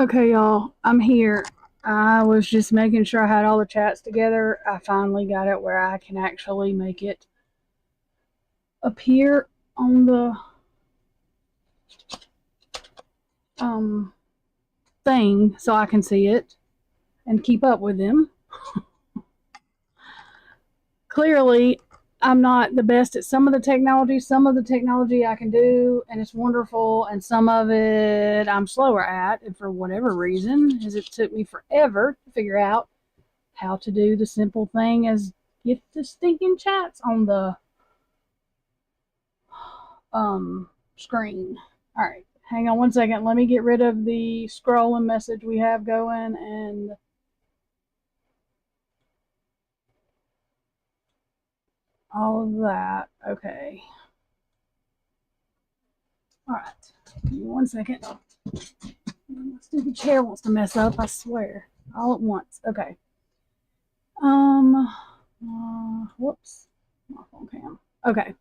Okay, y'all, I'm here. I was just making sure I had all the chats together. I finally got it where I can actually make it appear on the thing so I can see it and keep up with them. Clearly, I'm not the best at some of the technology. Some of the technology I can do and it's wonderful, and some of it I'm slower at, and for whatever reason, as it took me forever to figure out how to do the simple thing as get the stinking chats on the screen. All right, hang on one second. Let me get rid of the scrolling message we have going and all of that. Okay. All right. Give me 1 second. My stupid chair wants to mess up, I swear. All at once. Okay. Whoops. My phone cam. Okay.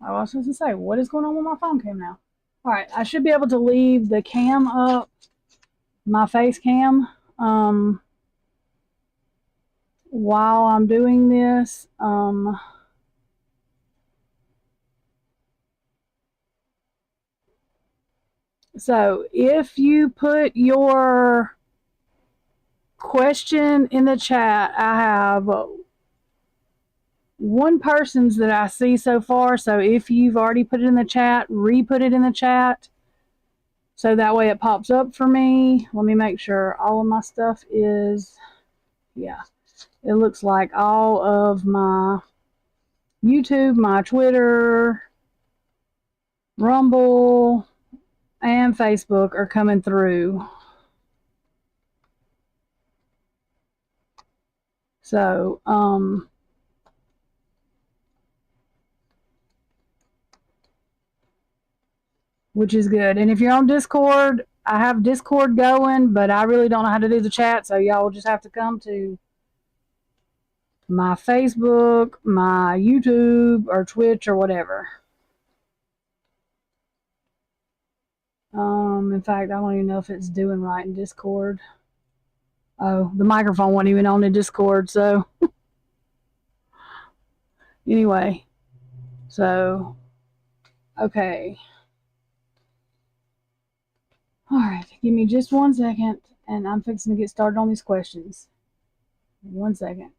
I was supposed to say, what is going on with my phone cam now? All right, I should be able to leave the cam up, my face cam, while I'm doing this. So if you put your question in the chat, I have one person's that I see so far. So if you've already put it in the chat, re-put it in the chat. So that way it pops up for me. Let me make sure all of my stuff is, yeah. It looks like all of my YouTube, my Twitter, Rumble, and Facebook are coming through. So, which is good. And if you're on Discord, I have Discord going, but I really don't know how to do the chat, so y'all will just have to come to my Facebook, my YouTube, or Twitch, or whatever. In fact, I don't even know if it's doing right in Discord. Oh, the microphone wasn't even on the Discord, so anyway. So, okay. All right, give me just 1 second, and I'm fixing to get started on these questions. 1 second.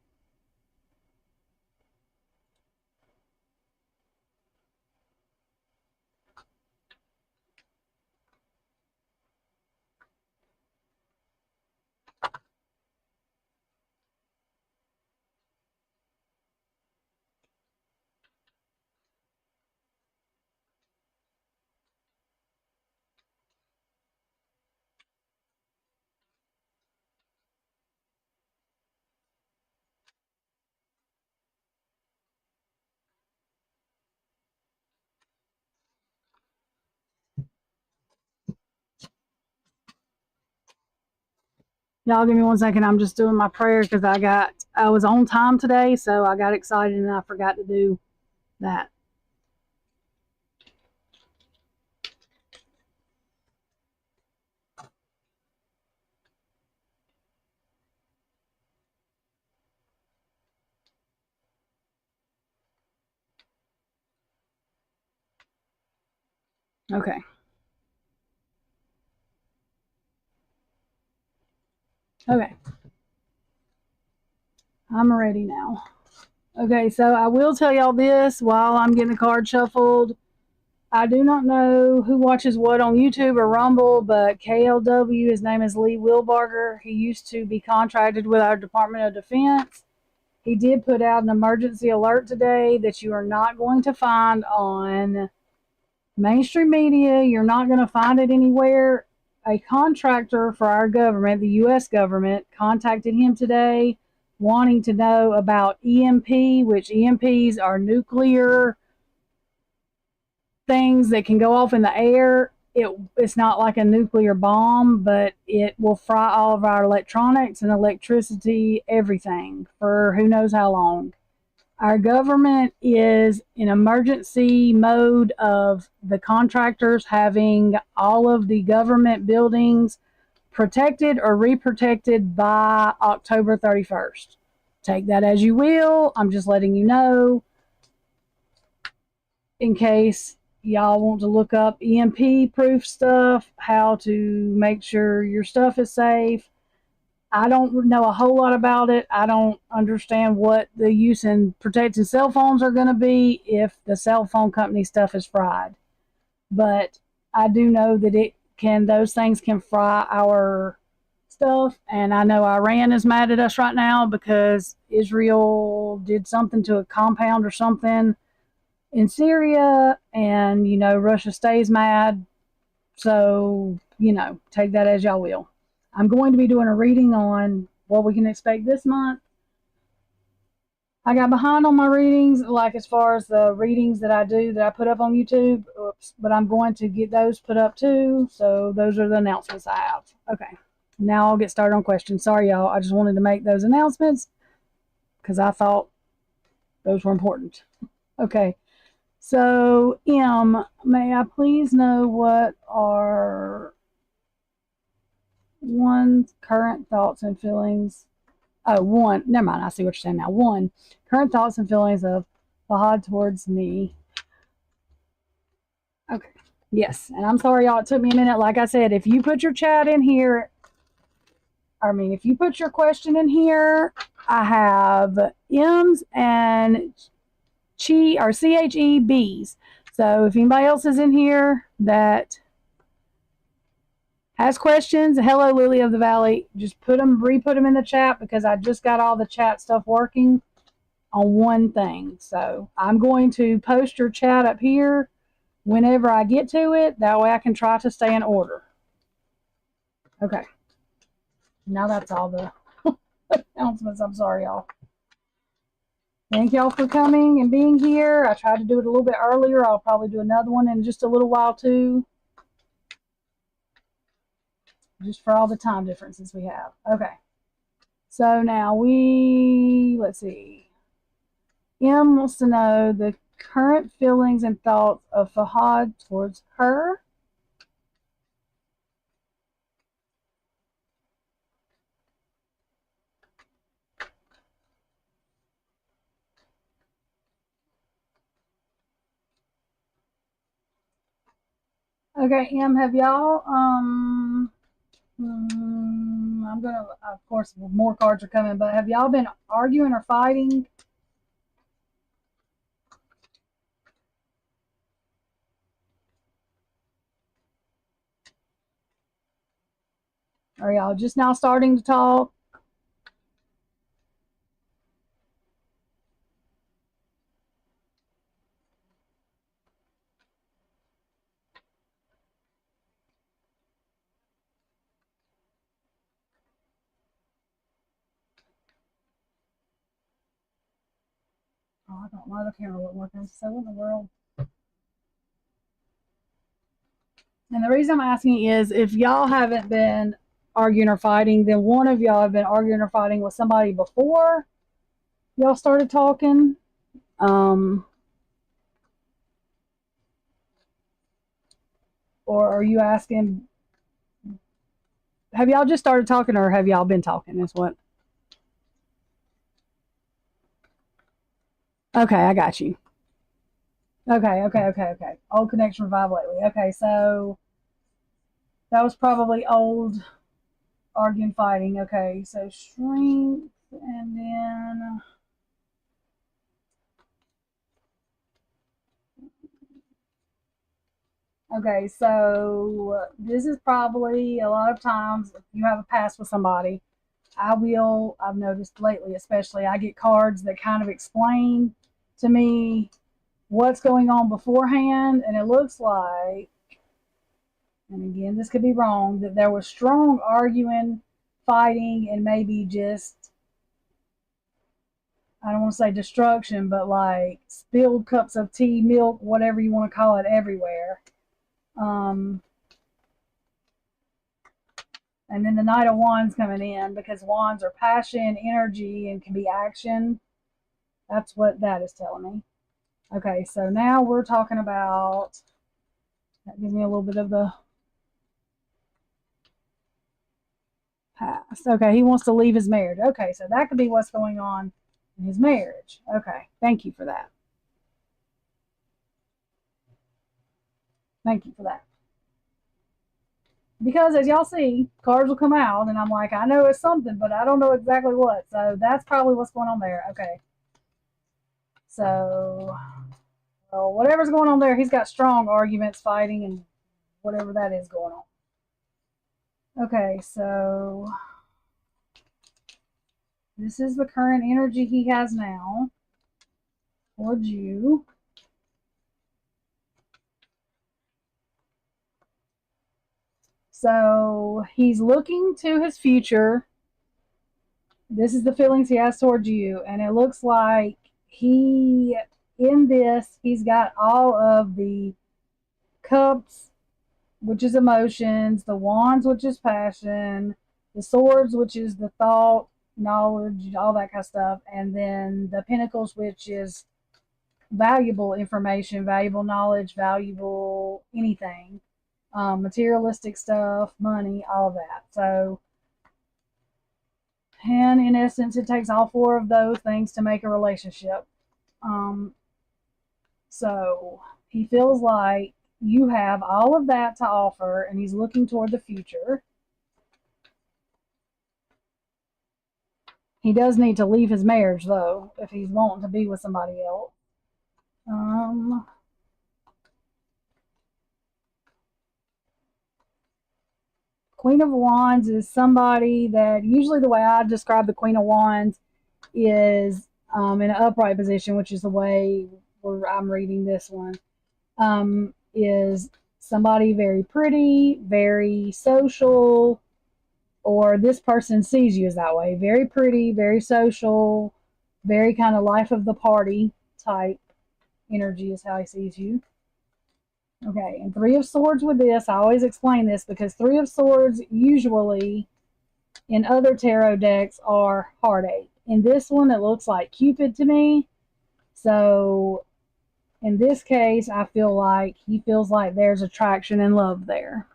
Y'all give me 1 second. I'm just doing my prayer because I was on time today, so I got excited and I forgot to do that. Okay. Okay. I'm ready now. Okay, so I will tell y'all this while I'm getting the card shuffled. I do not know who watches what on YouTube or Rumble, but KLW, his name is Lee Wilbarger. He used to be contracted with our Department of Defense. He did put out an emergency alert today that you are not going to find on mainstream media. You're not going to find it anywhere. A contractor for our government, the U.S. government, contacted him today wanting to know about EMP, which EMPs are nuclear things that can go off in the air. It's not like a nuclear bomb, but it will fry all of our electronics and electricity, everything, for who knows how long. Our government is in emergency mode of the contractors having all of the government buildings protected or reprotected by October 31st. Take that as you will. I'm just letting you know in case y'all want to look up EMP proof stuff, how to make sure your stuff is safe. I don't know a whole lot about it. I don't understand what the use in protecting cell phones are going to be if the cell phone company stuff is fried. But I do know that those things can fry our stuff. And I know Iran is mad at us right now because Israel did something to a compound or something in Syria. And, Russia stays mad. So, take that as y'all will. I'm going to be doing a reading on what we can expect this month. I got behind on my readings, like as far as the readings that I do that I put up on YouTube. Oops, but I'm going to get those put up too. So those are the announcements I have. Okay, now I'll get started on questions. Sorry, y'all. I just wanted to make those announcements because I thought those were important. Okay, so M, may I please know what are one's current thoughts and feelings? Oh, one, never mind. I see what you're saying now. One, current thoughts and feelings of Fahad towards me. Okay. Yes. And I'm sorry, y'all. It took me a minute. Like I said, if you put your chat in here, if you put your question in here, I have M's and CHEBs. So if anybody else is in here that has questions, hello, Lily of the Valley, just re-put them in the chat because I just got all the chat stuff working on one thing. So I'm going to post your chat up here whenever I get to it. That way I can try to stay in order. Okay. Now that's all the announcements. I'm sorry, y'all. Thank y'all for coming and being here. I tried to do it a little bit earlier. I'll probably do another one in just a little while too. Just for all the time differences we have. Okay. So now let's see. M wants to know the current feelings and thoughts of Fahad towards her. Okay, M, have y'all, I'm gonna, of course, more cards are coming, but have y'all been arguing or fighting? Are y'all just now starting to talk? Oh, I thought my other camera wasn't working. So what in the world? And the reason I'm asking is if y'all haven't been arguing or fighting, then one of y'all have been arguing or fighting with somebody before y'all started talking. Or are you asking, have y'all just started talking or have y'all been talking is what? Okay, I got you. Okay. Old connection revive lately. Okay, so that was probably old arguing, fighting. Okay, so strength and then okay, so this is probably a lot of times if you have a past with somebody, I've noticed lately especially, I get cards that kind of explain to me what's going on beforehand, and it looks like, and again, this could be wrong, that there was strong arguing, fighting, and maybe just, I don't want to say destruction, but like spilled cups of tea, milk, whatever you want to call it, everywhere. And then the Knight of Wands coming in because wands are passion, energy, and can be action. That's what that is telling me. Okay, so now we're talking about, that gives me a little bit of the past. Okay, he wants to leave his marriage. Okay, so that could be what's going on in his marriage. Okay, thank you for that. Thank you for that. Because as y'all see, cards will come out, and I'm like, I know it's something, but I don't know exactly what. So that's probably what's going on there. Okay. So, well, whatever's going on there, he's got strong arguments, fighting, and whatever that is going on. Okay, so this is the current energy he has now towards you. So he's looking to his future. This is the feelings he has towards you, and it looks like he's got all of the cups, which is emotions, the wands, which is passion, the swords, which is the thought, knowledge, all that kind of stuff, and then the pentacles, which is valuable information, valuable knowledge, valuable anything, materialistic stuff, money, all of that. So, and in essence, it takes all four of those things to make a relationship. So he feels like you have all of that to offer, and he's looking toward the future. He does need to leave his marriage, though, if he's wanting to be with somebody else. Queen of Wands is somebody that, usually the way I describe the Queen of Wands is in an upright position, which is the way I'm reading this one, is somebody very pretty, very social, or this person sees you as that way. Very pretty, very social, very kind of life of the party type energy is how he sees you. Okay, and Three of Swords with this, I always explain this because Three of Swords usually in other tarot decks are heartache. In this one, it looks like Cupid to me. So in this case, I feel like he feels like there's attraction and love there.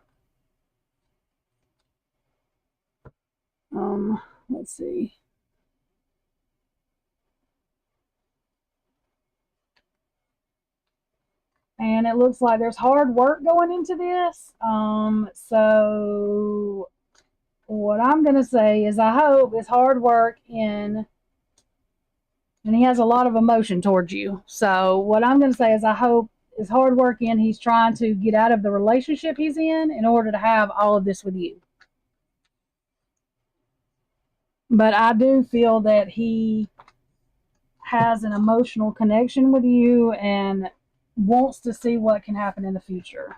Let's see. And it looks like there's hard work going into this. So what I'm going to say is I hope it's hard work and he has a lot of emotion towards you. So what I'm going to say is I hope it's hard work and he's trying to get out of the relationship he's in order to have all of this with you. But I do feel that he has an emotional connection with you and wants to see what can happen in the future.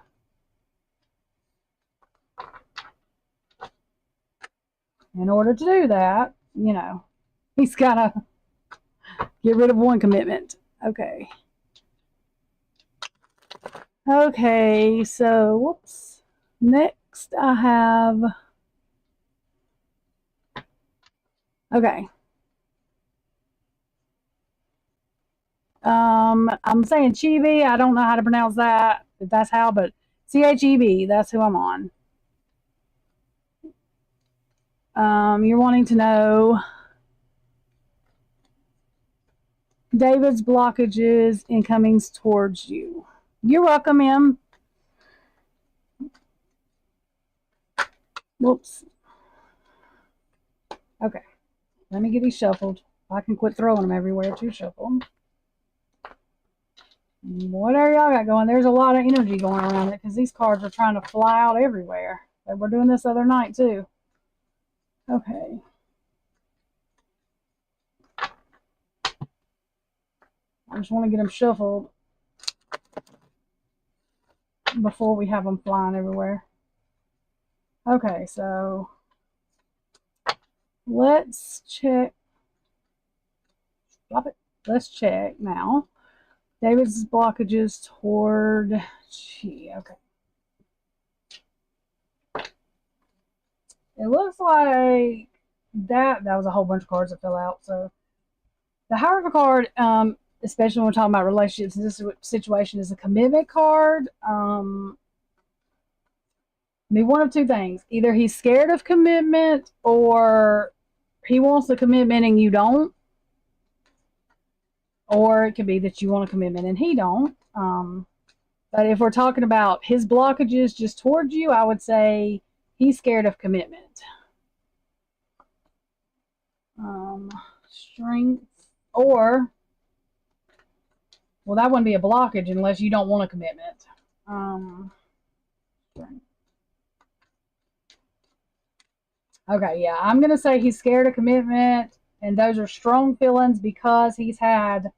In order to do that, he's got to get rid of one commitment. Okay. Okay, so whoops. Next I have, okay. I'm saying Chibi. I don't know how to pronounce that, if that's how, but Cheb, that's who I'm on. You're wanting to know David's blockages incomings towards you. You're welcome, ma'am. Whoops. Okay. Let me get these shuffled. I can quit throwing them everywhere to shuffle. Whatever y'all got going, there's a lot of energy going around it because these cards are trying to fly out everywhere. We're doing this other night too. Okay. I just want to get them shuffled before we have them flying everywhere. Okay, so let's check. Drop it. Let's check now. David's blockages toward Chi. Okay. It looks like that was a whole bunch of cards that fell out. So The Hierophant card, especially when we're talking about relationships in this situation, is a commitment card. Be one of two things. Either he's scared of commitment or he wants the commitment and you don't. Or it could be that you want a commitment and he don't. But if we're talking about his blockages just towards you, I would say he's scared of commitment. Strength. Or, well, that wouldn't be a blockage unless you don't want a commitment. Strength. Okay, yeah, I'm going to say he's scared of commitment, and those are strong feelings because he's had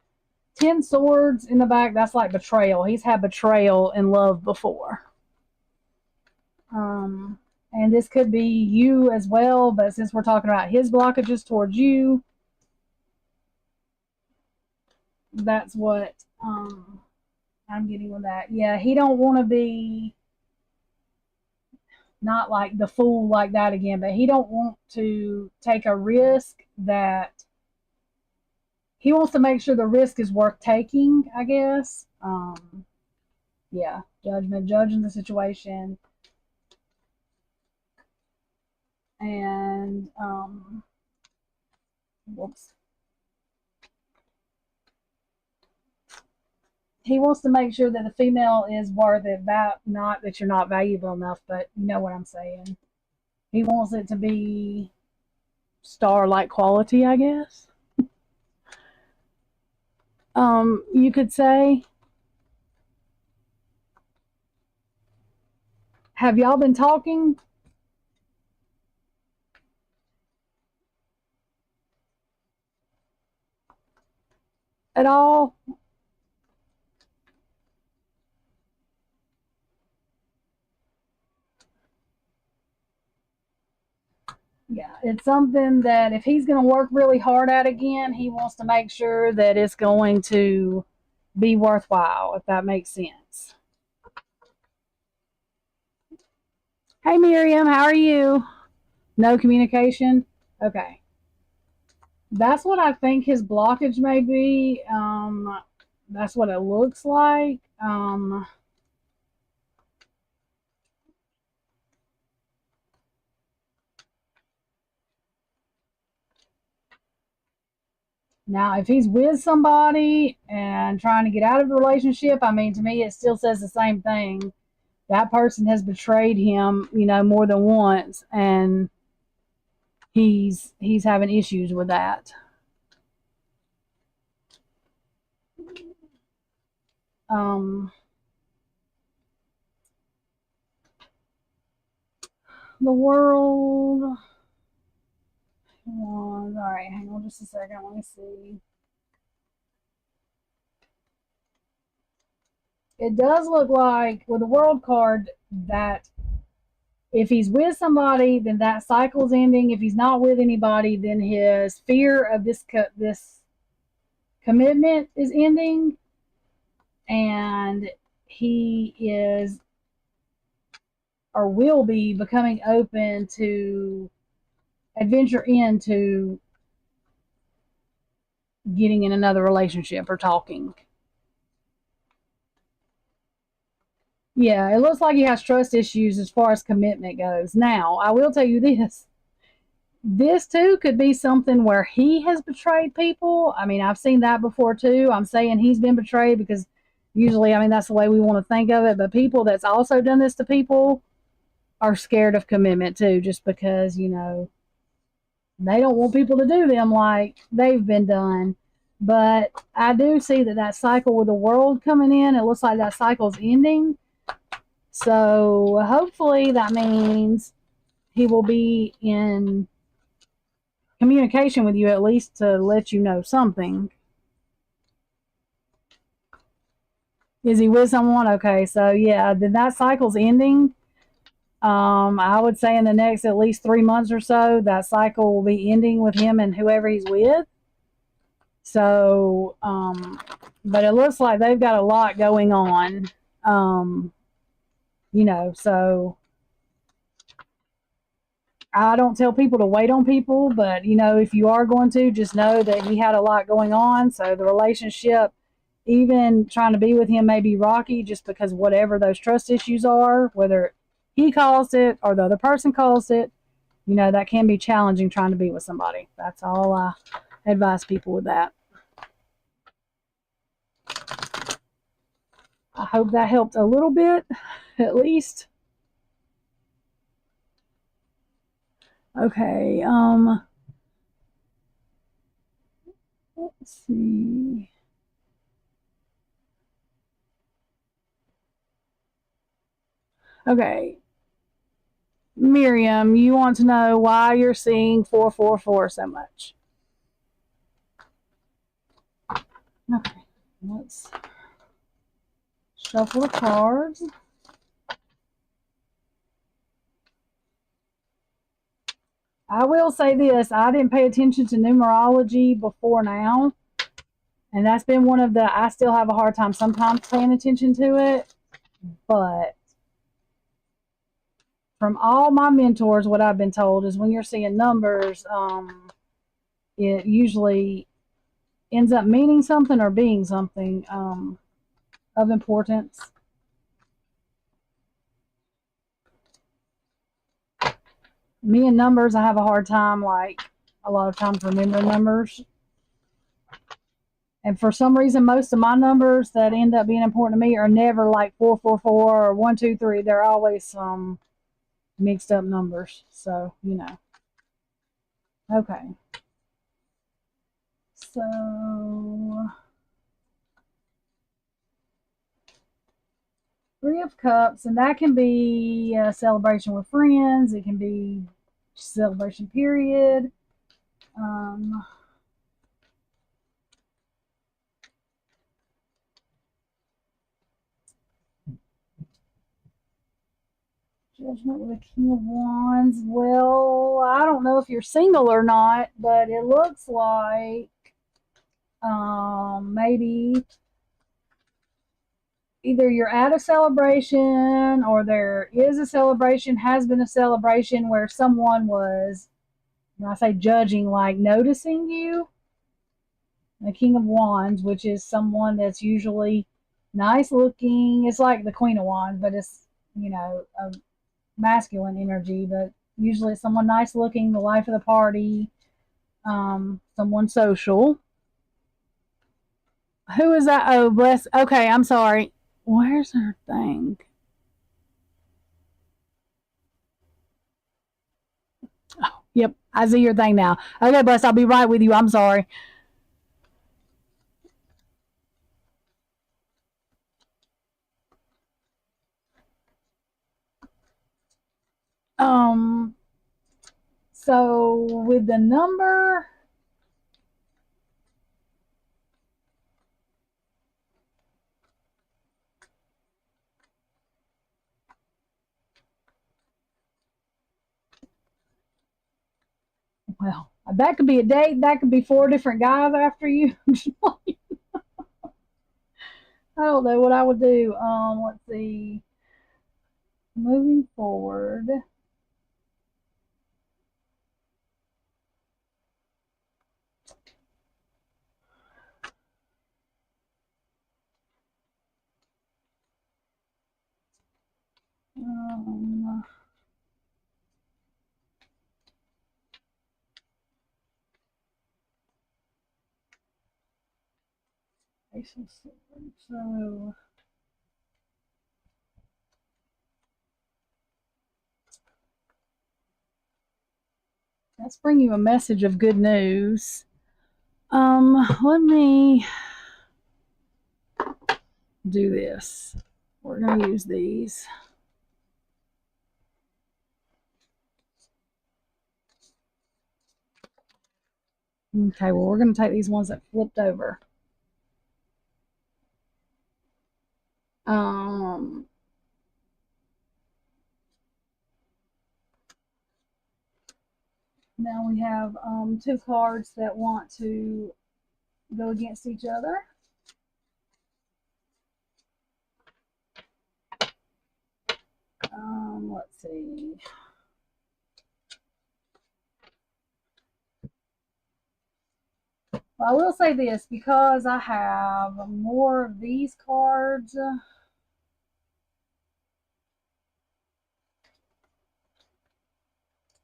10 swords in the back. That's like betrayal. He's had betrayal in love before. And this could be you as well, but since we're talking about his blockages towards you, that's what I'm getting with that. Yeah, he don't want to be not like the fool like that again, but he don't want to take a risk that he wants to make sure the risk is worth taking, I guess. Yeah, judgment, judging the situation. And, whoops. He wants to make sure that the female is worth it, not that you're not valuable enough, but you know what I'm saying. He wants it to be star-like quality, I guess. You could say, have y'all been talking? At all? Yeah, it's something that if he's going to work really hard at again, he wants to make sure that it's going to be worthwhile, if that makes sense. Hey, Miriam, how are you? No communication? Okay. That's what I think his blockage may be. That's what it looks like. Now, if he's with somebody and trying to get out of the relationship, I mean, to me, it still says the same thing. That person has betrayed him, more than once, and he's having issues with that. The world. All right, hang on just a second. Let me see. It does look like with the world card that if he's with somebody, then that cycle's ending. If he's not with anybody, then his fear of this commitment is ending, and he is or will be becoming open to adventure into getting in another relationship or talking. Yeah, it looks like he has trust issues as far as commitment goes. Now, I will tell you this. This too could be something where he has betrayed people. I mean, I've seen that before too. I'm saying he's been betrayed because usually, I mean, that's the way we want to think of it. But people that's also done this to people are scared of commitment too, just because, they don't want people to do them like they've been done. But I do see that cycle with the world coming in, it looks like that cycle's ending. So hopefully that means he will be in communication with you at least to let you know something. Is he with someone? Okay, so yeah, then that cycle's ending. I would say in the next at least 3 months or so, that cycle will be ending with him and whoever he's with. So, but it looks like they've got a lot going on. So I don't tell people to wait on people, but you know, if you are going to, just know that he had a lot going on. So the relationship, even trying to be with him, may be rocky just because whatever those trust issues are, whether he caused it or the other person caused it, you know, that can be challenging trying to be with somebody. That's all I advise people with that. I hope that helped a little bit, at least. Okay, let's see. Okay, Miriam, you want to know why you're seeing 444 so much. Okay, let's shuffle the cards. I will say this, I didn't pay attention to numerology before now, and that's been one of the, I still have a hard time sometimes paying attention to it, but from all my mentors, what I've been told is when you're seeing numbers, it usually ends up meaning something or being something of importance. Me and numbers, I have a hard time, like a lot of times, remembering numbers. And for some reason, most of my numbers that end up being important to me are never like 444 or 123. They're always some mixed up numbers. So, you know. Okay. So, Three of Cups, and that can be a celebration with friends. It can be celebration period. Judgment with a King of Wands. Well, I don't know if you're single or not, but it looks like maybe either you're at a celebration or there is a celebration, has been a celebration where someone was, when I say judging, like noticing you. The King of Wands, which is someone that's usually nice looking. It's like the Queen of Wands, but it's, you know, a masculine energy, but usually it's someone nice looking, the life of the party, someone social. Who is that? Oh, bless. Okay, I'm sorry. Where's her thing? Oh, yep, I see your thing now. Okay, bless. I'll be right with you. I'm sorry. Um, so with the number, well, that could be a date. That could be four different guys after you. I don't know what I would do. Let's see. Moving forward. Um, so let's bring you a message of good news. Let me do this. We're going to use these. Okay, well, we're going to take these ones that flipped over. Um, Now we have two cards that want to go against each other. Let's see. Well, I will say this, because I have more of these cards,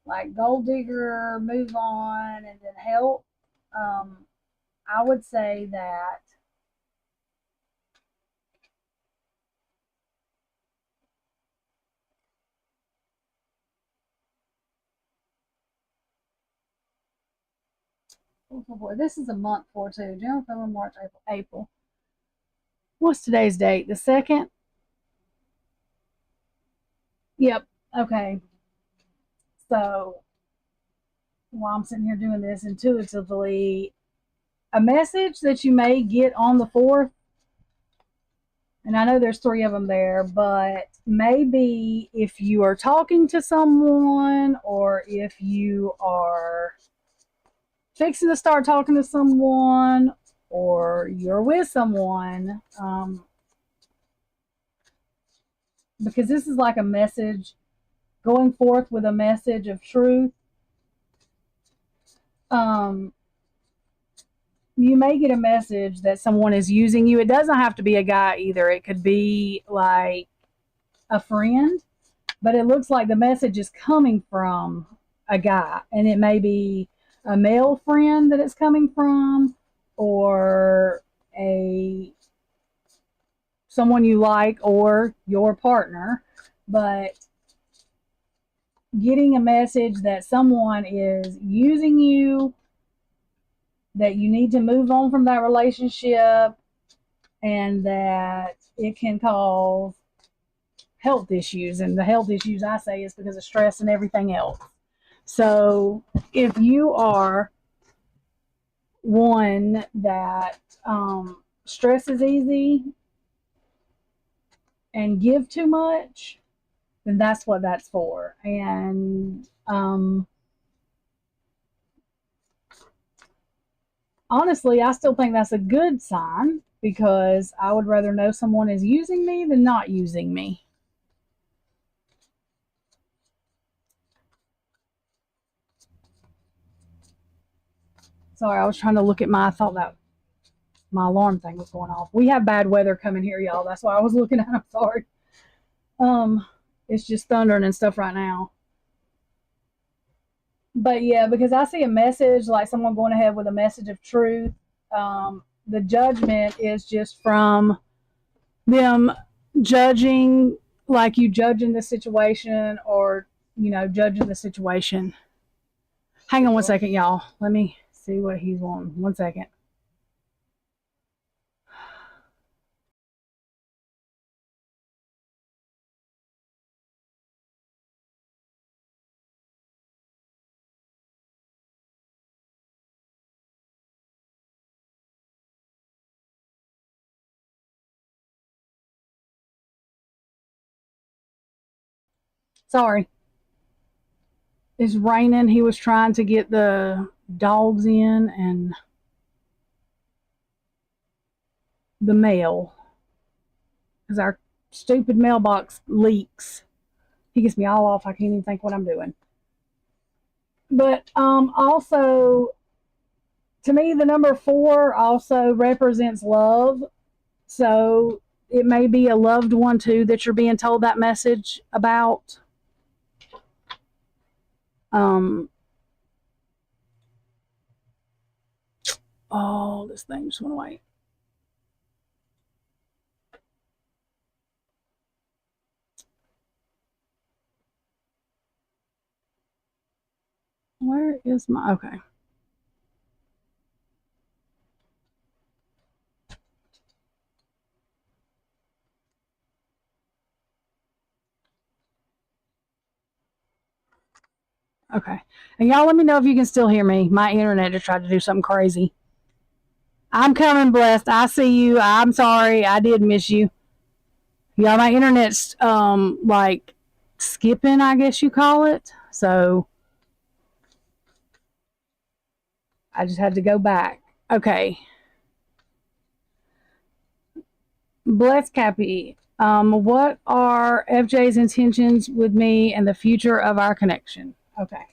like Gold Digger, Move On, and then Help. I would say that oh boy, this is a month for too. January, February, March, April, April. What's today's date? The 2nd? Yep. Okay. So while I'm sitting here doing this intuitively, a message that you may get on the 4th, and I know there's 3 of them there, but maybe if you are talking to someone, or if you are fixing to start talking to someone, or you're with someone, because this is like a message going forth with a message of truth. You may get a message that someone is using you. It doesn't have to be a guy either. It could be like a friend, but it looks like the message is coming from a guy, and it may be a male friend that it's coming from, or a someone you like, or your partner. But getting a message that someone is using you, that you need to move on from that relationship, and that it can cause health issues. And the health issues I say is because of stress and everything else. So if you are one that stresses easy and give too much, then that's what that's for. And honestly, I still think that's a good sign, because I would rather know someone is using me than not using me. Sorry, I was trying to look at I thought that my alarm thing was going off. We have bad weather coming here, y'all. That's why I was looking at it. I'm sorry. It's just thundering and stuff right now. But yeah, because I see a message, like someone going ahead with a message of truth. The judgment is just from them judging, like you judging the situation, or judging the situation. Hang on 1 second, y'all. Let me see what he's on. 1 second. Sorry. It's raining. He was trying to get the dogs in and the mail, because our stupid mailbox leaks. He gets me all off. I can't even think what I'm doing. But also, to me, the number 4 also represents love. So it may be a loved one too that you're being told that message about. Oh, this thing just went away. Where is my, okay. Okay. And y'all let me know if you can still hear me. My internet just tried to do something crazy. I'm coming, blessed. I see you. I'm sorry. I did miss you. Yeah, my internet's like skipping, I guess you call it. So I just had to go back. Okay. Bless Cappy. What are FJ's intentions with me and the future of our connection? Okay.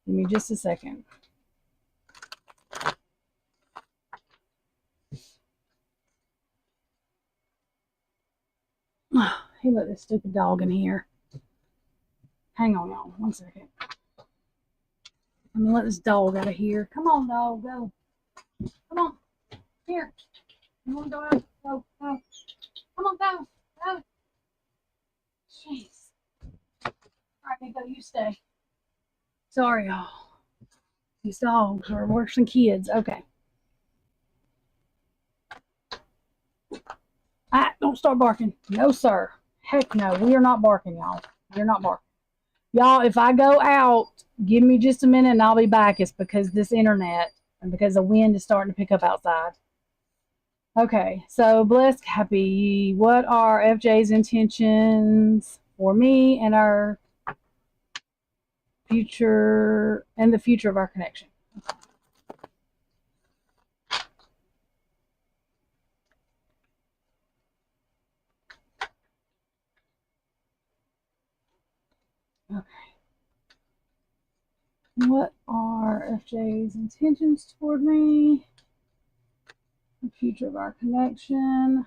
Give me just a second. He let this stupid dog in here. Hang on, y'all. 1 second. Let me let this dog out of here. Come on, dog. Go. Come on. Here. You want to go out? Go. Go. Come on, go. Go. Jeez. All right, Nico, you stay. Sorry, y'all. These dogs are worse than kids. Okay. Ah, don't start barking. No, sir. Heck no. We are not barking, y'all. We're not barking. Y'all, if I go out, give me just a minute and I'll be back. It's because this internet and because the wind is starting to pick up outside. Okay, so blessed, happy. What are FJ's intentions for me and our future and the future of our connection? Okay. What are FJ's intentions toward me? The future of our connection.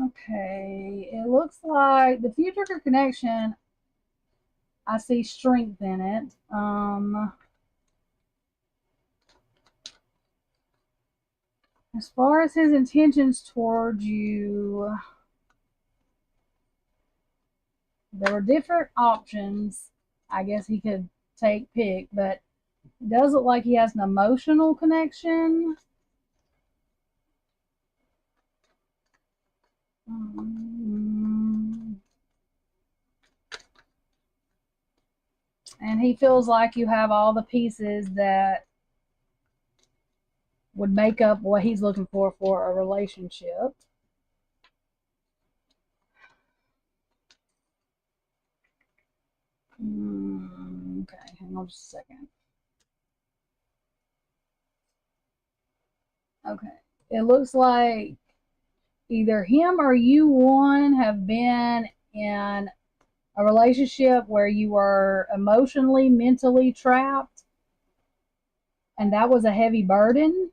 Okay, it looks like the future of our connection, I see strength in it. As far as his intentions towards you, there were different options. I guess he could pick, but it does look like he has an emotional connection. And he feels like you have all the pieces that would make up what he's looking for a relationship. Okay, hang on just a second. Okay, it looks like either him or you one have been in a relationship where you were emotionally, mentally trapped, and that was a heavy burden.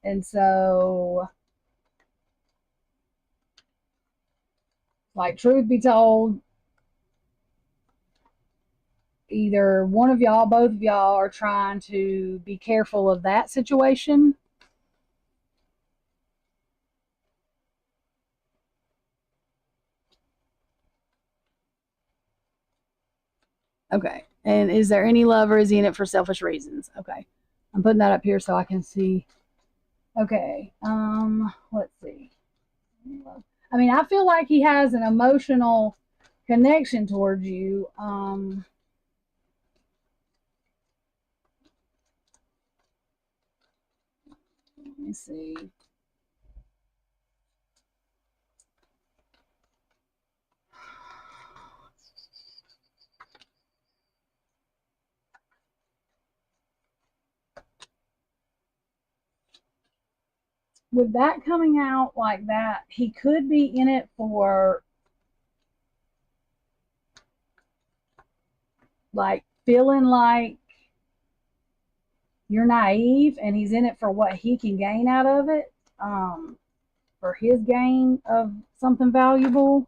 And so, like, truth be told, either one of y'all, both of y'all are trying to be careful of that situation. Okay. And is there any love, or is he in it for selfish reasons? Okay. I'm putting that up here so I can see. Okay. Let's see. I mean, I feel like he has an emotional connection towards you. Let me see. With that coming out like that, he could be in it for, like, feeling like you're naive, and he's in it for what he can gain out of it, for his gain of something valuable.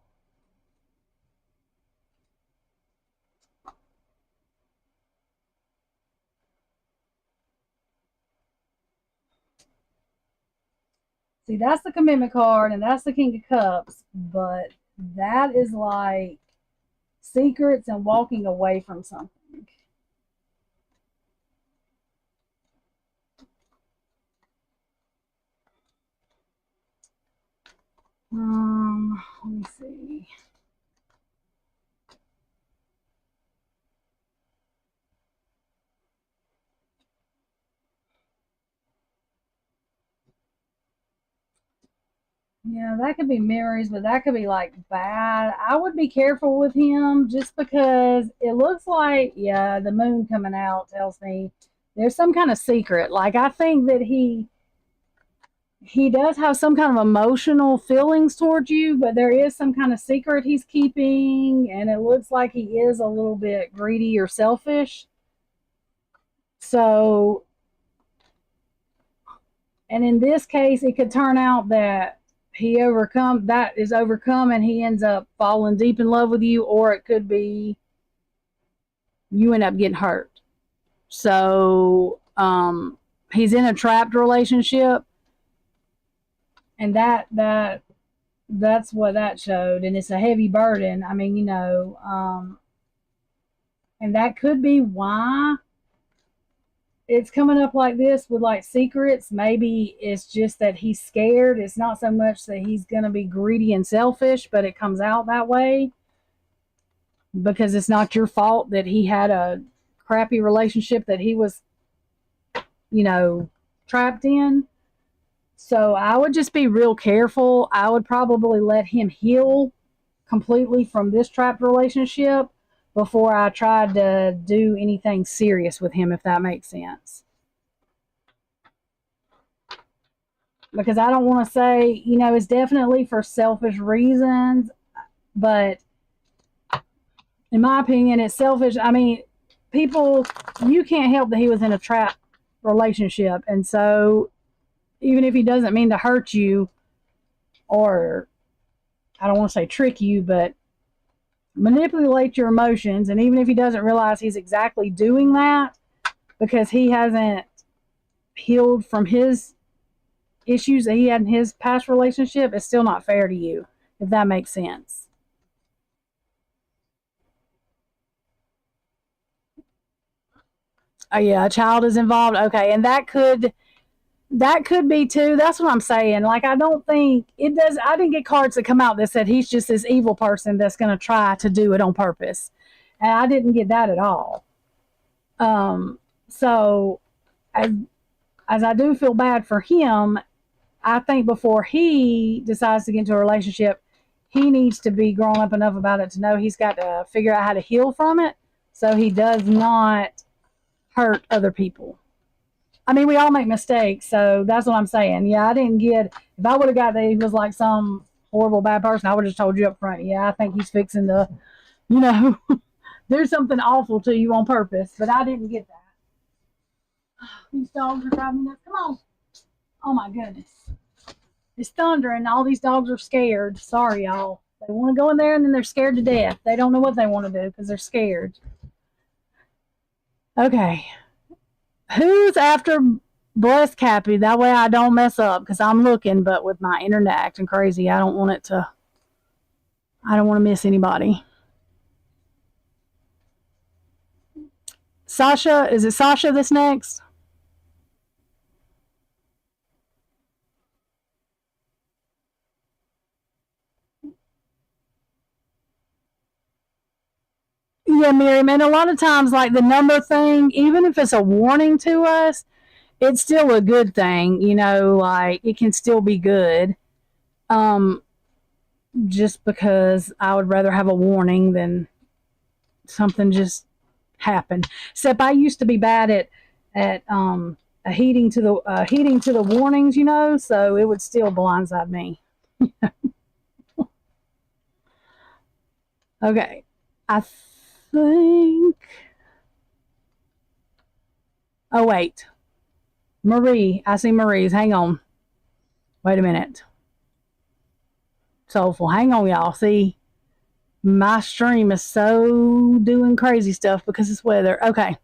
See, that's the commitment card, and that's the King of Cups, but that is like secrets and walking away from something. Let me see. Yeah, that could be memories, but that could be like bad. I would be careful with him just because it looks like, yeah, the moon coming out tells me there's some kind of secret. Like, I think that he does have some kind of emotional feelings towards you, but there is some kind of secret he's keeping, and it looks like he is a little bit greedy or selfish. So, and in this case, it could turn out that that is overcome, and he ends up falling deep in love with you, or it could be you end up getting hurt. So, he's in a trapped relationship, and that's what that showed, and it's a heavy burden. I mean, and that could be why it's coming up like this with like secrets. Maybe it's just that he's scared. It's not so much that he's going to be greedy and selfish, but it comes out that way because it's not your fault that he had a crappy relationship that he was, trapped in. So I would just be real careful. I would probably let him heal completely from this trapped relationship before I tried to do anything serious with him, if that makes sense. Because I don't want to say, it's definitely for selfish reasons, but in my opinion, it's selfish. I mean, people, you can't help that he was in a trapped relationship. And so even if he doesn't mean to hurt you, or I don't want to say trick you, but manipulate your emotions, and even if he doesn't realize he's exactly doing that because he hasn't healed from his issues that he had in his past relationship, it's still not fair to you, if that makes sense. Oh yeah, a child is involved. Okay, and that could be too. That's what I'm saying. Like, I don't think it does. I didn't get cards that come out that said he's just this evil person that's going to try to do it on purpose, and I didn't get that at all. So as I do feel bad for him, I think before he decides to get into a relationship, he needs to be grown up enough about it to know he's got to figure out how to heal from it so he does not hurt other people. I mean, we all make mistakes, so that's what I'm saying. Yeah, I didn't get. If I would have got that he was like some horrible bad person, I would have just told you up front. Yeah, I think he's fixing to, you know, do something awful to you on purpose. But I didn't get that. These dogs are driving me nuts. Come on. Oh my goodness. It's thundering. All these dogs are scared. Sorry, y'all. They want to go in there and then they're scared to death. They don't know what they want to do because they're scared. Okay. Who's after Bless Cappy? That way I don't mess up because I'm looking, but with my internet acting crazy, I don't want to miss anybody. Sasha, is it Sasha that's next? Yeah, Miriam. And a lot of times, like the number thing, even if it's a warning to us, it's still a good thing. Like it can still be good. Um, just because I would rather have a warning than something just happen. Except I used to be bad at heeding to the warnings, so it would still blindside me. Okay, I think. Oh wait, Marie. I see Marie's. Hang on. Wait a minute. Soulful. Hang on, y'all. See, my stream is so doing crazy stuff because it's weather. Okay.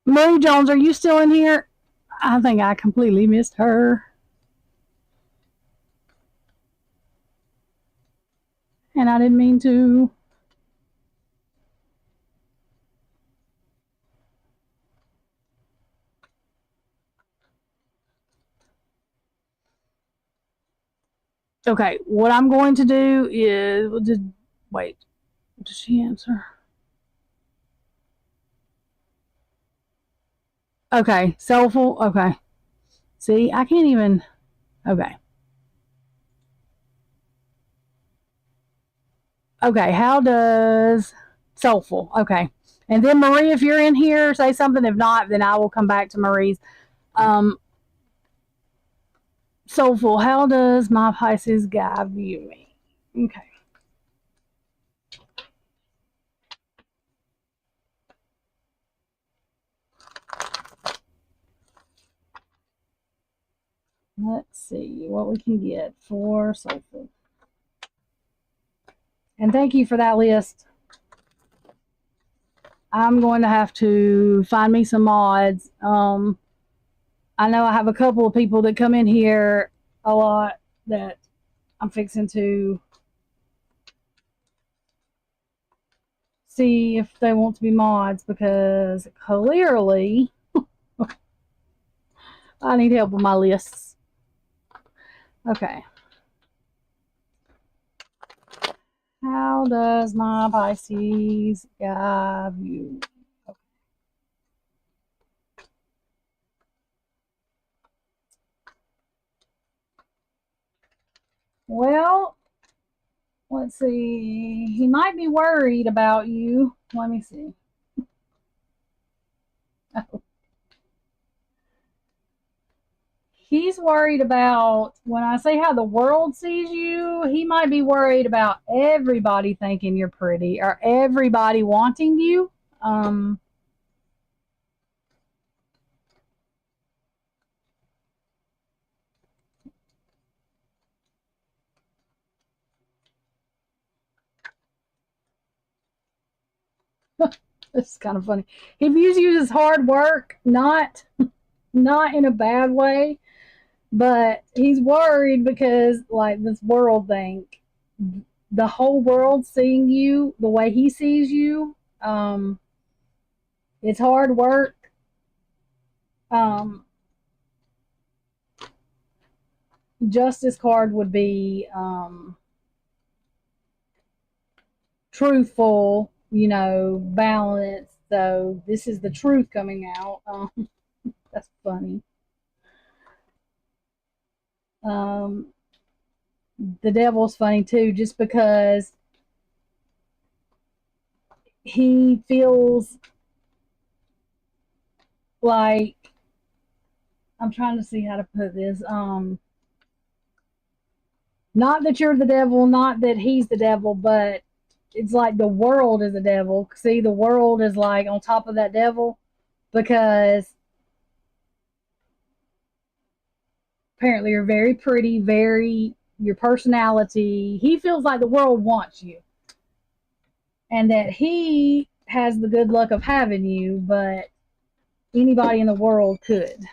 Marie Jones, are you still in here? I think I completely missed her. And I didn't mean to. Okay, what I'm going to do is wait. Did she answer? Okay, soulful. Okay. See, I can't even. Okay. Okay, how does soulful? Okay. And then Marie, if you're in here, say something. If not, then I will come back to Marie's. Um, soulful, how does my Pisces guy view me? Okay. Let's see what we can get for soulful. And thank you for that list. I'm going to have to find me some mods. I know I have a couple of people that come in here a lot that I'm fixing to see if they want to be mods because clearly I need help with my lists. Okay. How does my Pisces guy view? Okay. Well, let's see. He might be worried about you. Let me see. Oh. He's worried about, when I say how the world sees you, he might be worried about everybody thinking you're pretty or everybody wanting you. Um, this is kind of funny. He views you as hard work, not in a bad way, but he's worried because like this world think the whole world seeing you the way he sees you. It's hard work. Um, Justice card would be truthful, balanced. So this is the truth coming out. That's funny. Um, the devil's funny too, just because he feels like, I'm trying to see how to put this. Not that you're the devil, not that he's the devil, but it's like the world is the devil. See, the world is like on top of that devil because apparently you're very pretty, very your personality. He feels like the world wants you and that he has the good luck of having you, but anybody in the world could.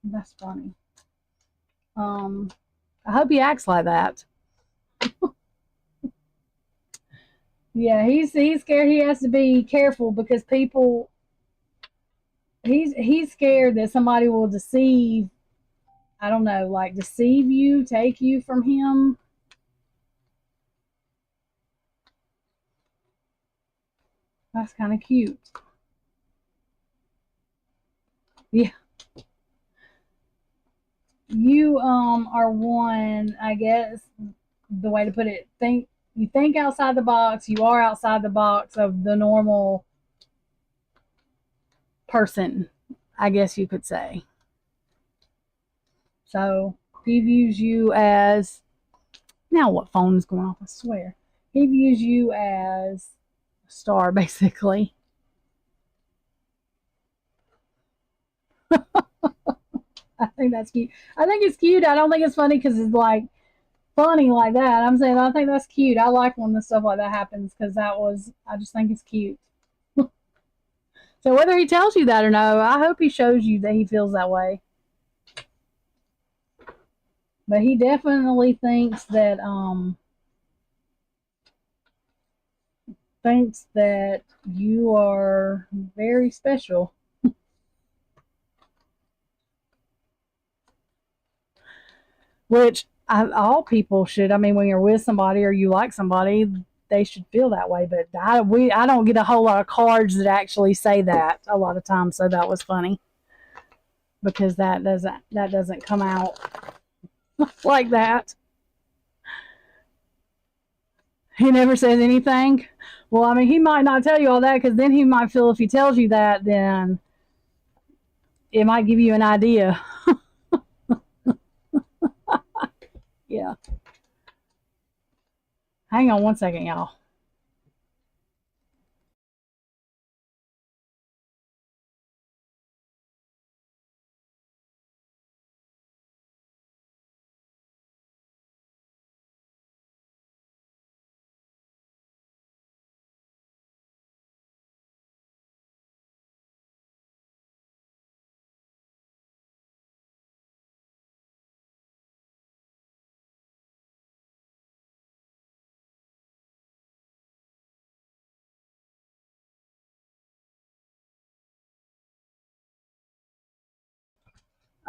That's funny. Um, I hope he acts like that. Yeah, he's scared. He has to be careful because people. He's scared that somebody will deceive. I don't know, like deceive you, take you from him. That's kind of cute. Yeah, you are one. I guess the way to put it. You think outside the box. You are outside the box of the normal person. I guess you could say. So he views you as, now what phone is going off? I swear. He views you as a star, basically. I think that's cute. I think it's cute. I don't think it's funny because it's like funny like that. I'm saying I think that's cute. I like when the stuff like that happens because I just think it's cute. So whether he tells you that or no, I hope he shows you that he feels that way. But he definitely thinks that you are very special. Which all people should. I mean, when you're with somebody or you like somebody, they should feel that way. But I don't get a whole lot of cards that actually say that a lot of times. So that was funny because that doesn't come out like that. He never says anything. Well, I mean, he might not tell you all that because then he might feel if he tells you that, then it might give you an idea. Yeah. Hang on one second, y'all.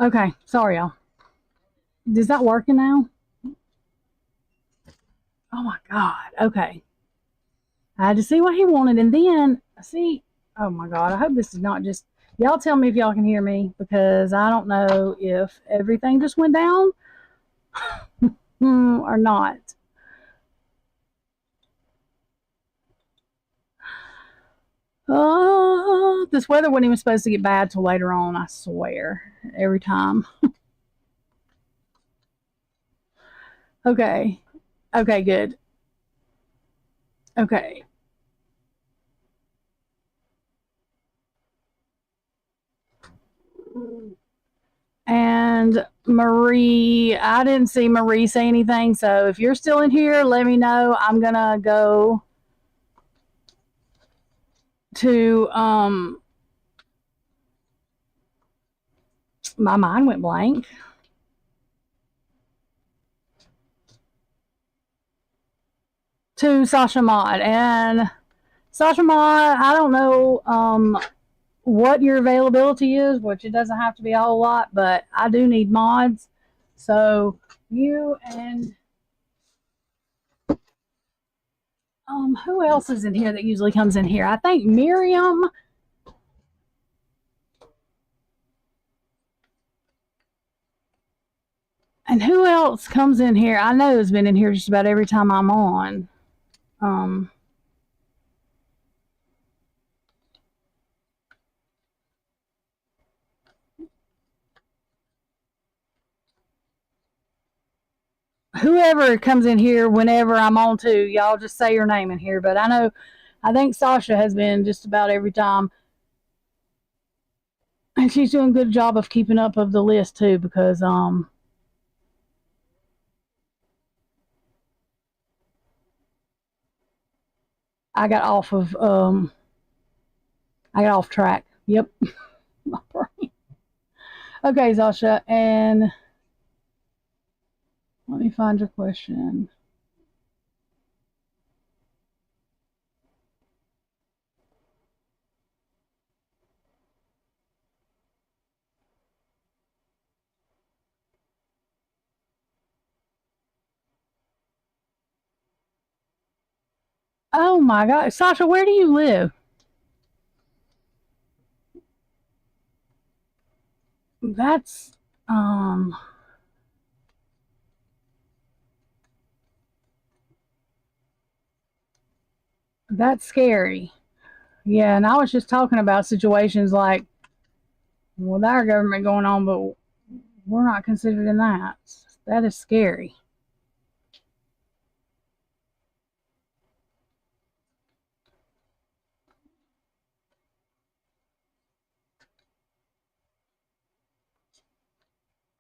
Okay, sorry, y'all. Is that working now? Oh my God. Okay. I had to see what he wanted, and then see. Oh my God! I hope this is not just. Y'all tell me if y'all can hear me because I don't know if everything just went down or not. Oh, this weather wasn't even supposed to get bad till later on. I swear, every time. Okay. Okay. Good. Okay. And Marie, I didn't see Marie say anything. So if you're still in here, let me know. I'm gonna go to my mind went blank. To Sasha Mod. And Sasha Mod, I don't know what your availability is, which it doesn't have to be a whole lot, but I do need mods. So you and who else is in here that usually comes in here? I think Miriam. And who else comes in here? I know has been in here just about every time I'm on. Um, Whoever comes in here whenever I'm on to, y'all just say your name in here. But I think Sasha has been just about every time. And she's doing a good job of keeping up of the list too because I got off of I got off track. Yep. Okay, Sasha, and let me find your question. Oh my God, Sasha, where do you live? That's um that's scary. Yeah, and I was just talking about situations like, well, our government going on, but we're not considered in that. That is scary.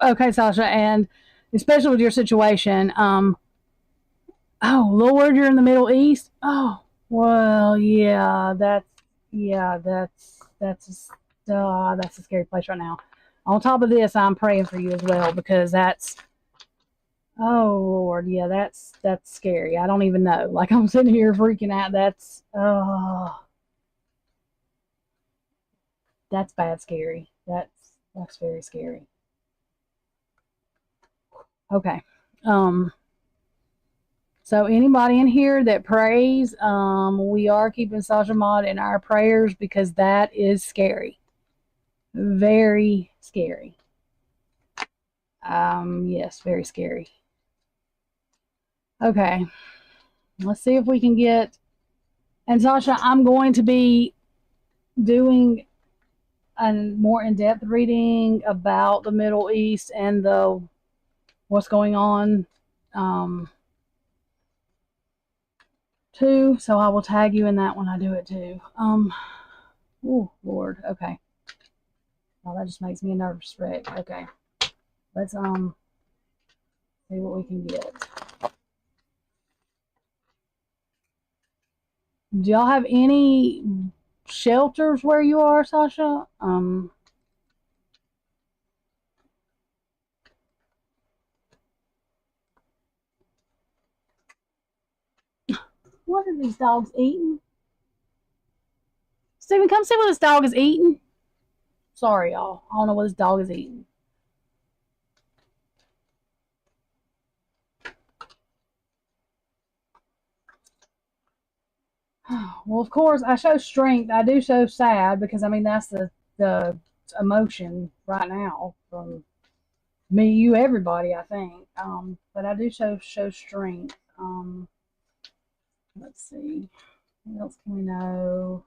Okay, Sasha, and especially with your situation, oh Lord, you're in the Middle East. Oh well, that's a scary place right now. On top of this, I'm praying for you as well because that's oh Lord, yeah, that's scary. I don't even know. Like I'm sitting here freaking out. That's bad scary. That's very scary. Okay. Um So anybody in here that prays, we are keeping Sasha Maud in our prayers because that is scary. Very scary. Yes, very scary. Okay. Let's see if we can get, and Sasha, I'm going to be doing a more in-depth reading about the Middle East and the what's going on too. So I will tag you in that when I do it too. Oh Lord. Okay. Well, that just makes me a nervous wreck. Okay. Let's see what we can get. Do y'all have any shelters where you are, Sasha? What are these dogs eating? Steven, come see what this dog is eating. Sorry, y'all. I don't know what this dog is eating. Well, of course, I show strength. I do show sad because I mean that's the emotion right now from me, you, everybody. I think. But I do show strength. Let's see. What else can we know?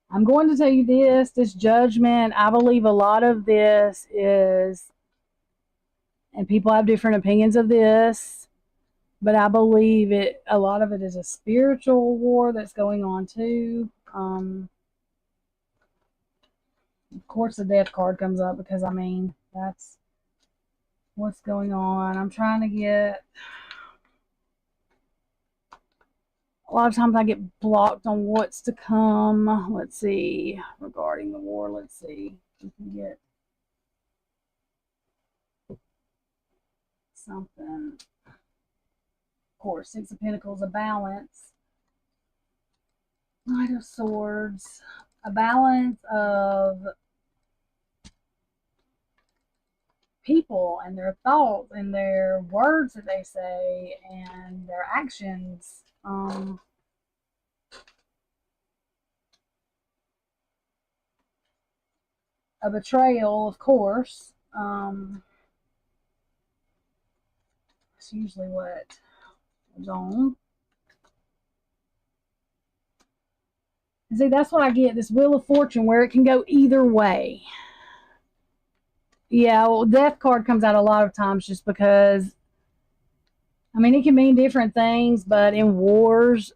I'm going to tell you this judgment, I believe a lot of this is, and people have different opinions of this, but I believe a lot of it is a spiritual war that's going on too. Of course, the death card comes up because, I mean, that's what's going on. I'm trying to get, a lot of times I get blocked on what's to come. Let's see, regarding the war, let's see. We can get something. Of course, Six of Pentacles, a balance. Knight of Swords, a balance of people and their thoughts and their words that they say and their actions. A betrayal, of course. It's usually what goes on. See, that's what I get, this Wheel of Fortune, where it can go either way. Yeah, well, Death card comes out a lot of times just because, I mean, it can mean different things, but in wars,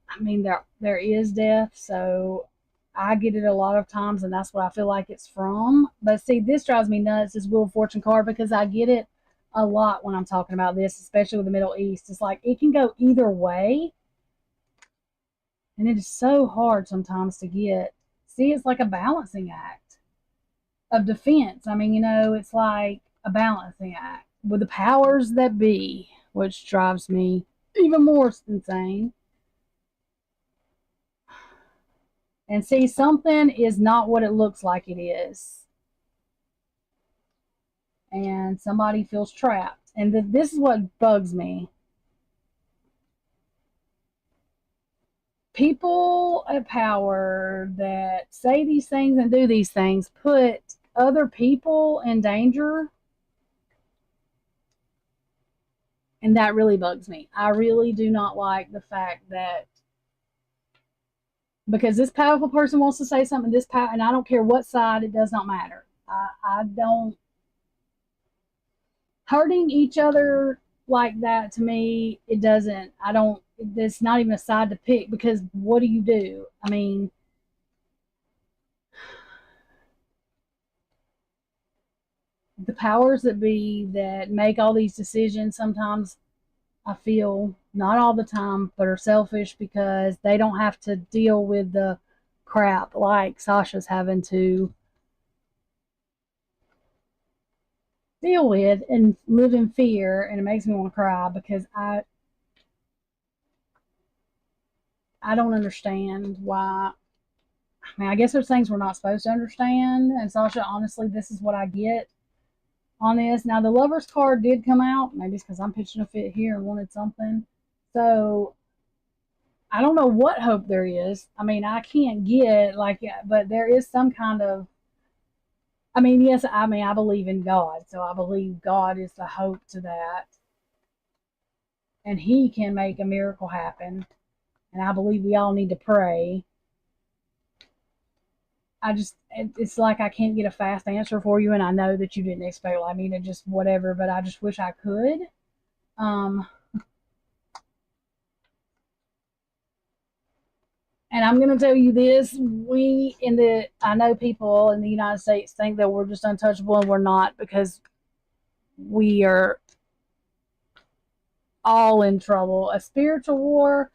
I mean, there is death, so I get it a lot of times, and that's what I feel like it's from. But see, this drives me nuts, this Wheel of Fortune card, because I get it a lot when I'm talking about this, especially with the Middle East. It's like it can go either way, and it is so hard sometimes to get. See, it's like a balancing act of defense. I mean, it's like a balancing act with the powers that be, which drives me even more insane. And see, something is not what it looks like it is. And somebody feels trapped. And this is what bugs me. People of power that say these things and do these things put other people in danger. And that really bugs me. I really do not like the fact that because this powerful person wants to say something, and I don't care what side, it does not matter. I don't, hurting each other like that, to me, it doesn't, I don't, it's not even a side to pick, because what do you do? I mean, the powers that be that make all these decisions, sometimes I feel, not all the time, but are selfish because they don't have to deal with the crap like Sasha's having to deal with and live in fear. And it makes me want to cry because I don't understand why. I mean, I guess there's things we're not supposed to understand. And Sasha, honestly, this is what I get. on this. Now, the Lover's card did come out. Maybe it's because I'm pitching a fit here and wanted something. So I don't know what hope there is. I mean, I can't get like, but there is some kind of. I mean, yes, I mean, I believe in God, so I believe God is the hope to that, and He can make a miracle happen. And I believe we all need to pray. It's like I can't get a fast answer for you, and I know that you didn't expect, I mean, it just whatever, but I just wish I could. Um, and I'm going to tell you this: I know people in the United States think that we're just untouchable, and we're not, because we are all in trouble. A spiritual war,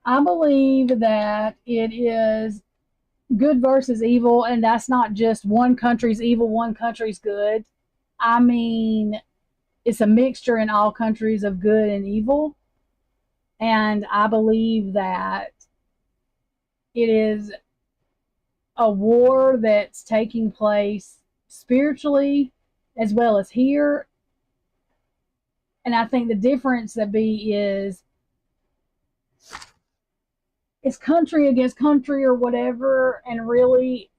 I believe that it is good versus evil, and that's not just one country's evil, one country's good. I mean, it's a mixture in all countries of good and evil. And I believe that it is a war that's taking place spiritually as well as here. And I think the difference that be is it's country against country or whatever. And really,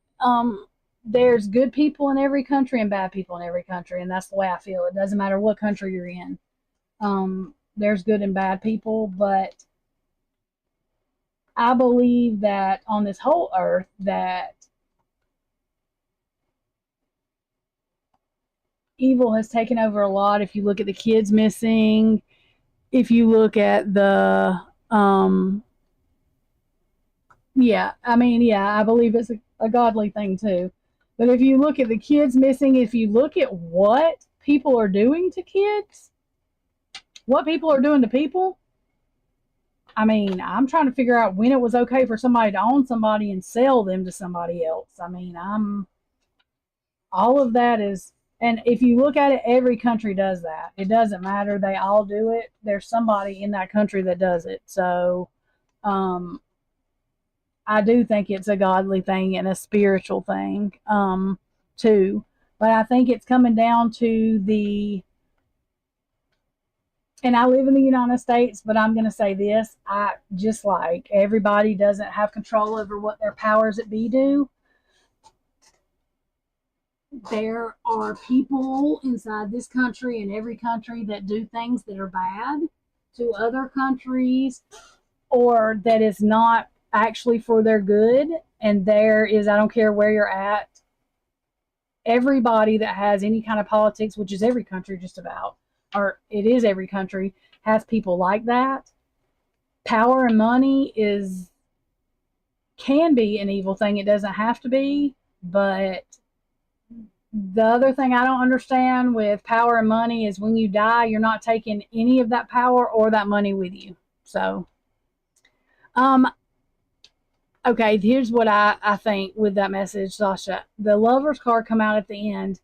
there's good people in every country and bad people in every country. And that's the way I feel. It doesn't matter what country you're in. There's good and bad people, but I believe that on this whole earth that evil has taken over a lot. If you look at the kids missing, if you look at the yeah, I mean, yeah, I believe it's a godly thing too. But if you look at the kids missing, if you look at what people are doing to kids, what people are doing to people, I mean, I'm trying to figure out when it was okay for somebody to own somebody and sell them to somebody else. I mean, I'm all of that is, and if you look at it, every country does that. It doesn't matter, they all do it. There's somebody in that country that does it. So um I do think it's a godly thing and a spiritual thing too. But I think it's coming down to the, and I live in the United States, but I'm going to say this: I just like everybody doesn't have control over what their powers that be do. There are people inside this country and every country that do things that are bad to other countries, or that is not actually for their good. And there is, I don't care where you're at, everybody that has any kind of politics, which is every country just about, or it is every country, has people like that. Power and money is, can be an evil thing. It doesn't have to be, but the other thing I don't understand with power and money is when you die, you're not taking any of that power or that money with you. So, um, okay, here's what I think with that message, Sasha. The Lover's card come out at the end.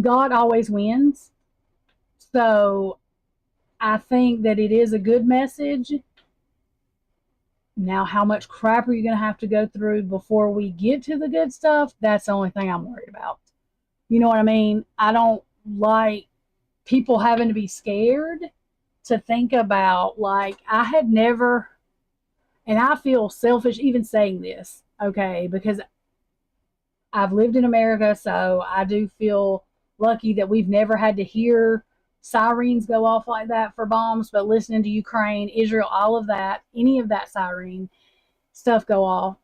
God always wins. So I think that it is a good message. Now, how much crap are you going to have to go through before we get to the good stuff? That's the only thing I'm worried about. You know what I mean? I don't like people having to be scared to think about, like, I had never, and I feel selfish even saying this, okay, because I've lived in America, so I do feel lucky that we've never had to hear sirens go off like that for bombs. But listening to Ukraine, Israel, all of that, any of that siren stuff go off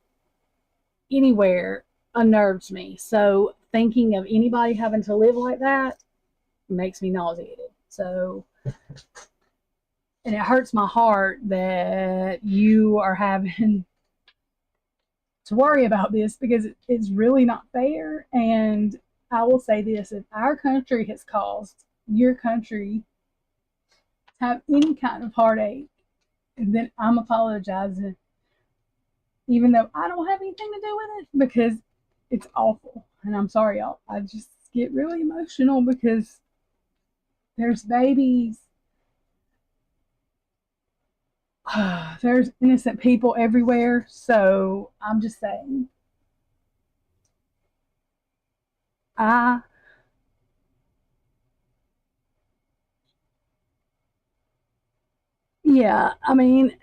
anywhere unnerves me. So thinking of anybody having to live like that makes me nauseated. So, and it hurts my heart that you are having to worry about this, because it's really not fair. And I will say this: if our country has caused your country to have any kind of heartache, then I'm apologizing, even though I don't have anything to do with it, because it's awful. And I'm sorry, y'all. I just get really emotional because there's babies, there's innocent people everywhere. So I'm just saying, I yeah, I mean,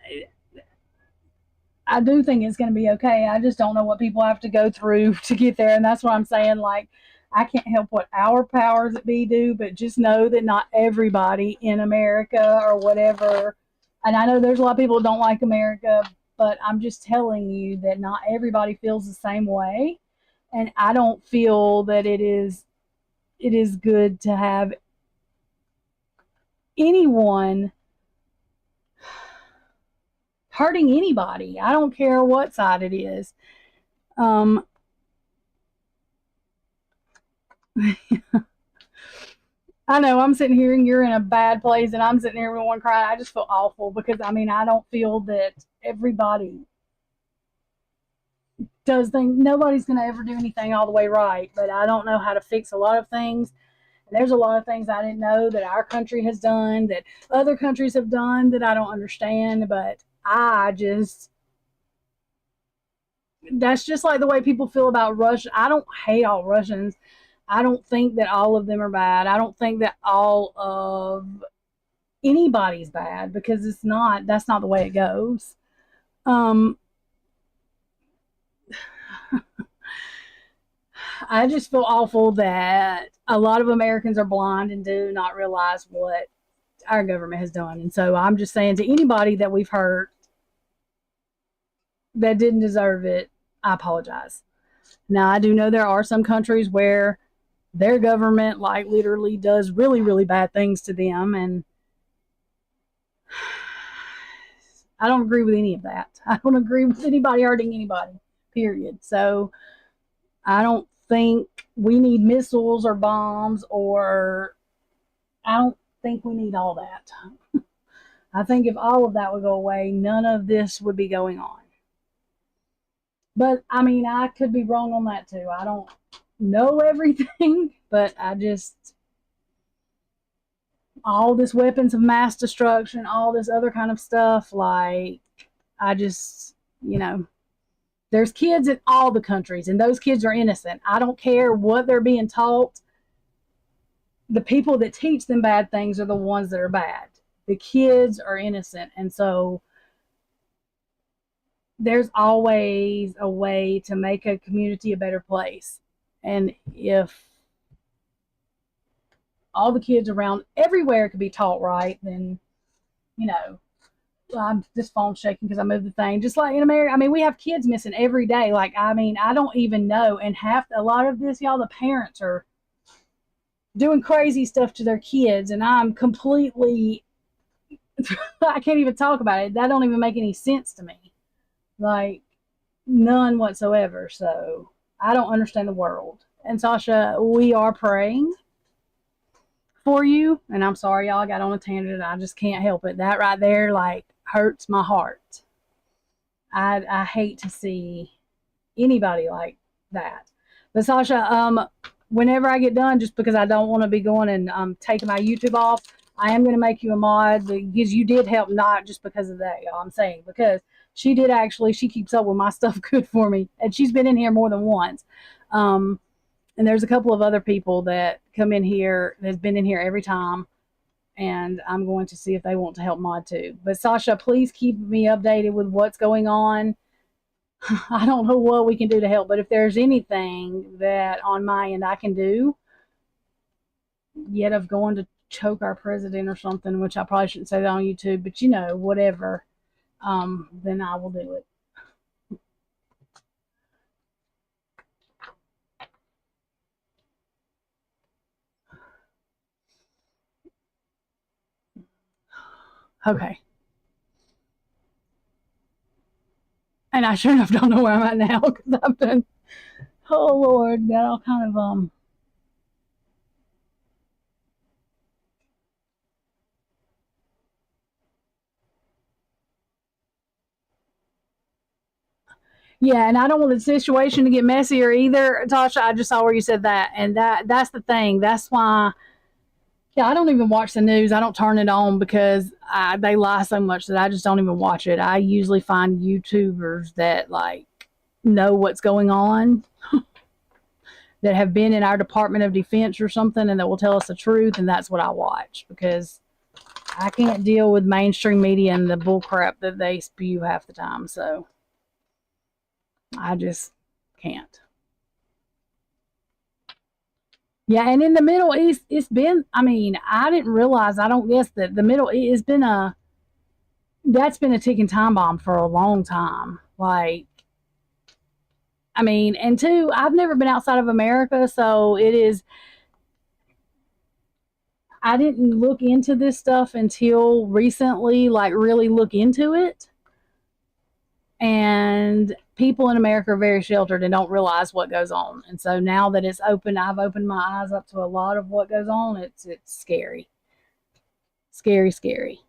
I do think it's going to be okay. I just don't know what people have to go through to get there, and that's what I'm saying. Like, I can't help what our powers that be do, but just know that not everybody in America or whatever. And I know there's a lot of people who don't like America, but I'm just telling you that not everybody feels the same way, and I don't feel that it is good to have anyone hurting anybody. I don't care what side it is. Um, I know I'm sitting here and you're in a bad place, and I'm sitting here with one crying. I just feel awful because I mean I don't feel that everybody does things. Nobody's going to ever do anything all the way right, but I don't know how to fix a lot of things. And there's a lot of things I didn't know that our country has done, that other countries have done that I don't understand. But I just that's just like the way people feel about Russia. I don't hate all Russians. I don't think that all of them are bad. I don't think that all of anybody's bad because it's not. That's not the way it goes. Um, I just feel awful that a lot of Americans are blind and do not realize what our government has done. And so I'm just saying to anybody that we've hurt that didn't deserve it, I apologize. Now, I do know there are some countries where their government, like, literally does really, really bad things to them. And I don't agree with any of that. I don't agree with anybody hurting anybody, period. So I don't think we need missiles or bombs, or I don't think we need all that. I think if all of that would go away, none of this would be going on. But I mean, I could be wrong on that too. I don't know everything, but I just, all this weapons of mass destruction, all this other kind of stuff, like, I just, you know, there's kids in all the countries, and those kids are innocent. I don't care what they're being taught. The people that teach them bad things are the ones that are bad. The kids are innocent. And so there's always a way to make a community a better place. And if all the kids around everywhere could be taught right, then, you know, this phone's shaking because I moved the thing. Just like in America, I mean, we have kids missing every day. Like, I mean, I don't even know. And a lot of this, y'all, the parents are doing crazy stuff to their kids, and I'm completely, I can't even talk about it. That don't even make any sense to me. Like, none whatsoever. So I don't understand the world. And Sasha, we are praying for you. And I'm sorry, y'all, I got on a tangent. I just can't help it. That right there, like, hurts my heart. I hate to see anybody like that. But Sasha, whenever I get done, just because I don't want to be going and taking my YouTube off, I am going to make you a mod because you did help, not just because of that, y'all. I'm saying because she did actually, she keeps up with my stuff good for me, and she's been in here more than once. And there's a couple of other people that come in here that's been in here every time, and I'm going to see if they want to help mod too. But Sasha, please keep me updated with what's going on. I don't know what we can do to help, but if there's anything that on my end I can do, yet of going to choke our president or something, which I probably shouldn't say that on YouTube, but you know, whatever, then I will do it. Okay. And I sure enough don't know where I'm at now because I've been, oh Lord, got all kind of yeah, and I don't want the situation to get messier either, Tasha. I just saw where you said that, and that's the thing. That's why, yeah, I don't even watch the news. I don't turn it on because they lie so much that I just don't even watch it. I usually find YouTubers that, like, know what's going on, that have been in our Department of Defense or something and that will tell us the truth, and that's what I watch because I can't deal with mainstream media and the bull crap that they spew half the time. So I just can't. Yeah, and in the Middle East, it's been, I mean, I didn't realize, I don't guess that the Middle East has been that's been a ticking time bomb for a long time. Like, I mean, and two, I've never been outside of America, so it is, I didn't look into this stuff until recently, like, really look into it. And people in America are very sheltered and don't realize what goes on. And so now that it's open, I've opened my eyes up to a lot of what goes on. It's scary. Scary, scary.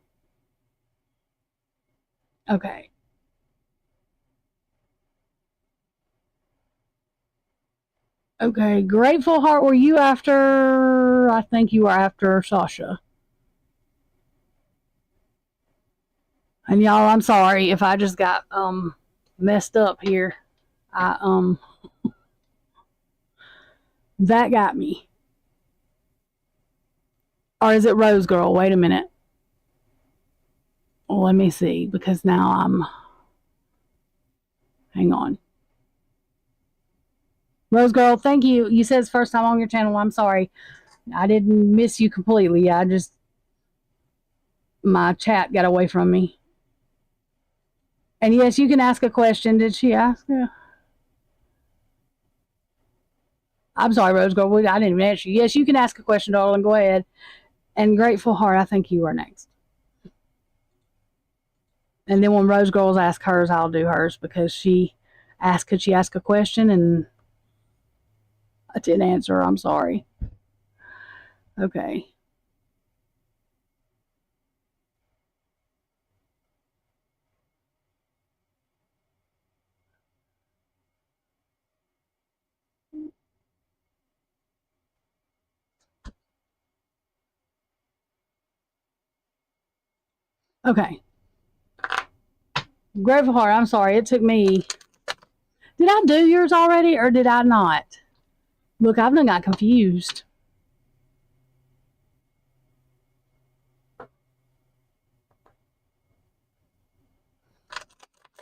Okay. Okay. Grateful Heart, were you after? I think you were after Sasha. And y'all, I'm sorry if I just got messed up here. I that got me. Or is it Rose Girl? Wait a minute. Well, let me see because now I'm hang on. Rose Girl, thank you. You said it's first time on your channel. I'm sorry. I didn't miss you completely. I just my chat got away from me. And yes, you can ask a question. Did she ask? Yeah. I'm sorry, Rose Girl. I didn't even answer you. Yes, you can ask a question, darling. Go ahead. And Grateful Heart, I think you are next. And then when Rose Girls ask hers, I'll do hers because she asked, could she ask a question? And I didn't answer. I'm sorry. Okay. Okay. Grateful Heart, I'm sorry. It took me. Did I do yours already or did I not? Look, I've done got confused.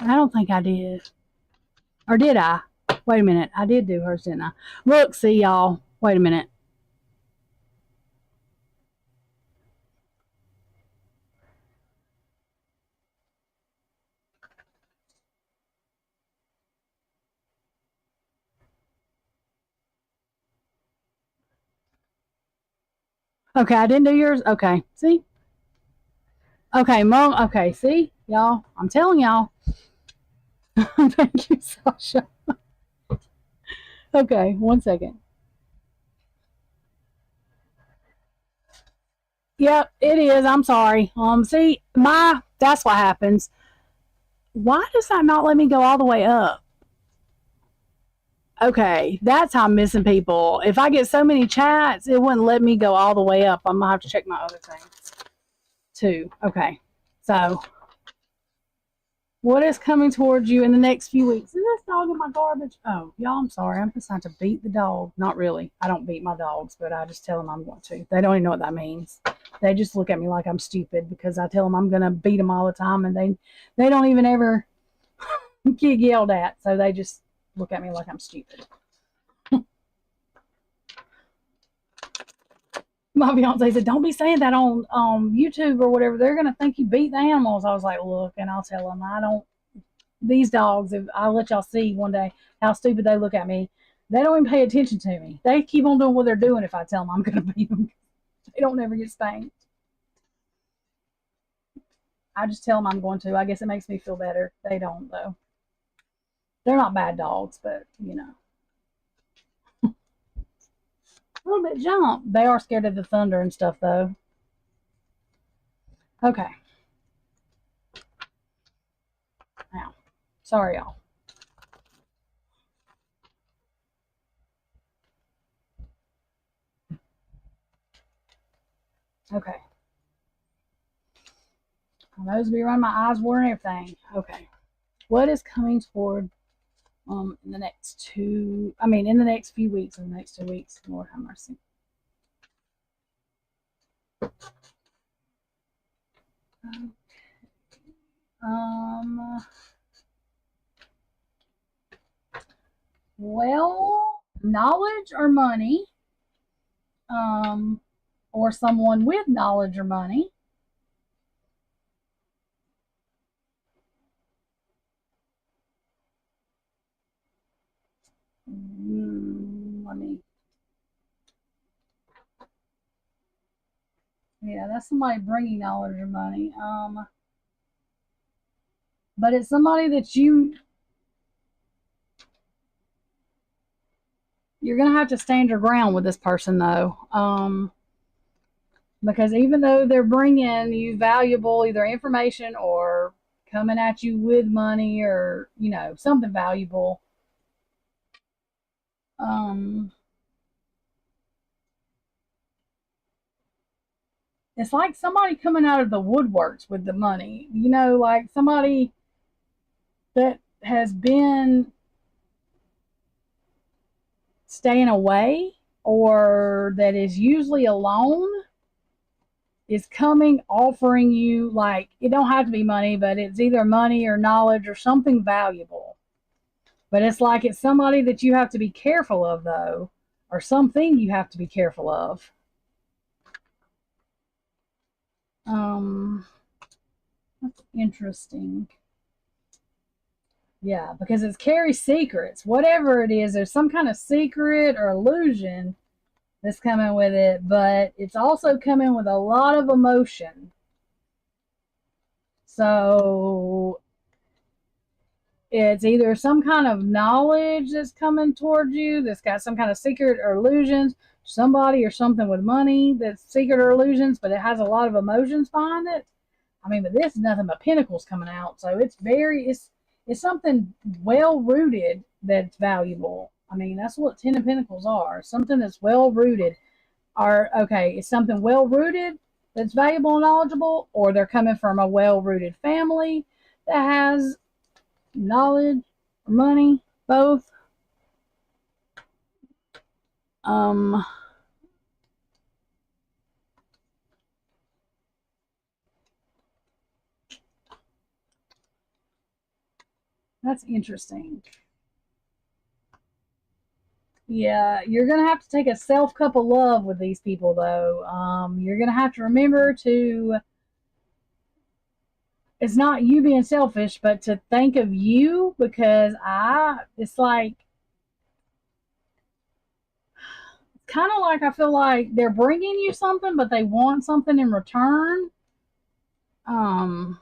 I don't think I did. Or did I? Wait a minute. I did do hers, didn't I? Look, see y'all. Wait a minute. Okay, I didn't do yours. Okay, see? Okay, Mom. Okay, see? Y'all, I'm telling y'all. Thank you, Sasha. Okay, 1 second. Yep, it is. I'm sorry. See, that's what happens. Why does that not let me go all the way up? Okay, that's how I'm missing people. If I get so many chats, it wouldn't let me go all the way up. I'm gonna have to check my other things too. Okay, so what is coming towards you in the next few weeks? Is this dog in my garbage? Oh, y'all, I'm sorry. I'm just trying to beat the dog. Not really. I don't beat my dogs, but I just tell them I'm going to. They don't even know what that means. They just look at me like I'm stupid because I tell them I'm going to beat them all the time, and they don't even ever get yelled at. So they just look at me like I'm stupid. My fiance said, "Don't be saying that on YouTube or whatever. They're going to think you beat the animals." I was like, "Look," and I'll tell them I don't. These dogs, if I'll let y'all see one day how stupid they look at me. They don't even pay attention to me. They keep on doing what they're doing if I tell them I'm going to beat them. They don't ever get spanked. I just tell them I'm going to. I guess it makes me feel better. They don't, though. They're not bad dogs, but, a little bit jump. They are scared of the thunder and stuff, though. Okay. Now, sorry, y'all. Okay. My nose will be running, my eyes watering, everything. Okay. What is coming toward in the in the next few weeks, in the next 2 weeks. Lord have mercy. Um, well, knowledge or money, um, or someone with knowledge or money. Let me. Yeah, that's somebody bringing knowledge or money. But it's somebody that you're gonna have to stand your ground with this person though. Because even though they're bringing you valuable either information or coming at you with money or something valuable, um, it's like somebody coming out of the woodworks with the money. Like somebody that has been staying away or that is usually alone is coming offering you, like, it don't have to be money, but it's either money or knowledge or something valuable. But it's like it's somebody that you have to be careful of though, or something you have to be careful of. um that's interesting. Yeah, because it's carry secrets, whatever it is. There's some kind of secret or illusion that's coming with it, but it's also coming with a lot of emotion. So it's either some kind of knowledge that's coming towards you that's got some kind of secret or illusions, somebody or something with money that's secret or illusions, but it has a lot of emotions behind it. But this is nothing but pentacles coming out, so it's something well rooted that's valuable. That's what Ten of Pentacles are. Something that's well rooted. It's something well rooted that's valuable and knowledgeable, or they're coming from a well rooted family that has knowledge or money, both. Um, that's interesting. Yeah, you're gonna have to take a self cup of love with these people, though. You're gonna have to remember to. It's not you being selfish, but to think of you, because it's like kind of like I feel like they're bringing you something, but they want something in return. Um,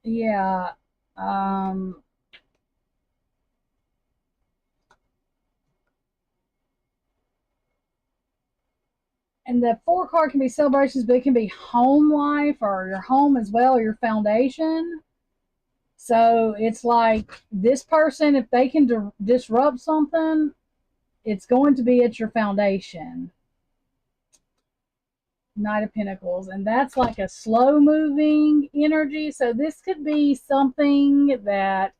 yeah. Um, and the four card can be celebrations, but it can be home life or your home as well, or your foundation. So it's like this person, if they can disrupt something, it's going to be at your foundation. Knight of Pentacles, and that's like a slow moving energy. So this could be something that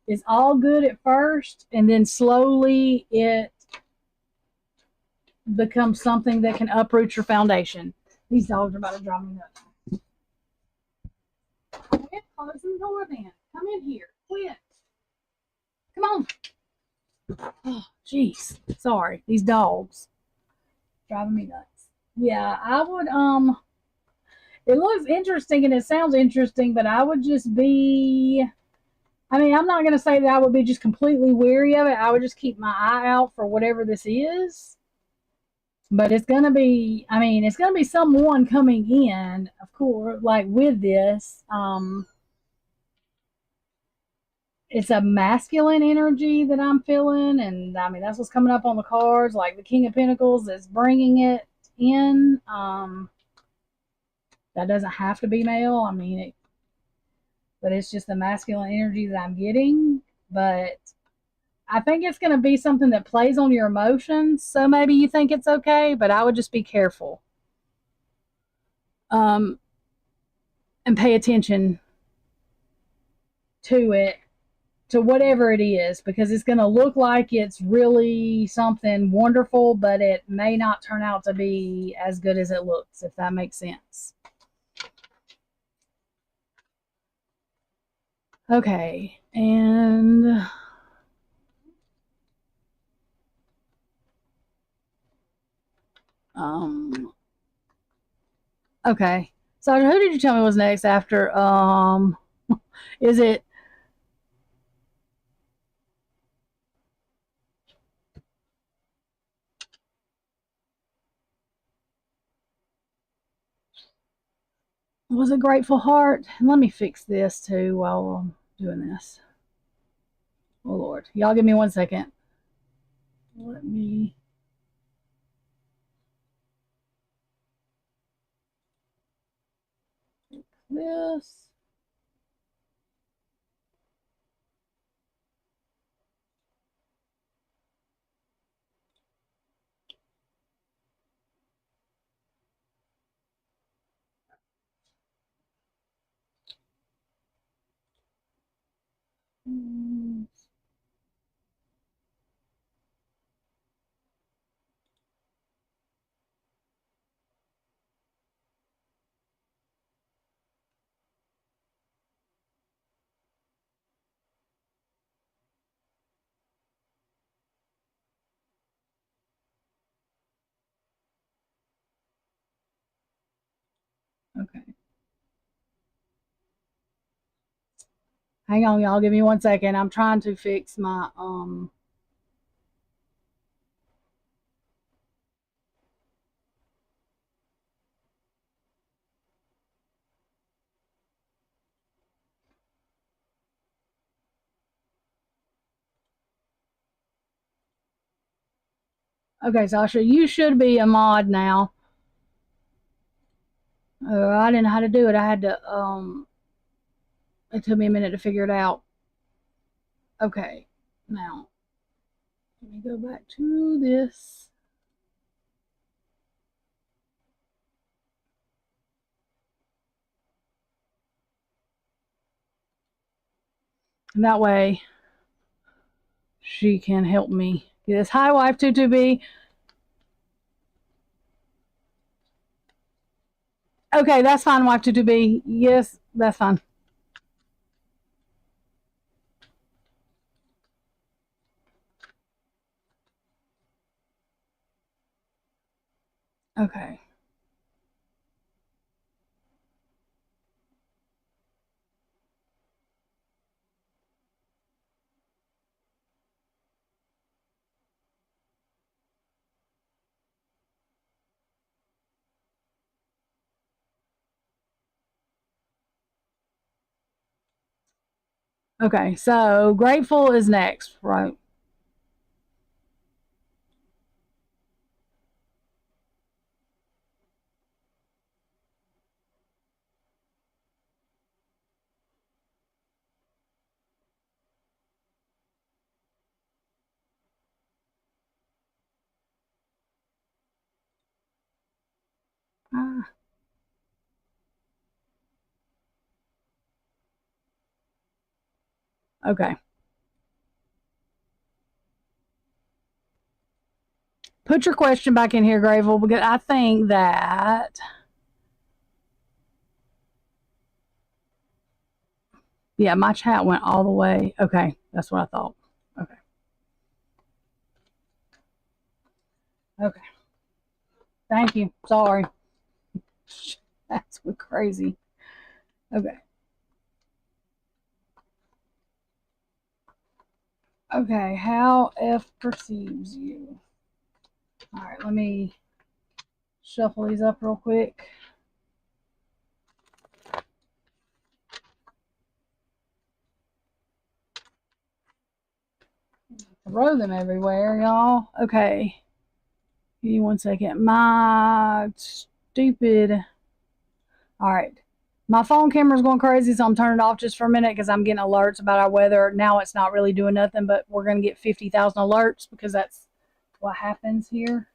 is all good at first, and then slowly it becomes something that can uproot your foundation. These dogs are about to drive me nuts. Quit closing the door then. Come in here. Quit. Come on. Oh, jeez. Sorry. These dogs driving me nuts. Yeah, I would it looks interesting and it sounds interesting, but I would just be I'm not going to say that I would be just completely weary of it. I would just keep my eye out for whatever this is. But it's going to be, it's going to be someone coming in, of course, like with this. It's a masculine energy that I'm feeling. And that's what's coming up on the cards, like the King of Pentacles that's bringing it in. That doesn't have to be male. But it's just the masculine energy that I'm getting. But I think it's going to be something that plays on your emotions. So maybe you think it's okay, but I would just be careful. Um, and pay attention to it, to whatever it is, because it's going to look like it's really something wonderful, but it may not turn out to be as good as it looks, if that makes sense. Okay, and okay. So who did you tell me was next after is it was it Grateful Heart? Let me fix this too while I'm doing this. Oh Lord. Y'all give me 1 second. Let me fix this. Okay. Hang on, y'all. Give me 1 second. I'm trying to fix my Okay, Sasha, you should be a mod now. I didn't know how to do it. I had to it took me a minute to figure it out. Okay. Now, let me go back to this. And that way she can help me get this. Hi, wife 22B. Okay, that's fine, wife 22B. Yes, that's fine. Okay. Okay, so grateful is next, right? Ah, okay. Put your question back in here, Grateful, because I think that yeah, my chat went all the way. Okay, that's what I thought. Okay. Okay. Thank you. Sorry. That's crazy. Okay. Okay. How F perceives you. All right. Let me shuffle these up real quick. Throw them everywhere, y'all. Okay. Give me 1 second. My stupid. All right. My phone camera's going crazy, so I'm turning it off just for a minute because I'm getting alerts about our weather. Now it's not really doing nothing, but we're going to get 50,000 alerts because that's what happens here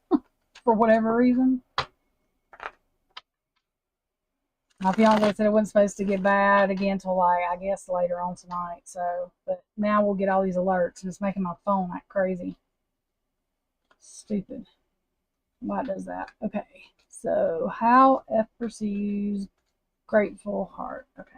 for whatever reason. My fiance said it wasn't supposed to get bad again until like I guess later on tonight. So, but now we'll get all these alerts, and it's making my phone act crazy. Stupid. Why does that? Okay. So, how F pursues grateful heart. Okay.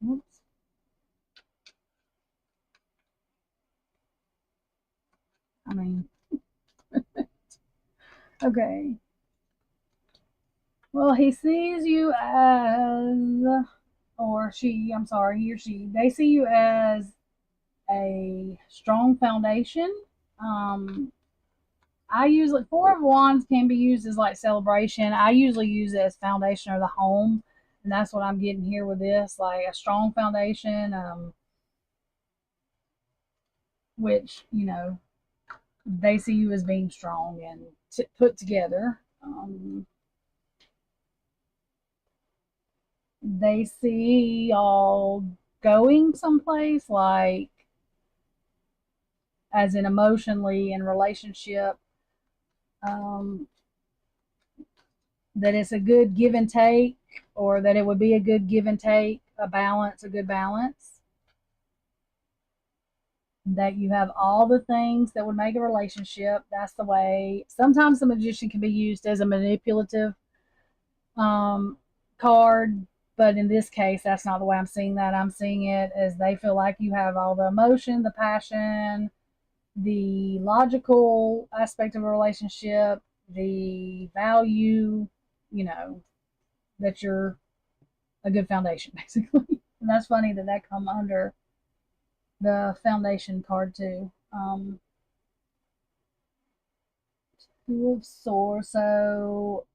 Oops. I mean, okay. Well, he sees you as, or she, I'm sorry, he or she, they see you as a strong foundation. Um, I usually, Four of Wands can be used as like celebration. I usually use it as foundation of the home. And that's what I'm getting here with this, like a strong foundation, which, they see you as being strong and put together. They see y'all going someplace, like as in emotionally in relationship, um, that it's a good give and take, or that it would be a good give and take, a balance, a good balance. That you have all the things that would make a relationship. That's the way. Sometimes the magician can be used as a manipulative um, card, but in this case, that's not the way I'm seeing that. I'm seeing it as they feel like you have all the emotion, the passion, the logical aspect of a relationship, the value, you know, that you're a good foundation, basically. And that's funny that that come under the foundation card too. Two of Swords. So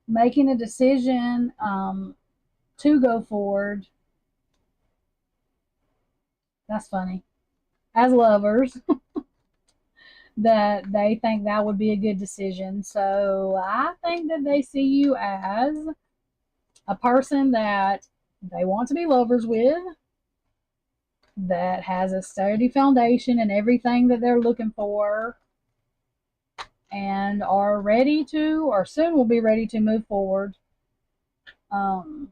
making a decision to go forward. That's funny. As lovers, that they think that would be a good decision. So I think that they see you as a person that they want to be lovers with, that has a sturdy foundation and everything that they're looking for, and are ready to, or soon will be ready to move forward um,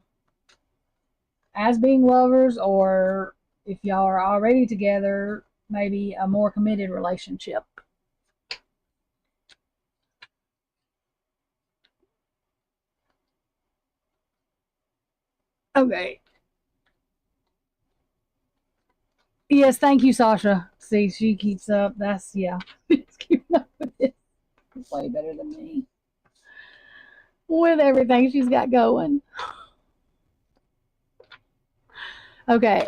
as being lovers, or if y'all are already together, maybe a more committed relationship. Okay. Yes, thank you, Sasha. See, she keeps up. That's, yeah. She's keeping up with it. It's way better than me. With everything she's got going. Okay.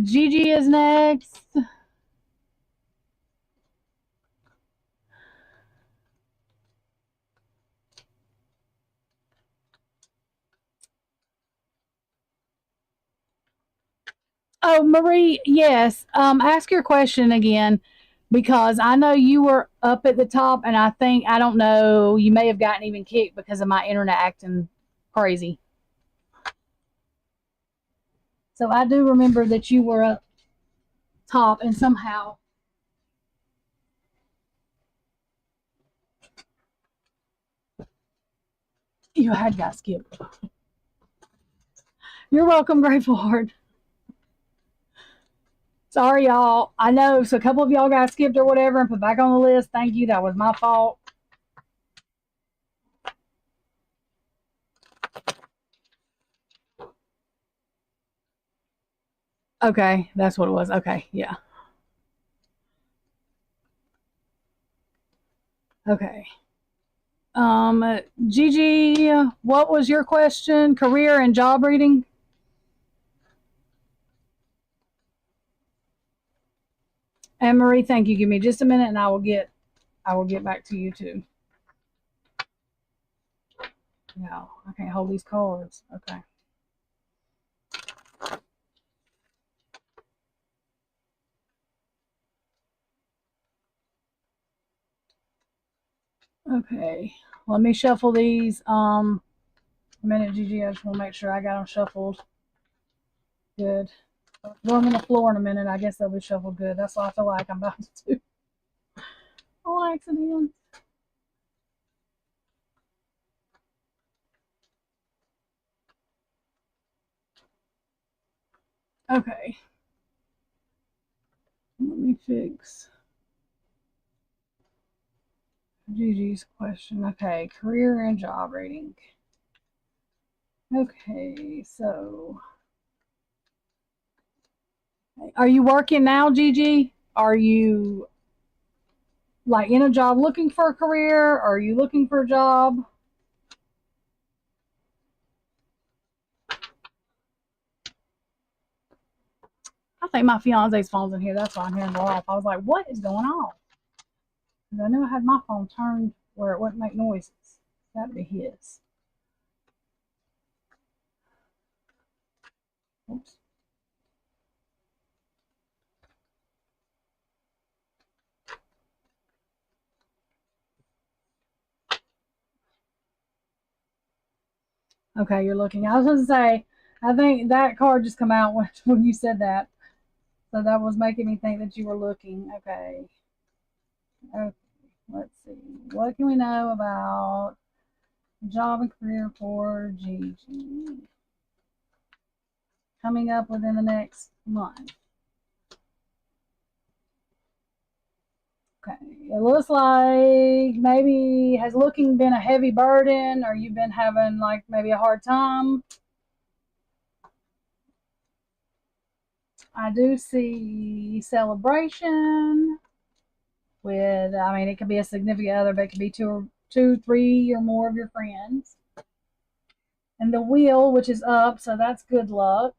Gigi is next. Oh, Marie, yes. Ask your question again because I know you were up at the top, and I think, I don't know, you may have gotten even kicked because of my internet acting crazy. So I do remember that you were up top, and somehow you had got skipped. You're welcome, Grateful Heart. Sorry, y'all. I know, so a couple of y'all got skipped or whatever and put back on the list. Thank you. That was my fault. Okay, that's what it was. Okay, yeah. Okay. Gigi, what was your question? Career and job reading? And Marie, thank you. Give me just a minute, and I will get back to you too. No, I can't hold these cards. Okay. Okay, let me shuffle these. A minute, Gigi. I just want to make sure I got them shuffled good. Throw them on the floor in a minute. I guess they'll be shuffled good. That's what I feel like I'm about to do on accident. Okay, let me fix Gigi's question. Okay, career and job rating. Okay, so are you working now, Gigi? Are you like in a job looking for a career? Are you looking for a job? I think my fiance's phone's in here. That's why I'm hearing go off. I was like, what is going on? Because I knew I had my phone turned where it wouldn't make noises. That'd be his. Oops. Okay, you're looking. I was going to say, I think that card just come out when you said that. So that was making me think that you were looking. Okay. Okay. Let's see. What can we know about job and career for Gigi coming up within the next month? Okay. It looks like maybe has looking been a heavy burden, or you've been having like maybe a hard time. I do see celebration with, I mean, it could be a significant other, but it could be two, three, or more of your friends. And the wheel, which is up, so that's good luck.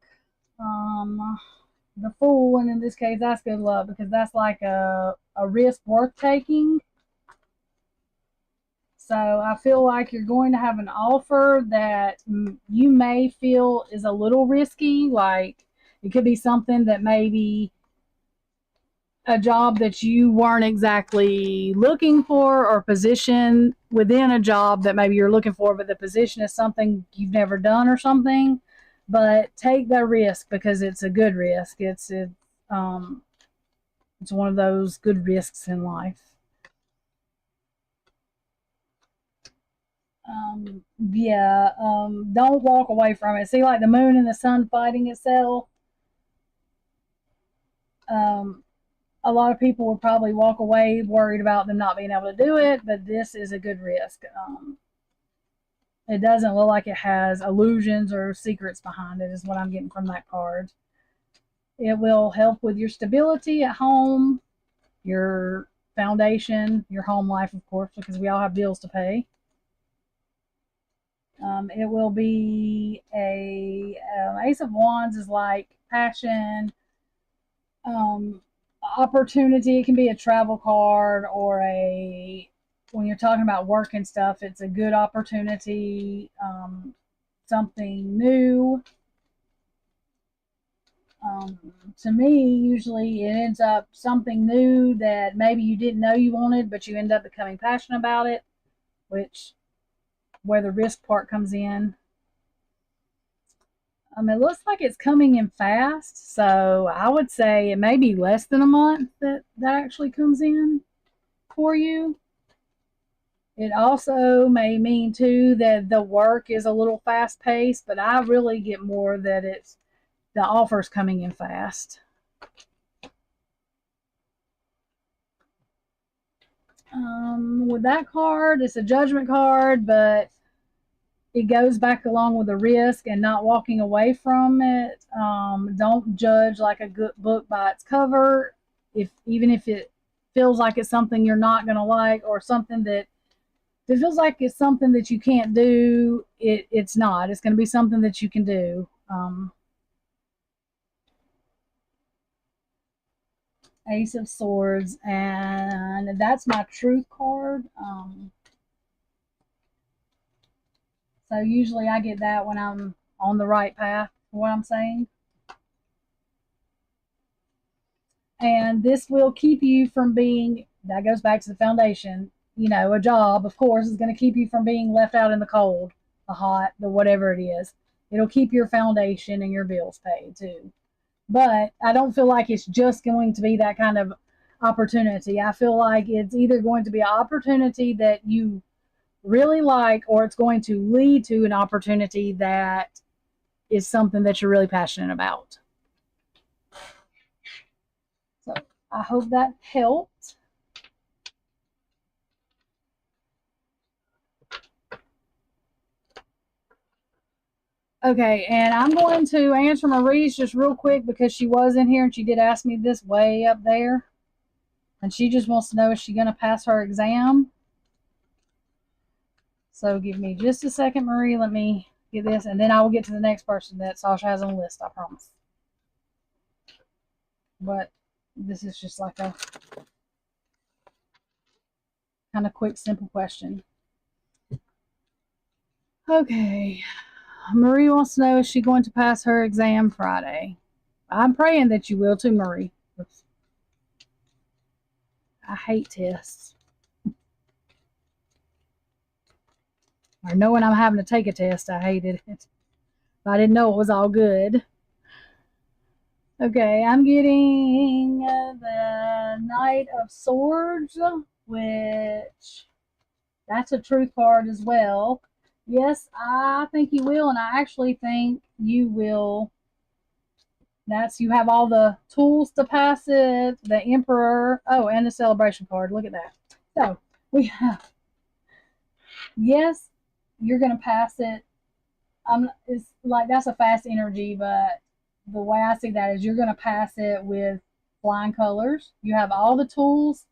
The fool, and in this case, that's good luck because that's like a risk worth taking. So I feel like you're going to have an offer that you may feel is a little risky. Like it could be something that maybe a job that you weren't exactly looking for, or a position within a job that maybe you're looking for, but the position is something you've never done or something. But take that risk because it's a good risk. It's one of those good risks in life. Yeah. Don't walk away from it. See, like the moon and the sun fighting itself. Um, a lot of people would probably walk away worried about them not being able to do it, but this is a good risk. It doesn't look like it has illusions or secrets behind it, is what I'm getting from that card. It will help with your stability at home, your foundation, your home life, of course, because we all have bills to pay. It will be a Ace of Wands is like passion, um, opportunity. It can be a travel card or a when you're talking about work and stuff. It's a good opportunity, something new. To me, usually it ends up something new that maybe you didn't know you wanted, but you end up becoming passionate about it, which where the risk part comes in. It looks like it's coming in fast, so I would say it may be less than a month that actually comes in for you. It also may mean too that the work is a little fast paced, but I really get more that it's the offers coming in fast. With that card, it's a judgment card, but it goes back along with the risk and not walking away from it. Don't judge like a good book by its cover. If even if it feels like it's something you're not going to like, or something that if it feels like it's something that you can't do, it's not. It's going to be something that you can do. Ace of Swords, and that's my truth card. So usually I get that when I'm on the right path for what I'm saying. And this will keep you from being, that goes back to the foundation, you know, a job, of course, is going to keep you from being left out in the cold, the hot, the whatever it is. It'll keep your foundation and your bills paid too. But I don't feel like it's just going to be that kind of opportunity. I feel like it's either going to be an opportunity that you really like, or it's going to lead to an opportunity that is something that you're really passionate about. So I hope that helped. Okay, and I'm going to answer Marie's just real quick because she was in here and she did ask me this way up there. And she just wants to know, is she going to pass her exam? So give me just a second, Marie. Let me get this, and then I will get to the next person that Sasha has on the list, I promise. But this is just like a kind of quick, simple question. Okay. Marie wants to know, is she going to pass her exam Friday? I'm praying that you will too, Marie. I hate tests. Or knowing I'm having to take a test, I hated it. I didn't know it was all good. Okay, I'm getting the Knight of Swords, which that's a truth card as well. Yes, I think you will, and I actually think you will. You have all the tools to pass it, the Emperor, oh, and the celebration card. Look at that. So we have, yes, you're going to pass it. It's like that's a fast energy, but the way I see that is you're going to pass it with flying colors. You have all the tools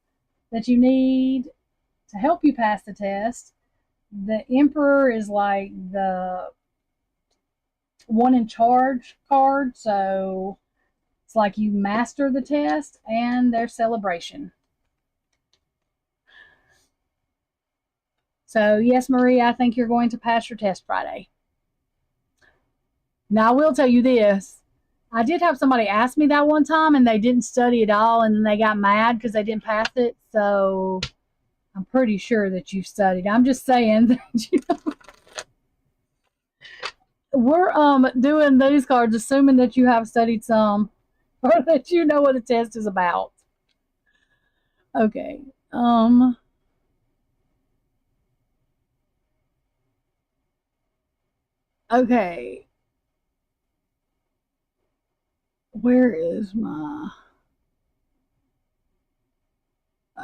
that you need to help you pass the test. The Emperor is like the one in charge card, so it's like you master the test, and their celebration. So yes, Marie, I think you're going to pass your test Friday. Now I will tell you this. I did have somebody ask me that one time and they didn't study at all and then they got mad because they didn't pass it. So I'm pretty sure that you studied. I'm just saying that, you know, we're doing these cards assuming that you have studied some or that you know what a test is about. Okay. Okay. Where is my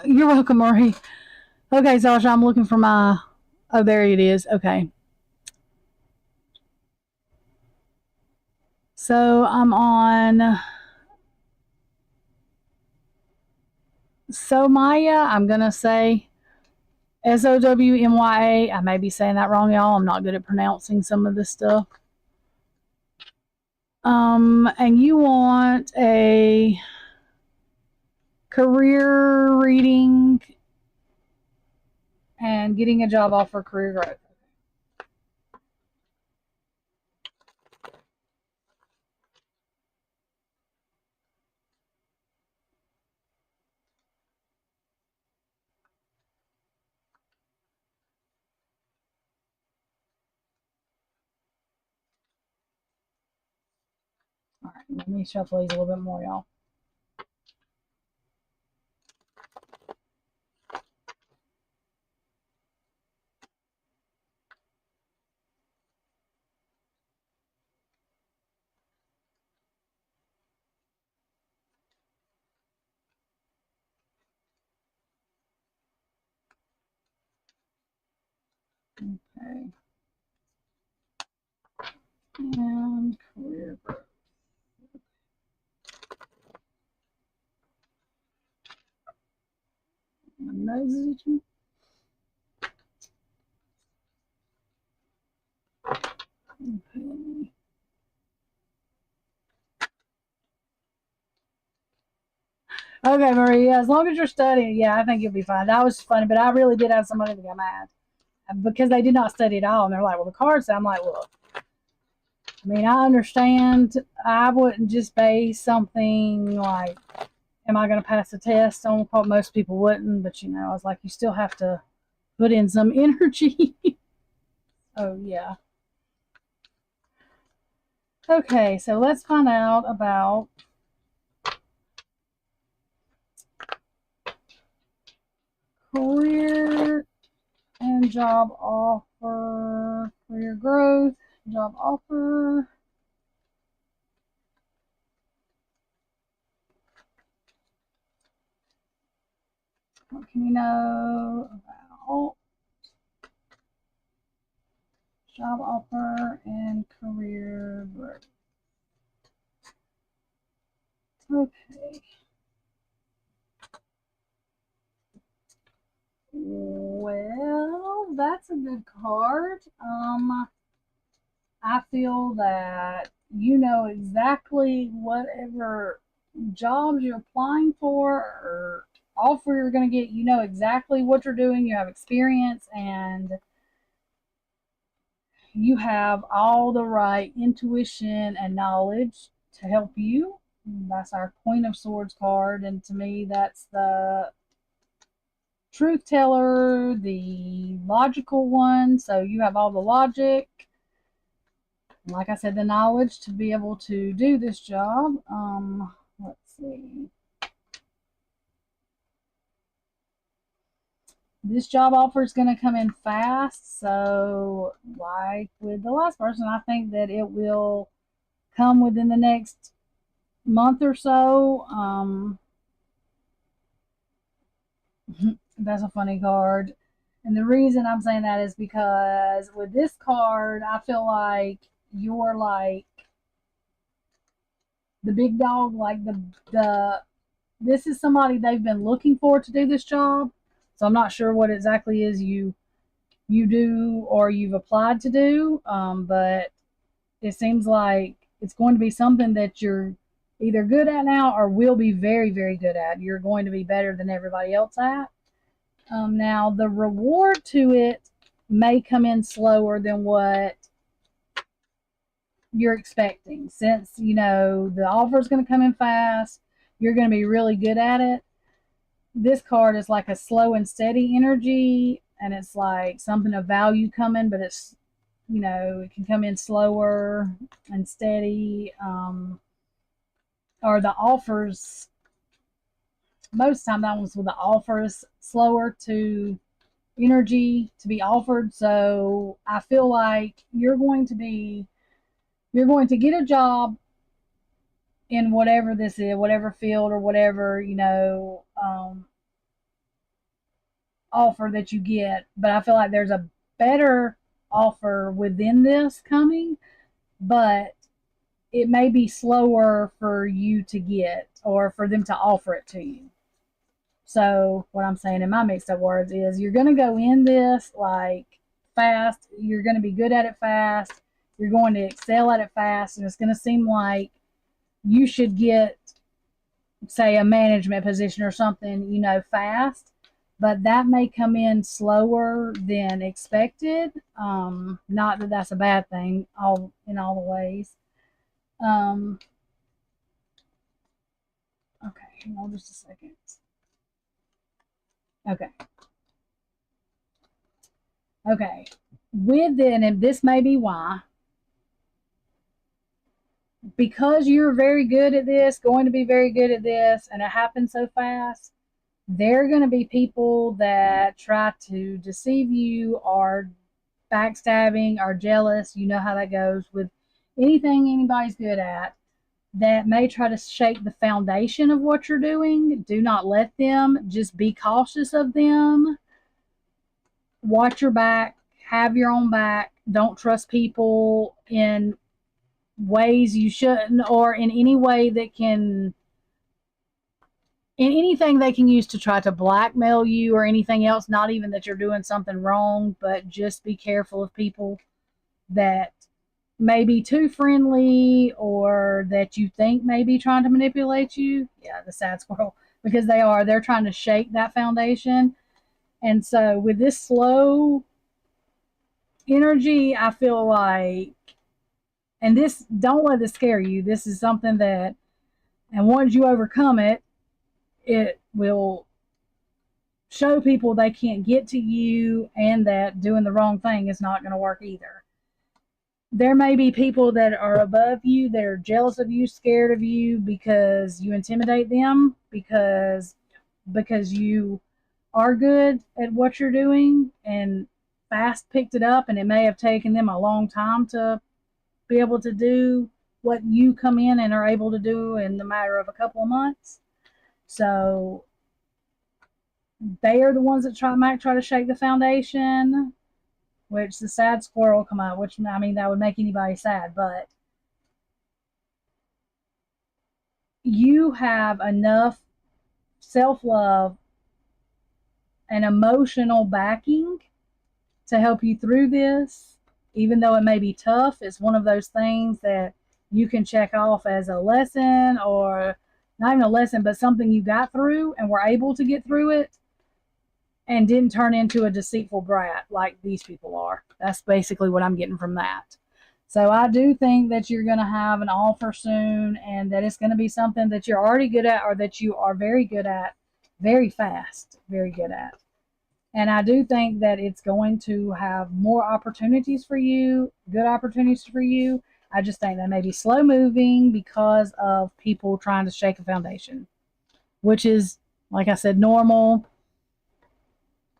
You're welcome, Marie. Okay, Sasha, I'm looking for my Oh, there it is. Okay. So I'm on Somaya. I'm gonna say Sowmya. I may be saying that wrong, y'all. I'm not good at pronouncing some of this stuff. And you want a career reading and getting a job offer, career growth. All right, let me shuffle these a little bit more, y'all. Okay. And career growth. My nose is itching. Okay. Okay, Maria, as long as you're studying, yeah, I think you'll be fine. That was funny, but I really did have somebody that got mad because they did not study at all. And they're like, well, the cards, I'm like, look, I mean, I understand. I wouldn't just base something like am I going to pass the test on what most people wouldn't, but you know, I was like, you still have to put in some energy. Oh, yeah. Okay, so let's find out about career and job offer, career growth, job offer. What can you know about job offer and career growth? Okay. Well, that's a good card. I feel that you know exactly whatever jobs you're applying for or offer you're going to get. You know exactly what you're doing. You have experience and you have all the right intuition and knowledge to help you. That's our Queen of Swords card, and to me, that's the truth teller, the logical one. So you have all the logic, like I said, the knowledge to be able to do this job. Let's see. This job offer is going to come in fast. So, like with the last person, I think that it will come within the next month or so. That's a funny card. And the reason I'm saying that is because with this card, I feel like you're like the big dog, like the this is somebody they've been looking for to do this job. So I'm not sure what exactly is you do or you've applied to do, but it seems like it's going to be something that you're either good at now or will be very, very good at. You're going to be better than everybody else at. Now, the reward to it may come in slower than what you're expecting. Since, you know, the offer is going to come in fast, you're going to be really good at it. This card is like a slow and steady energy, and it's like something of value coming, but it's, you know, it can come in slower and steady. Or the offers, most of the time, that one's with the offers slower to energy to be offered. So I feel like you're going to get a job in whatever this is, whatever field or whatever, you know, offer that you get. But I feel like there's a better offer within this coming, but it may be slower for you to get or for them to offer it to you. So what I'm saying in my mixed up words is you're going to go in this like fast. You're going to be good at it fast. You're going to excel at it fast. And it's going to seem like you should get, say, a management position or something, you know, fast. But that may come in slower than expected. Not that that's a bad thing all in all the ways. Okay, hang on just a second. Okay. Okay. With it, and this may be why, because you're very good at this, going to be very good at this, and it happens so fast, there are going to be people that try to deceive you or backstabbing or jealous. You know how that goes with anything anybody's good at, that may try to shake the foundation of what you're doing. Do not let them. Just be cautious of them. Watch your back. Have your own back. Don't trust people in ways you shouldn't, or in any way that can, in anything they can use to try to blackmail you or anything else. Not even that you're doing something wrong, but just be careful of people that may be too friendly or that you think may be trying to manipulate you. Yeah, the sad squirrel, because they are. They're trying to shake that foundation. And so with this slow energy, I feel like, and this, don't let this scare you. This is something that, and once you overcome it, it will show people they can't get to you and that doing the wrong thing is not going to work either. There may be people that are above you that are jealous of you, scared of you because you intimidate them because you are good at what you're doing and fast picked it up, and it may have taken them a long time to be able to do what you come in and are able to do in the matter of a couple of months. So they are the ones that might try to shake the foundation, which the sad squirrel come out, which I mean that would make anybody sad, but you have enough self-love and emotional backing to help you through this. Even though it may be tough, it's one of those things that you can check off as a lesson, or not even a lesson, but something you got through and were able to get through it and didn't turn into a deceitful brat like these people are. That's basically what I'm getting from that. So I do think that you're going to have an offer soon, and that it's going to be something that you're already good at, or that you are very good at, very fast, very good at. And I do think that it's going to have more opportunities for you, good opportunities for you. I just think that may be slow moving because of people trying to shake a foundation, which is, like I said, normal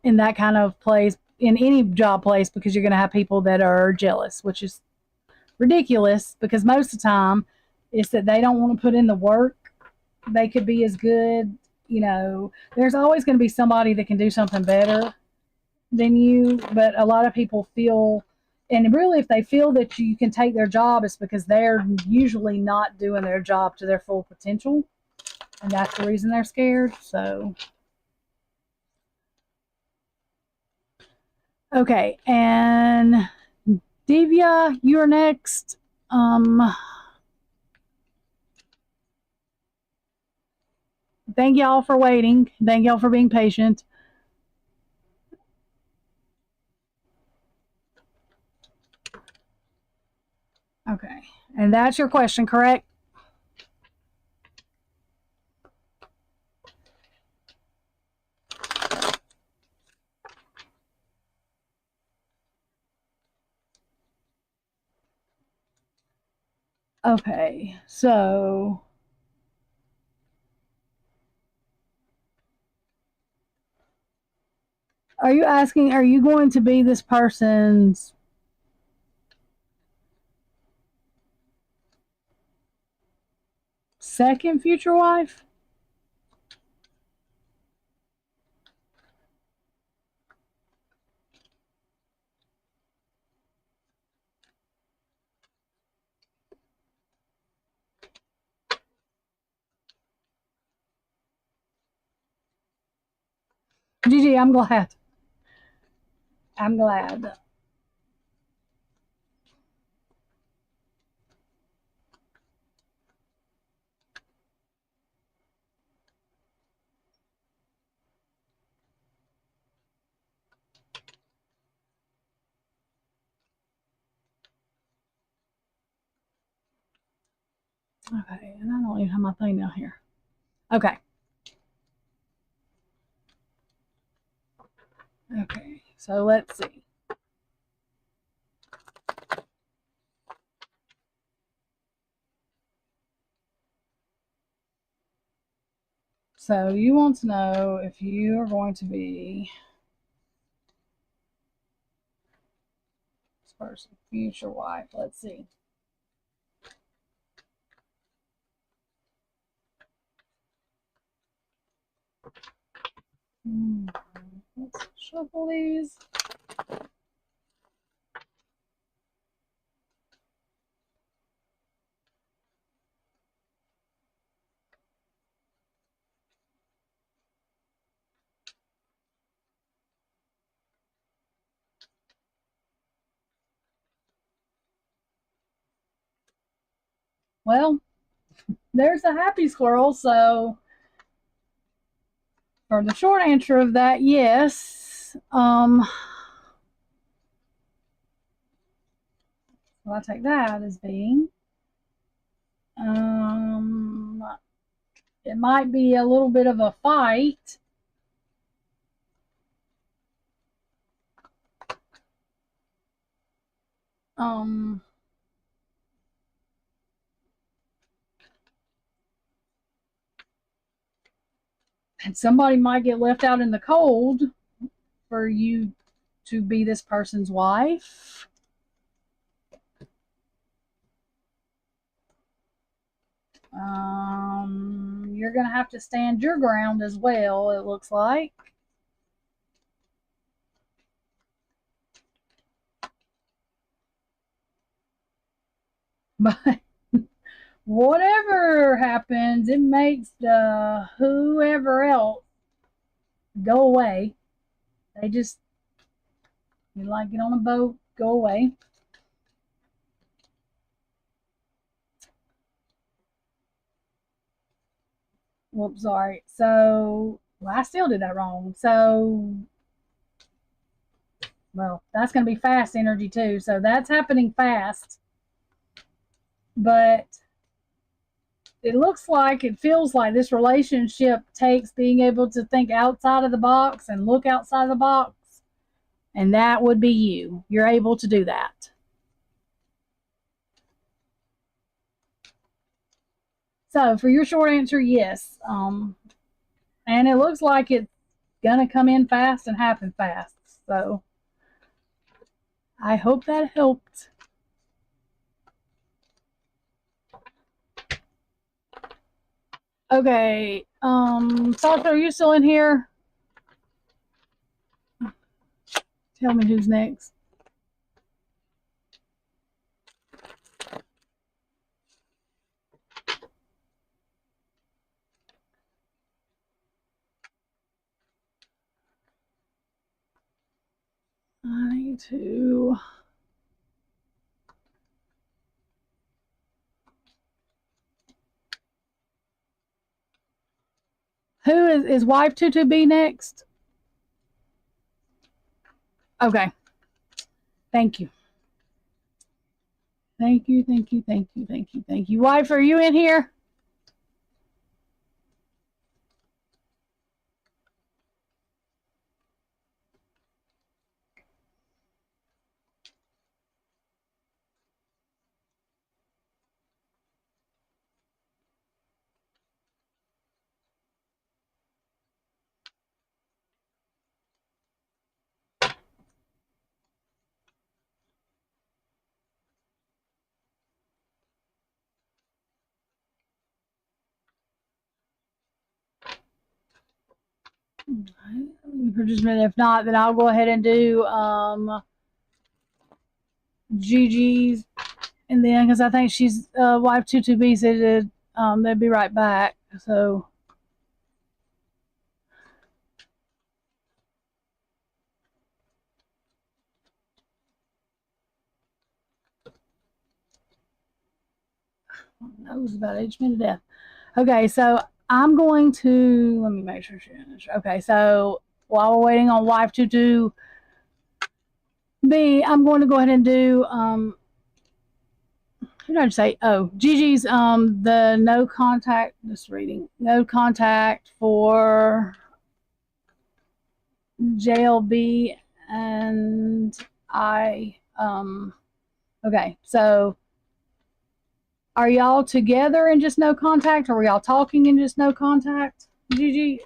in that kind of place, in any job place, because you're going to have people that are jealous, which is ridiculous because most of the time it's that they don't want to put in the work. They could be as good, there's always going to be somebody that can do something better than you, but a lot of people feel, and really if they feel that you can take their job, it's because they're usually not doing their job to their full potential, and that's the reason they're scared. So okay, and Divya, you're next. Thank y'all for waiting. Thank y'all for being patient. Okay, and that's your question, correct? Okay, so are you asking, are you going to be this person's second future wife? Gigi, I'm glad. I'm glad. Okay, and I don't even have my thing down here. Okay. Okay, so let's see. So you want to know if you are going to be this person's future wife. Let's see. Let's shuffle these. Well, there's a happy squirrel. So for the short answer of that, yes. Well, I take that as being it might be a little bit of a fight. Um, and somebody might get left out in the cold for you to be this person's wife. You're going to have to stand your ground as well, it looks like. But whatever happens, it makes the whoever else go away. They just, you like, get on a boat, go away. Whoops, sorry. So, well, I still did that wrong. So, well, that's going to be fast energy too. So that's happening fast. But it looks like, it feels like this relationship takes being able to think outside of the box and look outside of the box. And that would be you. You're able to do that. So for your short answer, yes. And it looks like it's going to come in fast and happen fast. So I hope that helped. Okay. Sasha, are you still in here? Tell me who's next. I need to. Who is wife 22B next? Okay. Thank you. Thank you, thank you, thank you, thank you, thank you. Wife, are you in here? For just a minute. If not, then I'll go ahead and do Gigi's, and then because I think she's wife 22B said they'd be right back. So that was about age me to death. Okay, so I'm going to let me make sure she finished. Okay, so while we're waiting on wife 22B, I'm going to go ahead and do who did I say? Oh, Gigi's the no contact, just reading. No contact for JLB and I okay, so are y'all together and just no contact, or are y'all talking and just no contact? Gigi?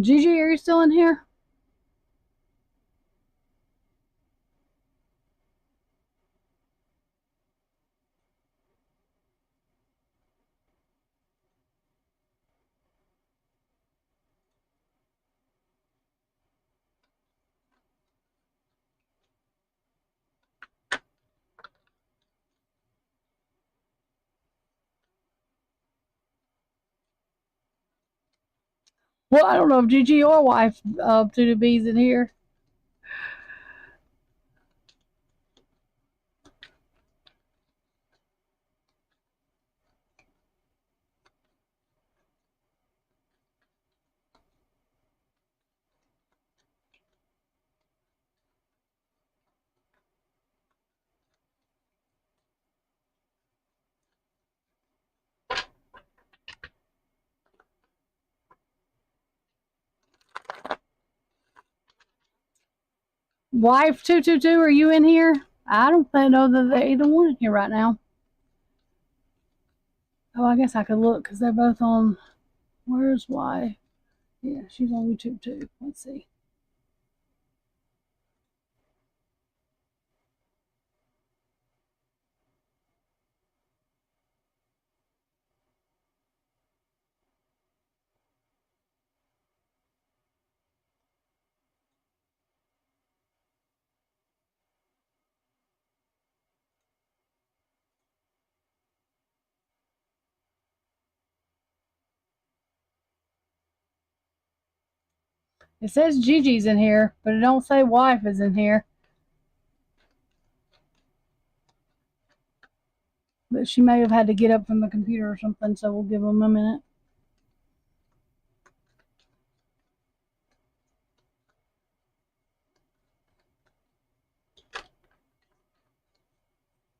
Gigi, are you still in here? Well, I don't know if Gigi or wife to the bees in here. Wife 222, are you in here? I don't know that they're either one in here right now. Oh, I guess I could look because they're both on. Where's wife? Yeah, she's on YouTube too. Let's see. It says Gigi's in here, but it don't say wife is in here. But she may have had to get up from the computer or something, so we'll give them a minute.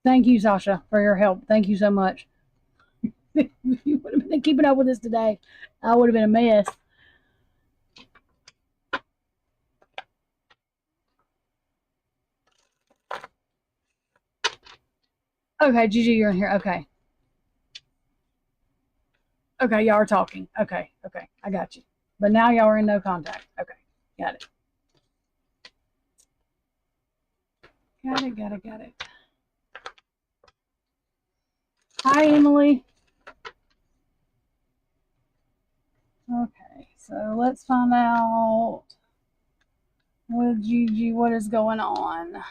Thank you, Sasha, for your help. Thank you so much. If you would have been keeping up with us today, I would have been a mess. Okay, Gigi, you're in here. Okay. Okay, y'all are talking. Okay, I got you. But now y'all are in no contact. Okay, got it. Got it. Hi, Emily. Okay, so let's find out with Gigi what is going on.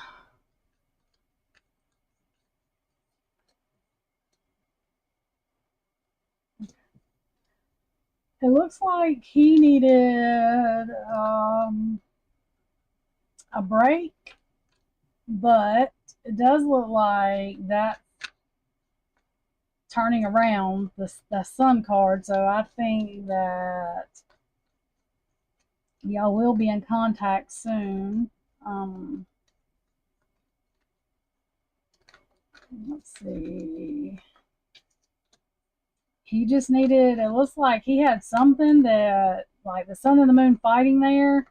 It looks like he needed a break, but it does look like that turning around the sun card. So I think that y'all will be in contact soon. Let's see. He just needed, it looks like he had something that, like the sun and the moon fighting there.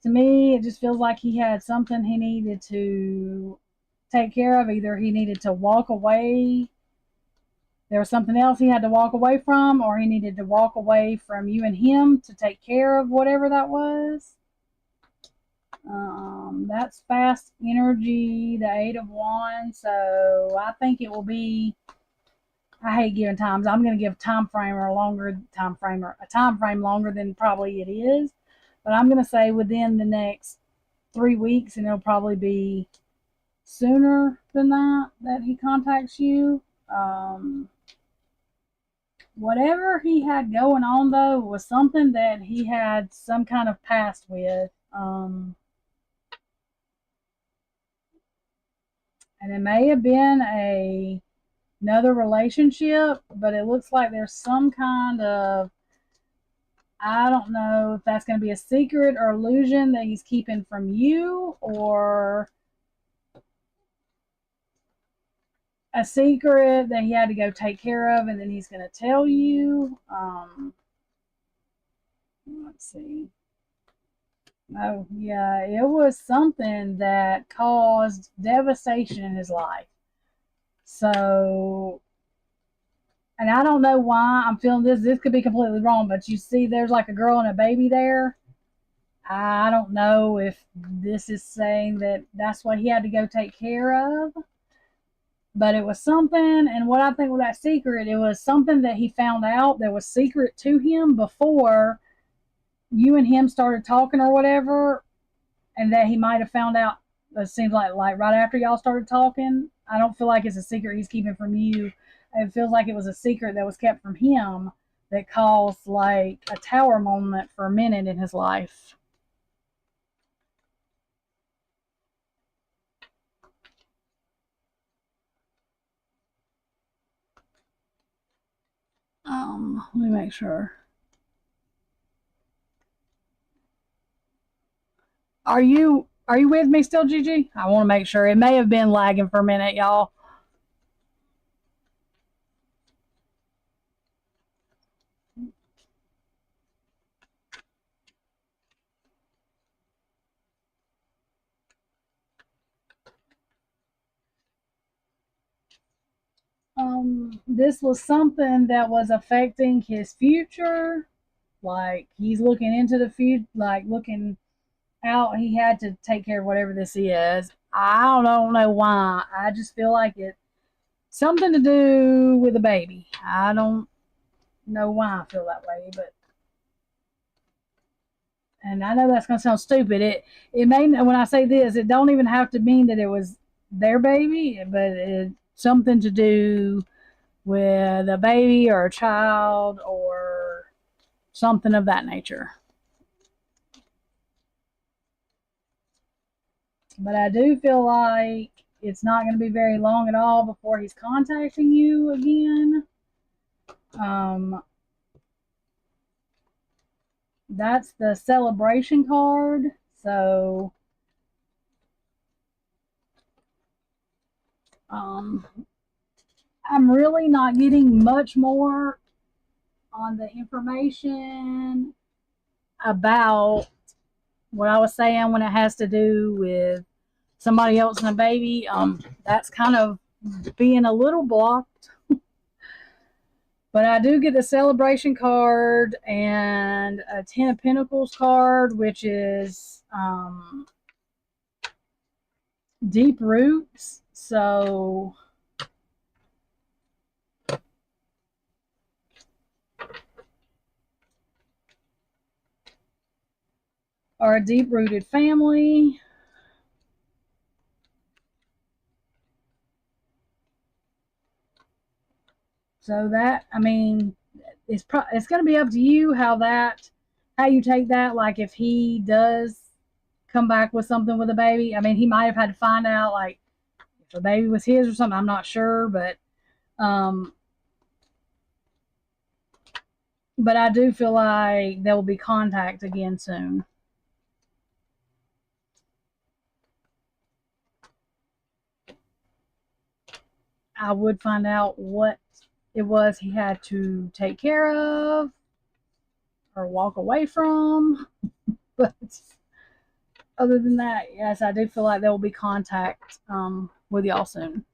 To me, it just feels like he had something he needed to take care of. Either he needed to walk away, there was something else he had to walk away from, or he needed to walk away from you and him to take care of whatever that was. That's fast energy, the Eight of Wands. So I think it will be. I hate giving times. I'm going to give a time frame or a longer time frame or a time frame longer than probably it is, but I'm going to say within the next 3 weeks, and it'll probably be sooner than that he contacts you. Whatever he had going on though was something that he had some kind of past with. And it may have been another relationship, but it looks like there's some kind of, I don't know if that's going to be a secret or illusion that he's keeping from you, or a secret that he had to go take care of and then he's going to tell you. Let's see. Oh, yeah, it was something that caused devastation in his life. So, and I don't know why I'm feeling this. This could be completely wrong, but you see, there's like a girl and a baby there. I don't know if this is saying that that's what he had to go take care of, but it was something. And what I think with that secret, it was something that he found out that was secret to him before you and him started talking or whatever, and that he might have found out. It seems like right after y'all started talking. I don't feel like it's a secret he's keeping from you. It feels like it was a secret that was kept from him that caused like a tower moment for a minute in his life. Let me make sure. Are you with me still, Gigi? I want to make sure. It may have been lagging for a minute, y'all. This was something that was affecting his future. Like he's looking into the future, like looking out. He had to take care of whatever this is. I don't know why. I just feel like it's something to do with a baby. I don't know why I feel that way, but and I know that's gonna sound stupid. It may, when I say this, it don't even have to mean that it was their baby, but it's something to do with a baby or a child or something of that nature. But I do feel like it's not going to be very long at all before he's contacting you again. Um, that's the celebration card. So um, I'm really not getting much more on the information about what I was saying when it has to do with somebody else and a baby. That's kind of being a little blocked. But I do get the celebration card and a Ten of Pentacles card, which is deep roots. So or a deep rooted family. So that, I mean, it's going to be up to you how you take that. Like if he does come back with something with a baby, I mean, he might have had to find out like if the baby was his or something. I'm not sure, but I do feel like there will be contact again soon. I would find out what it was he had to take care of or walk away from. But other than that, yes, I do feel like there will be contact with y'all soon.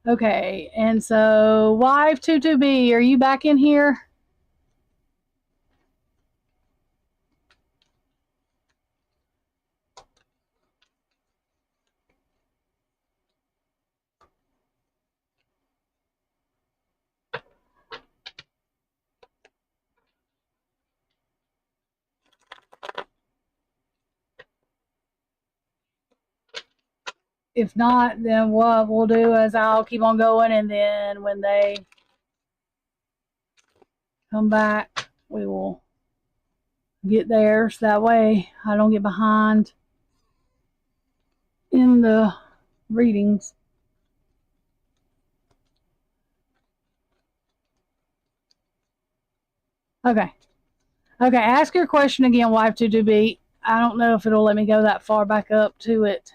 Okay, and so wife 22B, are you back in here? If not, then what we'll do is I'll keep on going, and then when they come back, we will get there so that way I don't get behind in the readings. Okay. Okay, ask your question again, wife 22B. I don't know if it'll let me go that far back up to it.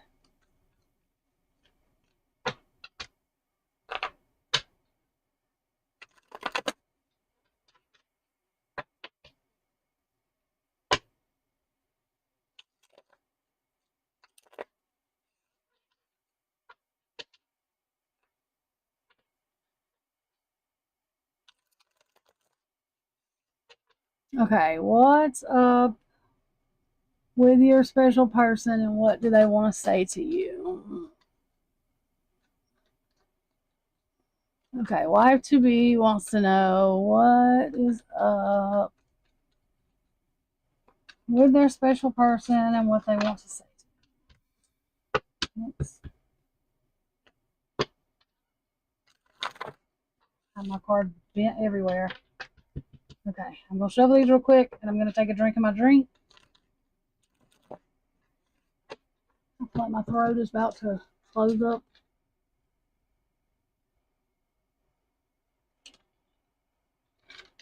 Okay, what's up with your special person and what do they want to say to you? Okay, wife to be wants to know what is up with their special person and what they want to say to you. Oops. I have my card bent everywhere. Okay, I'm going to shovel these real quick, and I'm going to take a drink of my drink. I feel like my throat is about to close up.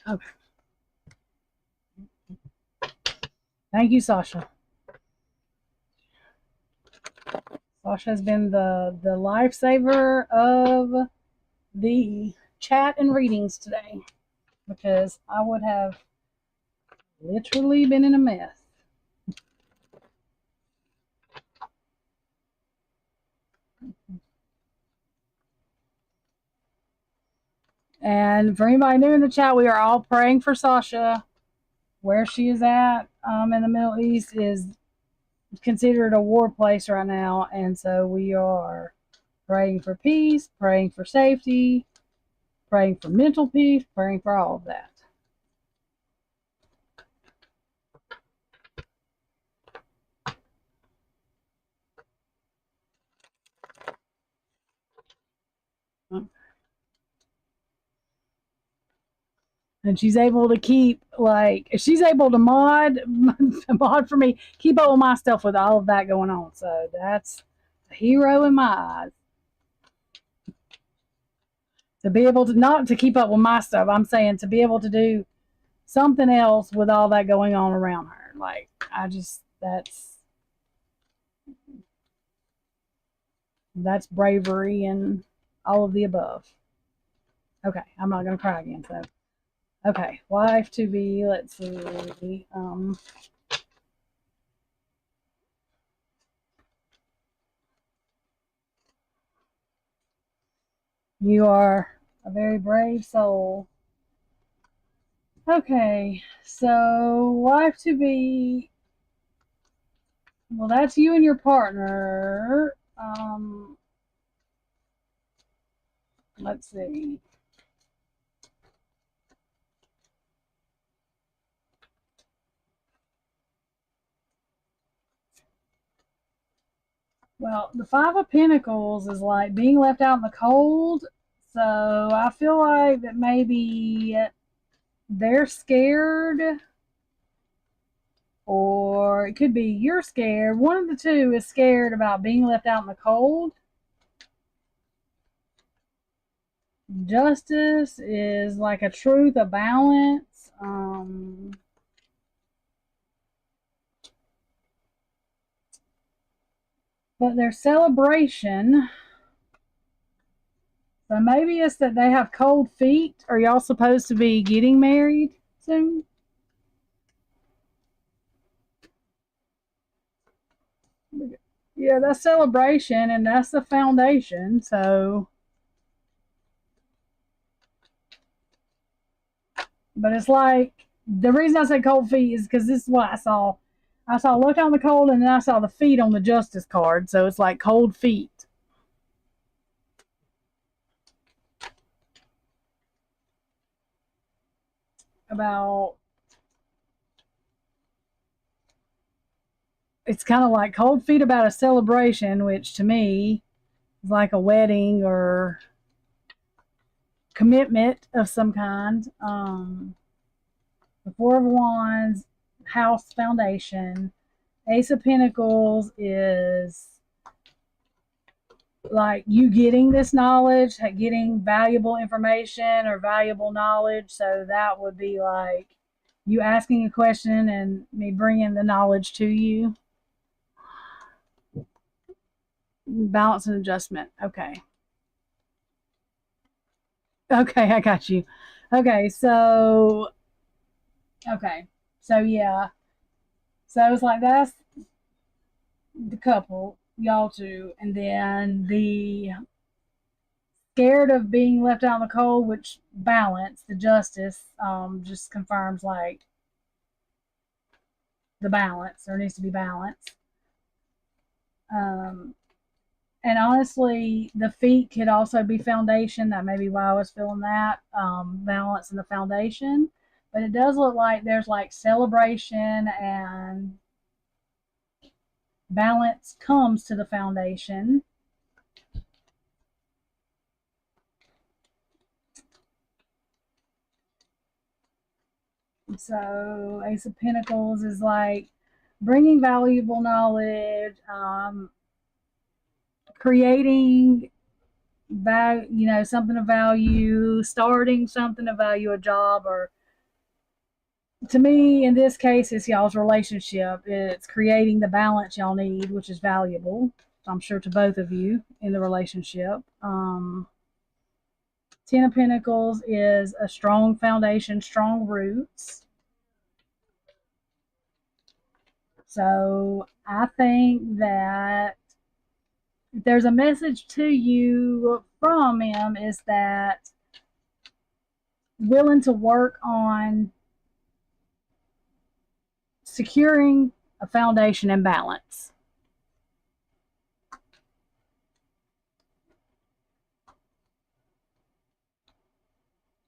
Okay. Thank you, Sasha. Sasha has been the lifesaver of the chat and readings today, because I would have literally been in a mess. And for anybody new in the chat, we are all praying for Sasha. Where she is at in the Middle East is considered a war place right now, and so we are praying for peace, praying for safety, praying for mental peace, praying for all of that. And she's able to keep, like, she's able to mod for me, keep up with my stuff with all of that going on. So that's a hero in my eyes. To be able to, not to keep up with my stuff, I'm saying to be able to do something else with all that going on around her. Like, that's bravery and all of the above. Okay, I'm not going to cry again, so. Okay, wife to be, let's see, you are a very brave soul. Okay, so wife to be, well, that's you and your partner. Let's see. Well, the Five of Pentacles is like being left out in the cold. So I feel like that maybe they're scared, or it could be you're scared. One of the two is scared about being left out in the cold. Justice is like a truth, a balance. But their celebration, so maybe it's that they have cold feet. Are y'all supposed to be getting married soon? Yeah, that's celebration, and that's the foundation. So, but it's like, the reason I say cold feet is because this is what I saw. I saw look on the cold, and then I saw the feet on the justice card. So it's like cold feet. About, it's kind of like cold feet about a celebration, which to me is like a wedding or commitment of some kind. The Four of Wands, house foundation. Ace of Pentacles is like you getting this knowledge, getting valuable information or valuable knowledge. So that would be like you asking a question and me bringing the knowledge to you. Balance and adjustment. Okay. Okay, I got you. Okay, so yeah. So it's like that's the couple, y'all two, and then the scared of being left out in the cold, which balance, the justice, just confirms like the balance. There needs to be balance. And honestly, the feet could also be foundation. That may be why I was feeling that balance in the foundation. But it does look like there's like celebration and balance comes to the foundation. So Ace of Pentacles is like bringing valuable knowledge, creating something of value, starting something of value, a job, or to me, in this case, it's y'all's relationship. It's creating the balance y'all need, which is valuable, I'm sure, to both of you in the relationship. Ten of Pentacles is a strong foundation, strong roots. So I think that if there's a message to you from him, is that willing to work on securing a foundation and balance.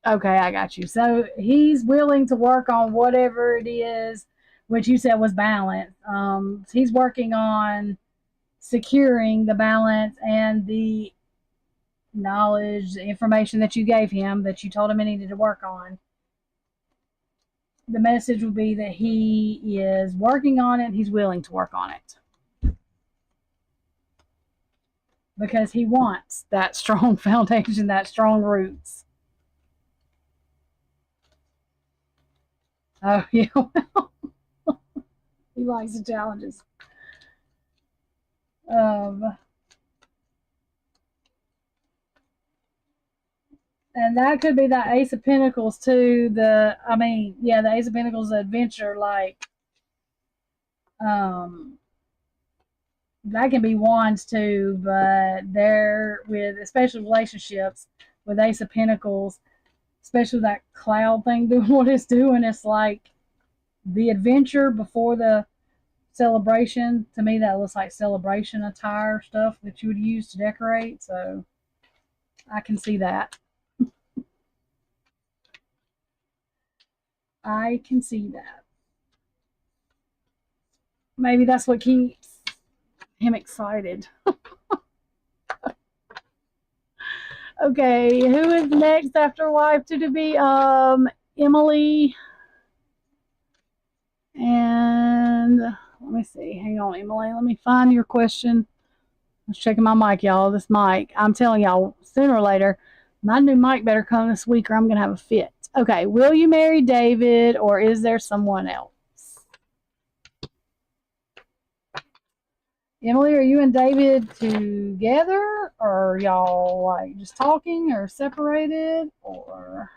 Okay, I got you. So he's willing to work on whatever it is, which you said was balance. He's working on securing the balance and the knowledge, the information that you gave him, that you told him he needed to work on. The message would be that he is working on it. He's willing to work on it because he wants that strong foundation, that strong roots. Oh, yeah. He likes the challenges. And that could be that Ace of Pentacles too. The Ace of Pentacles adventure, like that can be wands too, but they're with, especially relationships with Ace of Pentacles, especially that cloud thing doing what it's doing. It's like the adventure before the celebration. To me, that looks like celebration attire stuff that you would use to decorate. So I can see that. I can see that. Maybe that's what keeps him excited. Okay, who is next after wife to be? Emily. And let me see. Hang on, Emily. Let me find your question. I was checking my mic, y'all. This mic, I'm telling y'all, sooner or later, my new mic better come this week or I'm going to have a fit. Okay, will you marry David or is there someone else? Emily, are you and David together, or y'all like just talking, or separated, or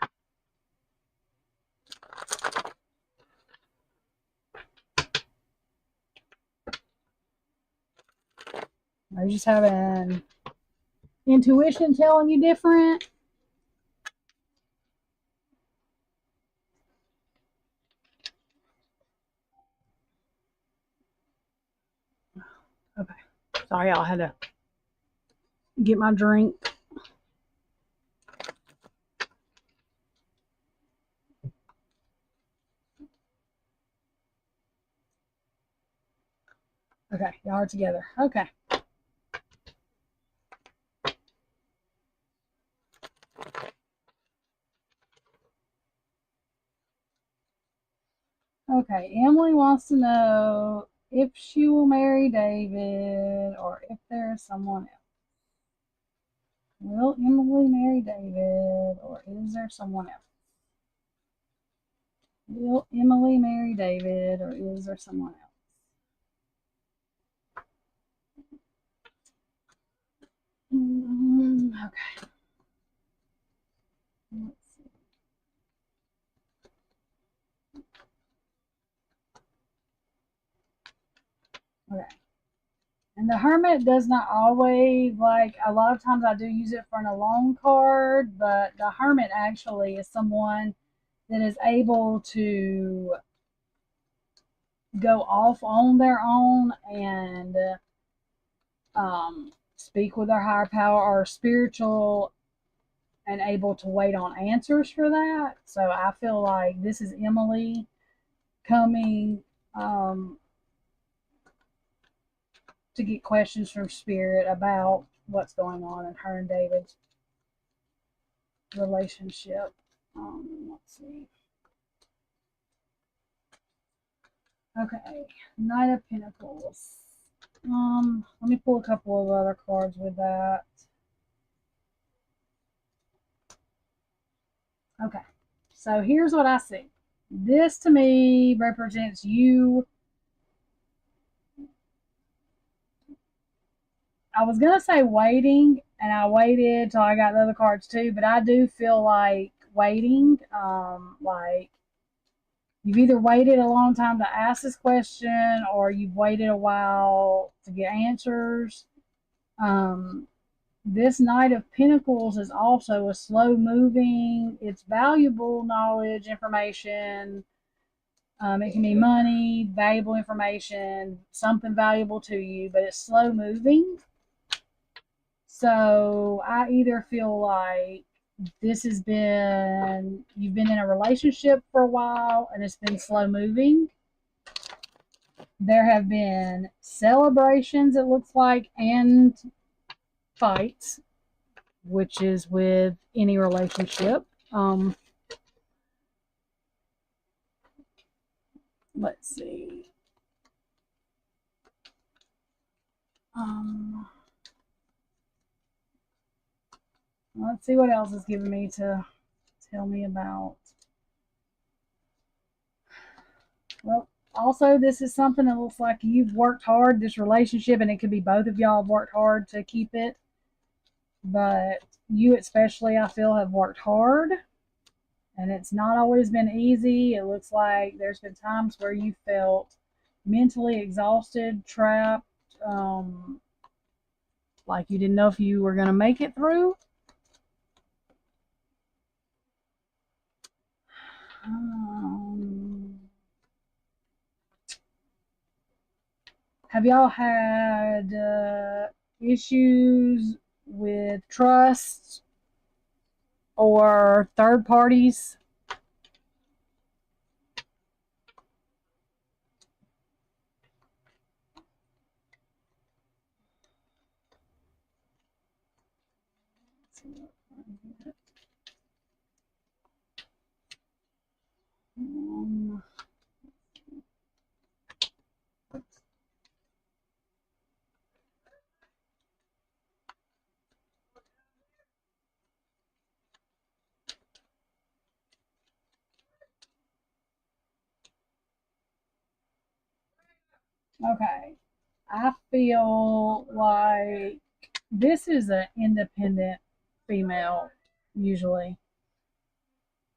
are you just having intuition telling you different? Okay, sorry, y'all, I had to get my drink. Okay, y'all are together. Okay. Okay, Emily wants to know if she will marry David or if there is someone else. Will Emily marry David or is there someone else? Will Emily marry David or is there someone else? Okay. Let's see. Okay. And the Hermit does not always, like, a lot of times I do use it for an alone card, but the Hermit actually is someone that is able to go off on their own and speak with their higher power or spiritual and able to wait on answers for that. So I feel like this is Emily coming to get questions from Spirit about what's going on in her and David's relationship. Let's see. Okay, Knight of Pentacles. Let me pull a couple of other cards with that. Okay, so here's what I see. This to me represents you. I was gonna say waiting, and I waited till I got the other cards too, but I do feel like waiting. Like you've either waited a long time to ask this question, or you've waited a while to get answers. Um, this Knight of Pentacles is also a slow moving. It's valuable knowledge, information. It can be money, valuable information, something valuable to you, but it's slow moving. So I either feel like you've been in a relationship for a while and it's been slow moving. There have been celebrations, it looks like, and fights, which is with any relationship. Let's see. Let's see what else is giving me to tell me about. Well, also, this is something that looks like you've worked hard, this relationship, and it could be both of y'all have worked hard to keep it. But you, especially, I feel, have worked hard, and it's not always been easy. It looks like there's been times where you felt mentally exhausted, trapped, like you didn't know if you were going to make it through. Have y'all had issues with trust or third parties? Okay. I feel like this is an independent female, usually.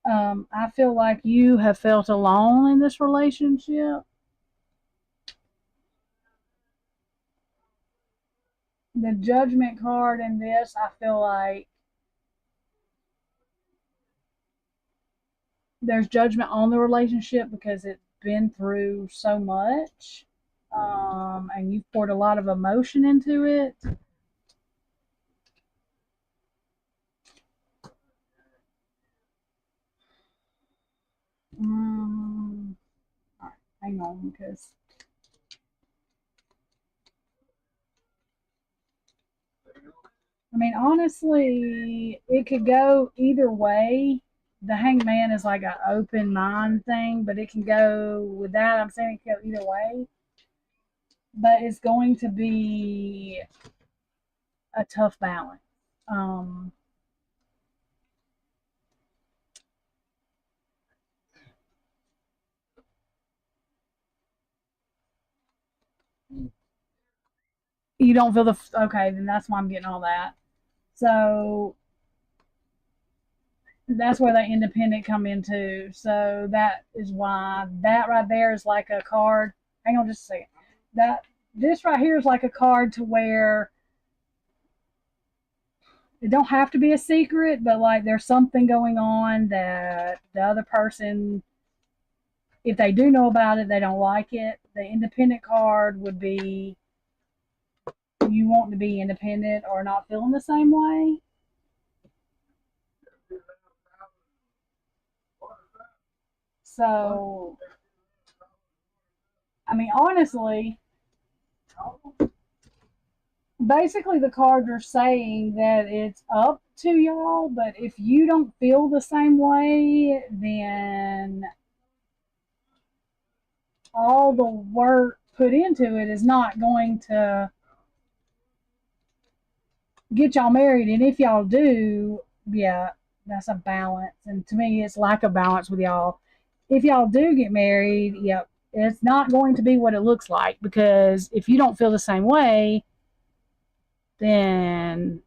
I feel like you have felt alone in this relationship. The judgment card in this, I feel like there's judgment on the relationship because it's been through so much. And you've poured a lot of emotion into it. Um, all right, hang on, because I mean, honestly, it could go either way. The hangman is like an open mind thing, but it can go with that. I'm saying it can go either way, but it's going to be a tough balance. Um, you don't feel okay, then that's why I'm getting all that. So that's where the independent come into. So that is why that right there is like a card. Hang on just a second. That this right here is like a card to where it don't have to be a secret, but like there's something going on that the other person, if they do know about it, they don't like it. The independent card would be you want to be independent or not feeling the same way. So, I mean, honestly, basically the cards are saying that it's up to y'all, but if you don't feel the same way, then all the work put into it is not going to get y'all married. And if y'all do, yeah, that's a balance. And to me, it's lack of balance with y'all. If y'all do get married, yep, it's not going to be what it looks like, because if you don't feel the same way, then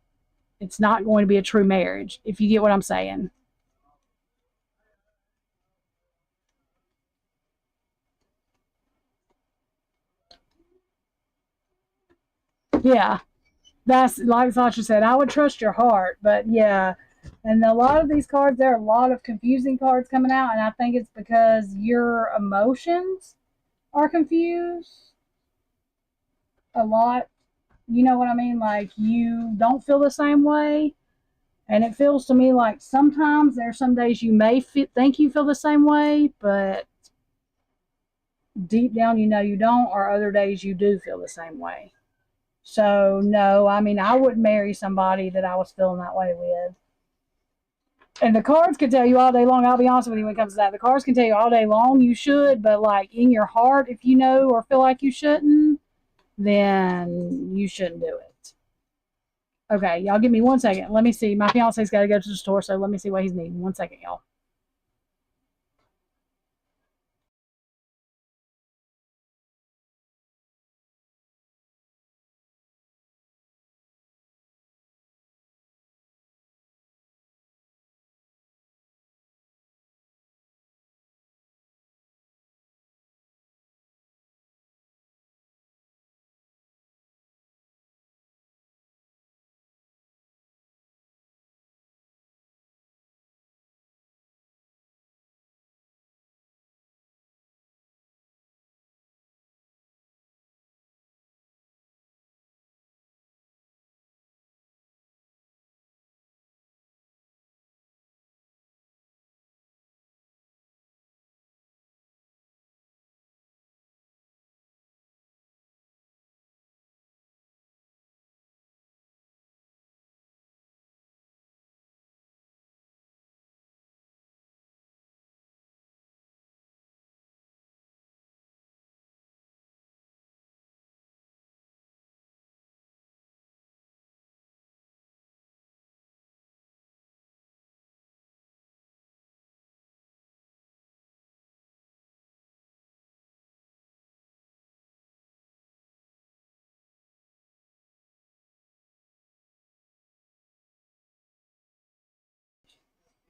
it's not going to be a true marriage, if you get what I'm saying. Yeah, that's like Sasha said, I would trust your heart, but yeah. And a lot of these cards, there are a lot of confusing cards coming out, and I think it's because your emotions are confused a lot. You know what I mean? Like, you don't feel the same way. And it feels to me like sometimes there's some days you may think you feel the same way, but deep down you know you don't, or other days you do feel the same way. So, no, I mean, I wouldn't marry somebody that I was feeling that way with. And the cards can tell you all day long, I'll be honest with you when it comes to that. The cards can tell you all day long you should, but like in your heart, if you know or feel like you shouldn't, then you shouldn't do it. Okay, y'all give me 1 second. Let me see. My fiance's got to go to the store, so let me see what he's needing. 1 second, y'all.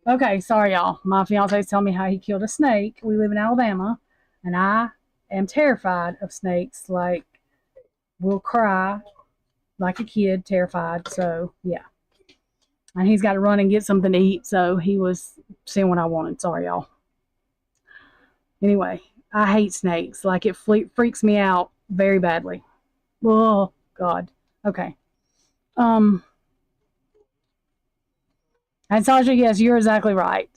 Okay, sorry, y'all. My fiance's telling me how he killed a snake. We live in Alabama, and I am terrified of snakes. Like, will cry like a kid, terrified. So, yeah. And he's got to run and get something to eat. So, he was seeing what I wanted. Sorry, y'all. Anyway, I hate snakes. Like, it freaks me out very badly. Oh, God. Okay. Um, and Sasha, yes, you're exactly right.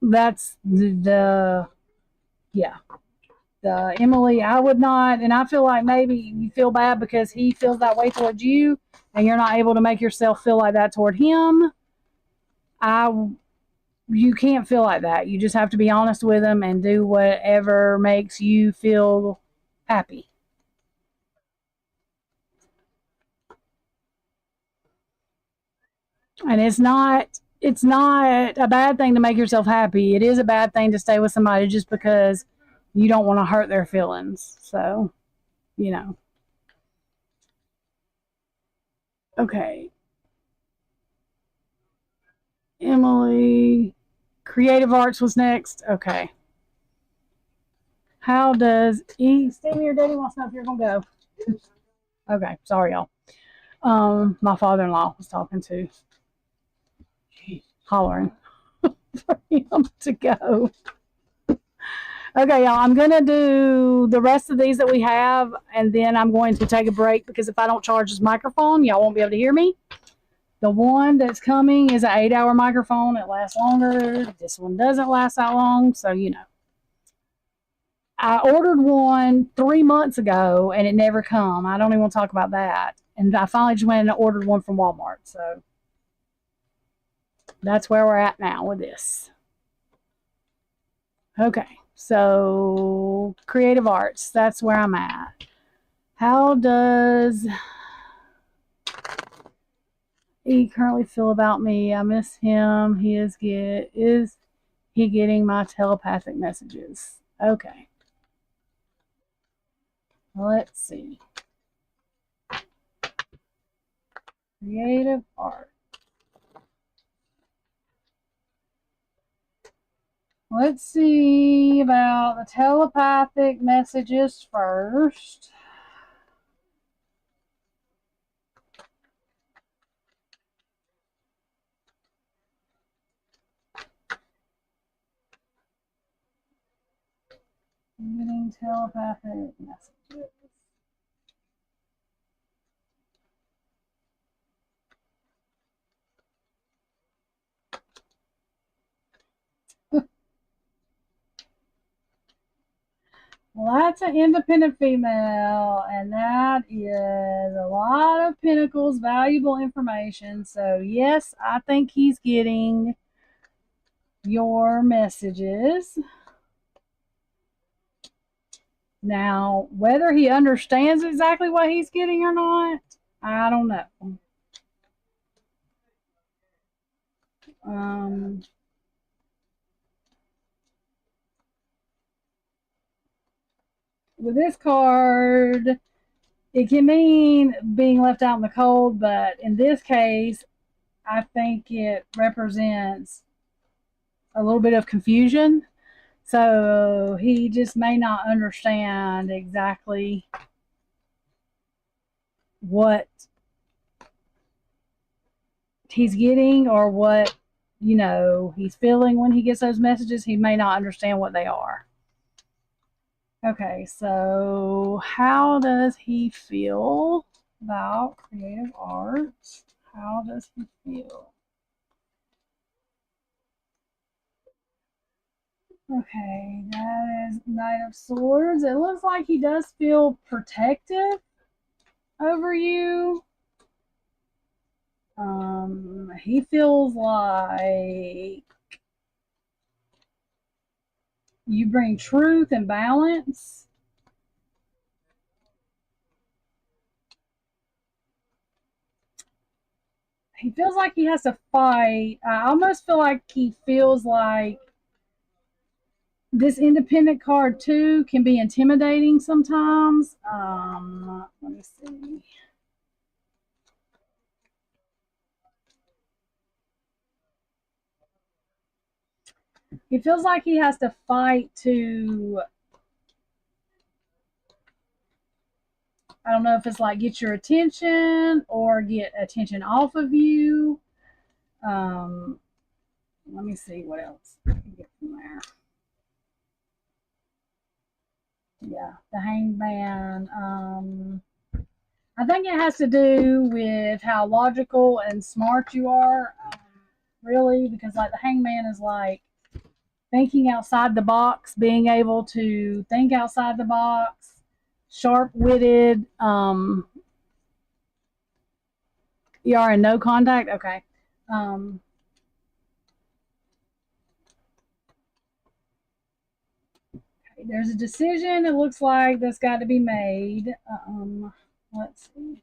That's the yeah. The Emily, I would not, and I feel like maybe you feel bad because he feels that way towards you, and you're not able to make yourself feel like that toward him. I, you can't feel like that. You just have to be honest with him and do whatever makes you feel happy. And it's not a bad thing to make yourself happy. It is a bad thing to stay with somebody just because you don't want to hurt their feelings. So, you know. Okay. Emily, creative arts was next. Okay. How does Stevie or Daddy wants to know if you're gonna go? Okay, sorry y'all. My father-in-law was talking to, hollering for him to go. Okay, y'all, I'm gonna do the rest of these that we have, and then I'm going to take a break because if I don't charge this microphone, y'all won't be able to hear me. The one that's coming is an 8-hour microphone. It lasts longer. This one doesn't last that long, so you know. I ordered one 3 months ago and it never come. I don't even want to talk about that. And I finally just went and ordered one from Walmart. So that's where we're at now with this. Okay, so creative arts, that's where I'm at. How does he currently feel about me? I miss him. Is he getting my telepathic messages? Okay, let's see. Creative art. Let's see about the telepathic messages first. Getting telepathic messages. Well, that's an independent female, and that is a lot of Pentacles, valuable information. So, yes, I think he's getting your messages. Now, whether he understands exactly what he's getting or not, I don't know. Um, with this card, it can mean being left out in the cold, but in this case, I think it represents a little bit of confusion. So he just may not understand exactly what he's getting or what, he's feeling when he gets those messages. He may not understand what they are. Okay, so how does he feel about creative arts? How does he feel? Okay, that is Knight of Swords. It looks like he does feel protective over you. He feels like you bring truth and balance. He feels like he has to fight. I almost feel like he feels like this independent card too can be intimidating sometimes. Let me see. He feels like he has to fight to, I don't know if it's like get your attention or get attention off of you. Um, Let me see what else I can get from there. Yeah, the hangman. I think it has to do with how logical and smart you are, really, because like the hangman is like thinking outside the box, being able to think outside the box, sharp witted. You are in no contact. Okay. Um, there's a decision. It looks like that's got to be made. Let's see.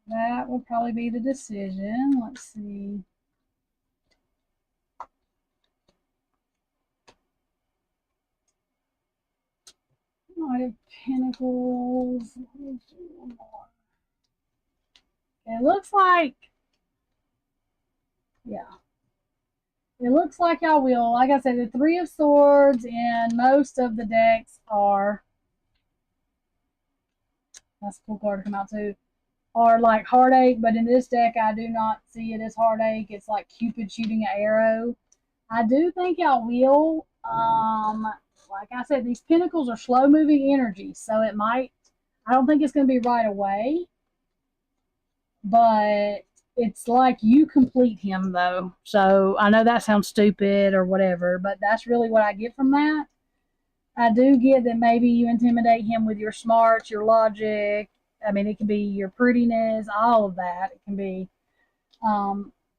That would probably be the decision. Let's see. Knight of Pentacles. It looks like, yeah. It looks like I will. Like I said, the Three of Swords in most of the decks are, that's a cool card to come out too, are like heartache, but in this deck, I do not see it as heartache. It's like Cupid shooting an arrow. I do think I will. Like I said, these pentacles are slow moving energy, so it might, I don't think it's going to be right away, but it's like you complete him though. So I know that sounds stupid or whatever, but that's really what I get from that. I do get that maybe you intimidate him with your smarts, your logic. I mean, it can be your prettiness, all of that. It can be,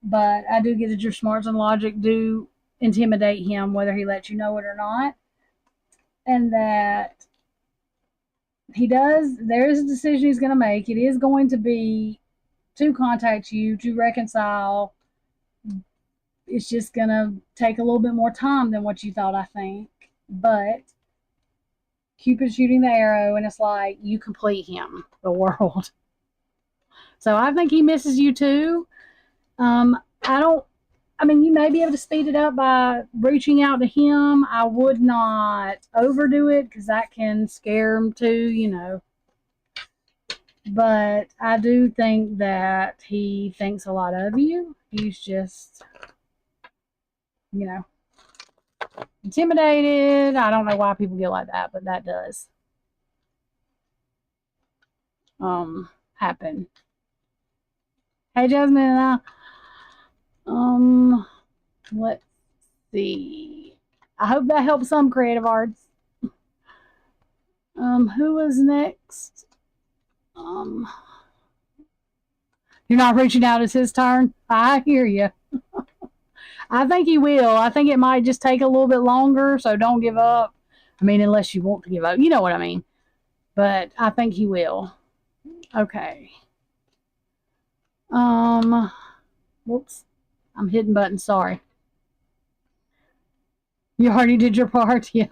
but I do get that your smarts and logic do intimidate him, whether he lets you know it or not. And that there is a decision he's going to make. It is going to be to contact you, to reconcile. It's just going to take a little bit more time than what you thought, I think. But Cupid's shooting the arrow, and it's like you complete him, the world. So I think he misses you too. You may be able to speed it up by reaching out to him. I would not overdo it because that can scare him too. But I do think that he thinks a lot of you. He's just, intimidated. I don't know why people get like that, but that does happen. Hey, Jasmine and let's see. I hope that helps some creative arts. Who was next? You're not reaching out. It's his turn. I hear you. I think he will. I think it might just take a little bit longer, so don't give up. Unless you want to give up. You know what I mean. But I think he will. Okay. Whoops. I'm hitting buttons. Sorry. You already did your part? Yeah.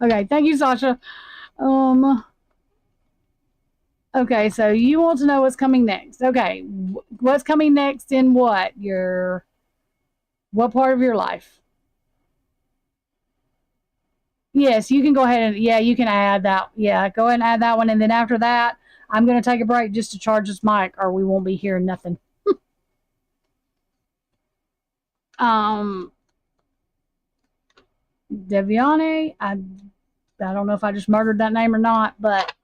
Okay. Thank you, Sasha. Okay, so you want to know what's coming next. Okay, what's coming next in what? What part of your life? Yes, you can go ahead and, yeah, you can add that. Yeah, go ahead and add that one. And then after that, I'm going to take a break just to charge this mic or we won't be hearing nothing. Deviane, I don't know if I just murdered that name or not, but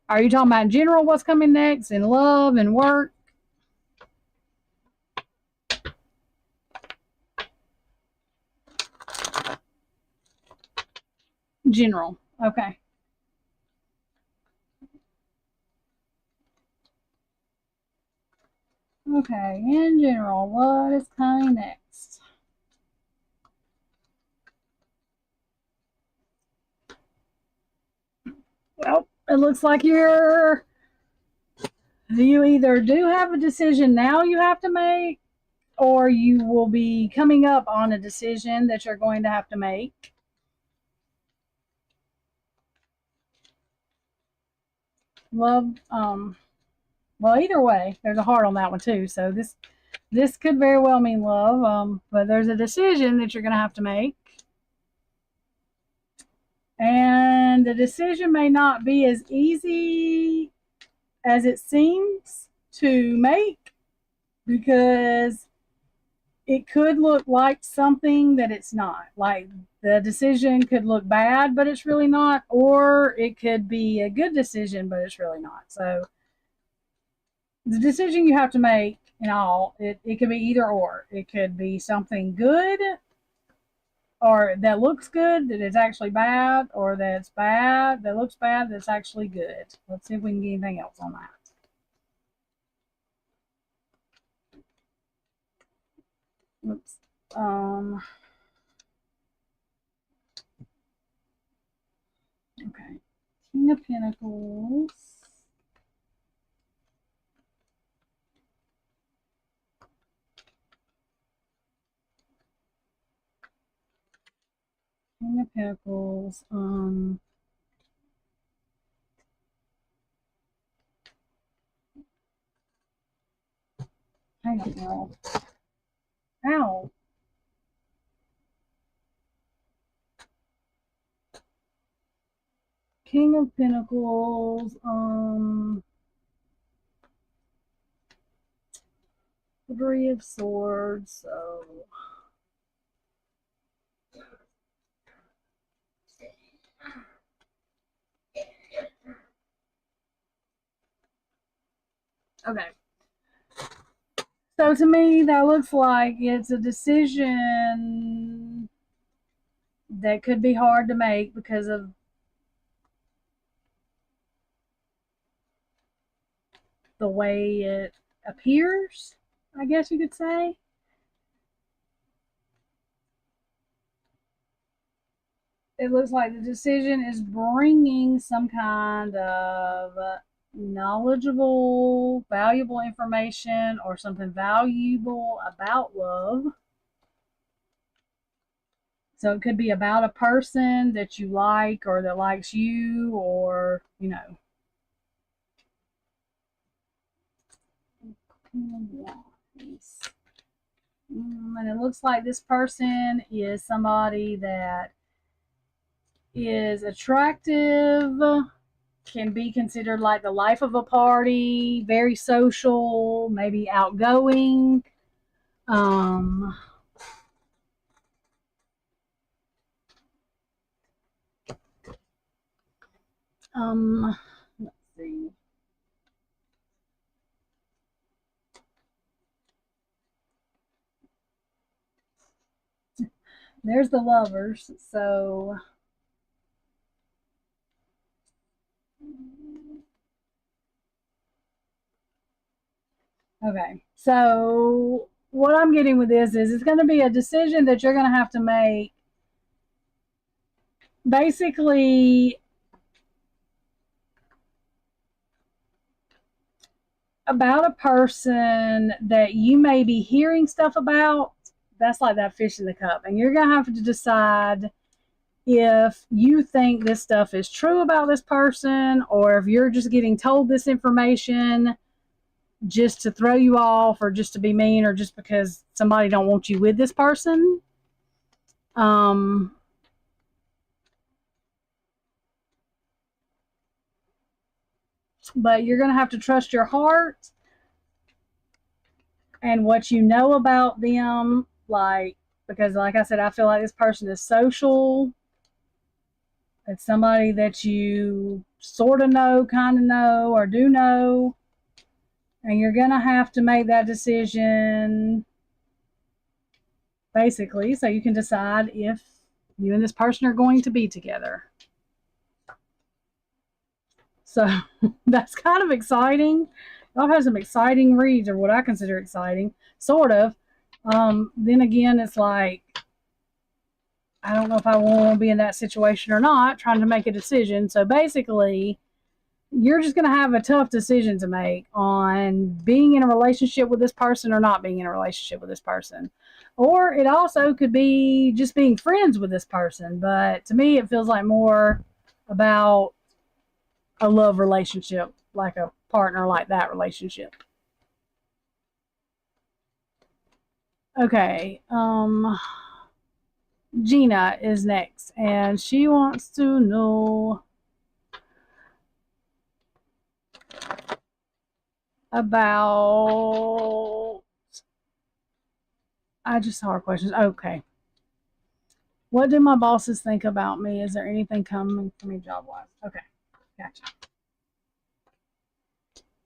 are you talking about in general what's coming next in love and work? General. Okay. Okay, in general, what is coming next? Well, it looks like you either do have a decision now you have to make, or you will be coming up on a decision that you're going to have to make. Love, well, either way, there's a heart on that one too. So this could very well mean love, but there's a decision that you're going to have to make. And the decision may not be as easy as it seems to make, because it could look like something that it's not. Like the decision could look bad, but it's really not, or it could be a good decision, but it's really not. So the decision you have to make it could be either or. It could be something good, or that looks good that is actually bad, or that's bad that looks bad that's actually good. Let's see if we can get anything else on that. Oops. Okay. King of Pentacles. King of Pentacles. Hang on, girl. Ow. King of Pentacles. Three of Swords. So. Okay. So to me, that looks like it's a decision that could be hard to make because of the way it appears, I guess you could say. It looks like the decision is bringing some kind of knowledgeable, valuable information or something valuable about love. So it could be about a person that you like or that likes you, or, you know. And it looks like this person is somebody that is attractive, can be considered like the life of a party, very social, maybe outgoing. Um, let's see. There's the lovers. So okay. So what I'm getting with this is it's going to be a decision that you're going to have to make basically about a person that you may be hearing stuff about. That's like that fish in the cup. And you're going to have to decide if you think this stuff is true about this person, or if you're just getting told this information just to throw you off, or just to be mean, or just because somebody don't want you with this person. Um, but you're going to have to trust your heart and what you know about them, like, because like I said, I feel like this person is social. It's somebody that you sort of know, kind of know, or do know, and you're going to have to make that decision basically so you can decide if you and this person are going to be together. So that's kind of exciting. Y'all have some exciting reads, or what I consider exciting, sort of. Then again, it's like, I don't know if I want to be in that situation or not, trying to make a decision. So basically, you're just going to have a tough decision to make on being in a relationship with this person or not being in a relationship with this person. Or it also could be just being friends with this person. But to me, it feels like more about a love relationship, like a partner like that relationship. Okay. Gina is next, and she wants to know about. I just saw her questions. Okay. What do my bosses think about me? Is there anything coming for me job wise? Okay. Gotcha.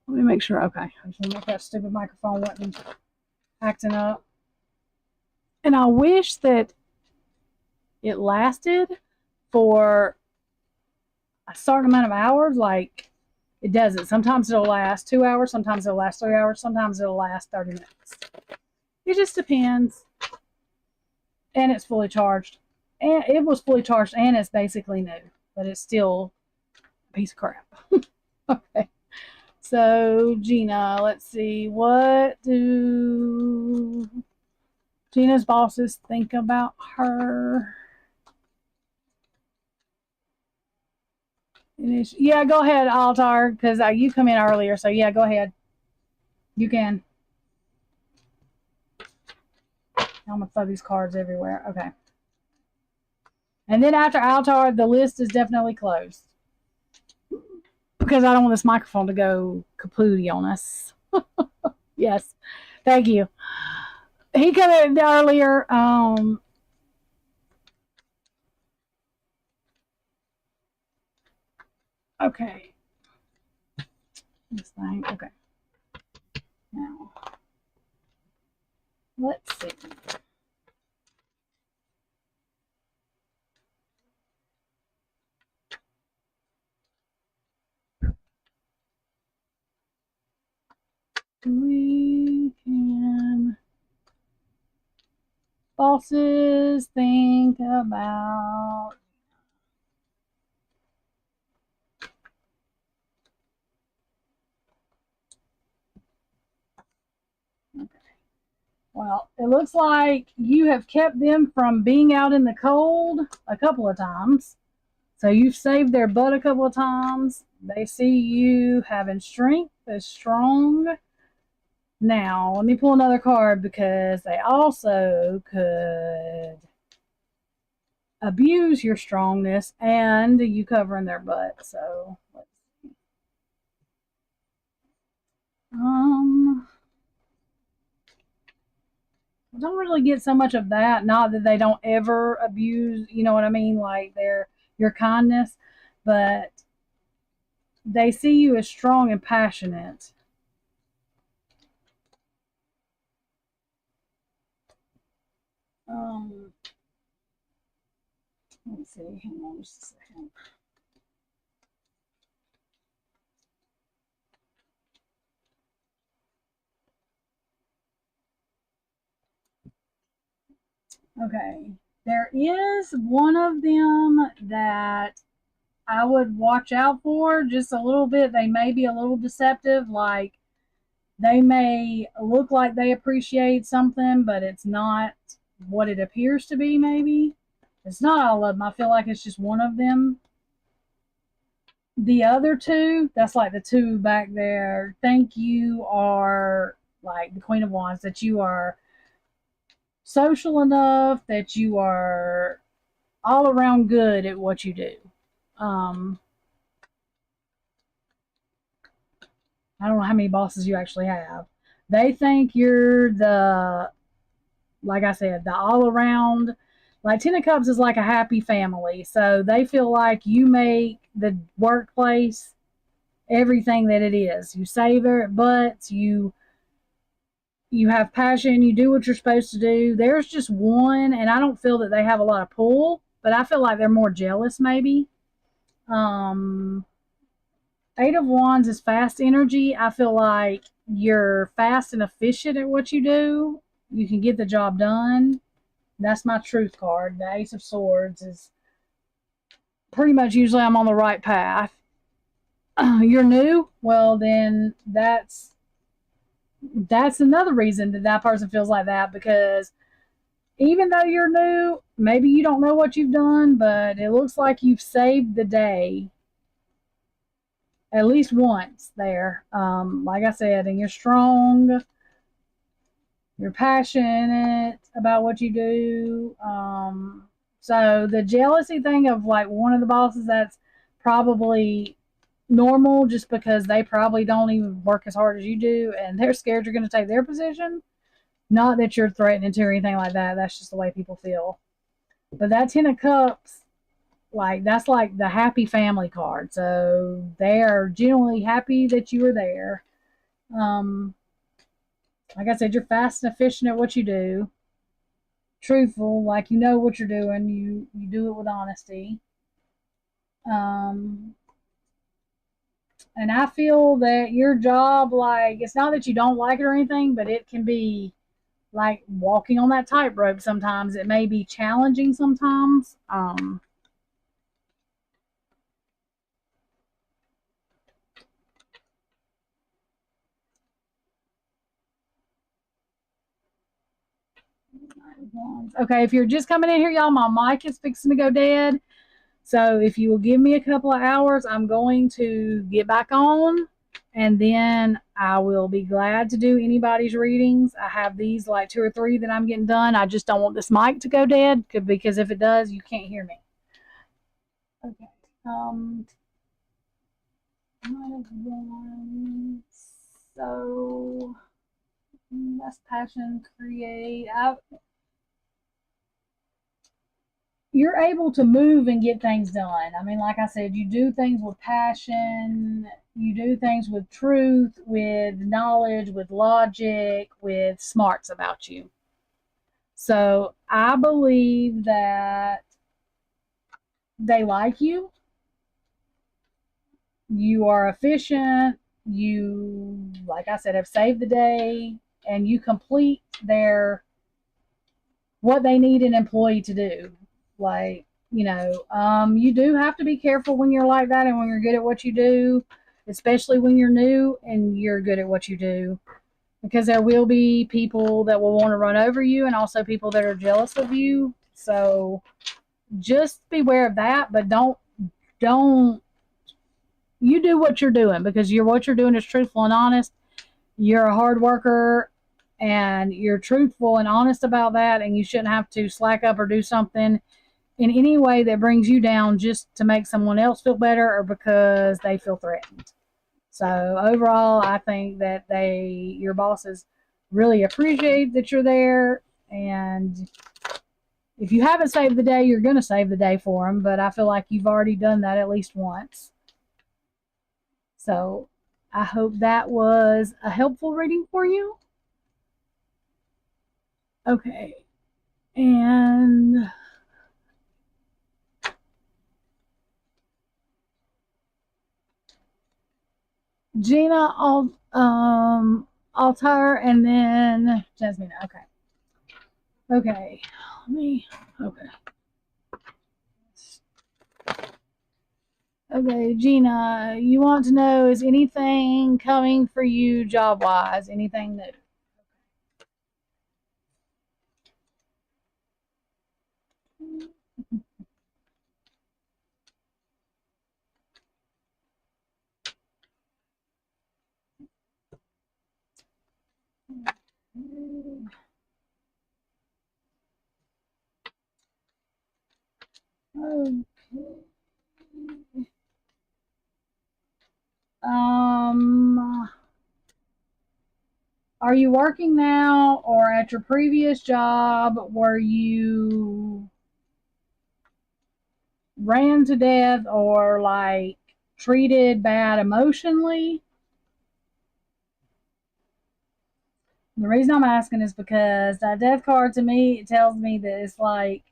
Let me make sure. Okay. I just want to make that stupid microphone wasn't acting up. And I wish that it lasted for a certain amount of hours. Like, it doesn't. Sometimes it'll last 2 hours. Sometimes it'll last 3 hours. Sometimes it'll last 30 minutes. It just depends. And it's fully charged. And it was fully charged, and it's basically new. But it's still a piece of crap. Okay. So, Gina, let's see. What do Gina's bosses think about her? Yeah, go ahead, Altar, because you come in earlier. So, yeah, go ahead. You can. I'm going to throw these cards everywhere. Okay. And then after Altar, the list is definitely closed. Because I don't want this microphone to go kapooty on us. Yes. Thank you. He came in earlier. Okay. This thing. Okay. Now, let's see. bosses think about? Okay. Well, it looks like you have kept them from being out in the cold a couple of times. So you've saved their butt a couple of times. They see you having strength, as strong. Now, let me pull another card because they also could abuse your strongness and you covering their butt. So, let's see. I don't really get so much of that. Not that they don't ever abuse, you know what I mean, like your kindness, but they see you as strong and passionate. Um, let's see. Hang on just a second. Okay. There is one of them that I would watch out for just a little bit. They may be a little deceptive. Like they may look like they appreciate something, but it's not what it appears to be, maybe. It's not all of them. I feel like it's just one of them. The other two, that's like the two back there, think you are like the Queen of Wands, that you are social enough, that you are all around good at what you do. Um, I don't know how many bosses you actually have. They think you're the, like I said, the all around. Like Ten of Cups is like a happy family. So they feel like you make the workplace everything that it is. You save their butts, you have passion, you do what you're supposed to do. There's just one, and I don't feel that they have a lot of pull, but I feel like they're more jealous maybe. Um, Eight of Wands is fast energy. I feel like you're fast and efficient at what you do. You can get the job done. That's my truth card. The Ace of Swords is pretty much usually I'm on the right path. You're new? Well, then that's another reason that that person feels like that, because even though you're new, maybe you don't know what you've done, but it looks like you've saved the day at least once there. Like I said, and you're strong, you're passionate about what you do. So the jealousy thing of like one of the bosses, that's probably normal just because they probably don't even work as hard as you do and they're scared you're going to take their position. Not that you're threatening to or anything like that. That's just the way people feel. But that Ten of Cups, like that's like the happy family card. So they are genuinely happy that you were there. Um, like I said, you're fast and efficient at what you do. Truthful, like you know what you're doing. You do it with honesty. Um, and I feel that your job, like it's not that you don't like it or anything, but it can be like walking on that tightrope sometimes. It may be challenging sometimes. Okay, if you're just coming in here, y'all, my mic is fixing to go dead. So if you will give me a couple of hours, I'm going to get back on and then I will be glad to do anybody's readings. I have these like two or three that I'm getting done. I just don't want this mic to go dead because if it does, you can't hear me. Okay. Um, so that's passion, create. You're able to move and get things done. I mean, like I said, you do things with passion, you do things with truth, with knowledge, with logic, with smarts about you. So I believe that they like you. You are efficient. You, like I said, have saved the day and you complete their what they need an employee to do. Like, you do have to be careful when you're like that and when you're good at what you do, especially when you're new and you're good at what you do, because there will be people that will want to run over you and also people that are jealous of you. So just beware of that, but don't you do what you're doing, because what you're doing is truthful and honest. You're a hard worker and you're truthful and honest about that, and you shouldn't have to slack up or do something in any way that brings you down just to make someone else feel better or because they feel threatened. So overall, I think that your bosses really appreciate that you're there, and if you haven't saved the day, you're going to save the day for them, but I feel like you've already done that at least once. So I hope that was a helpful reading for you. Okay. And Gina, Altar, and then Jasmine. Okay. Okay. Let me. Okay. Okay, Gina, you want to know, is anything coming for you job wise? Anything new? Okay. Um, are you working now, or at your previous job were you ran to death or like treated bad emotionally? The reason I'm asking is because that death card, to me, it tells me that it's like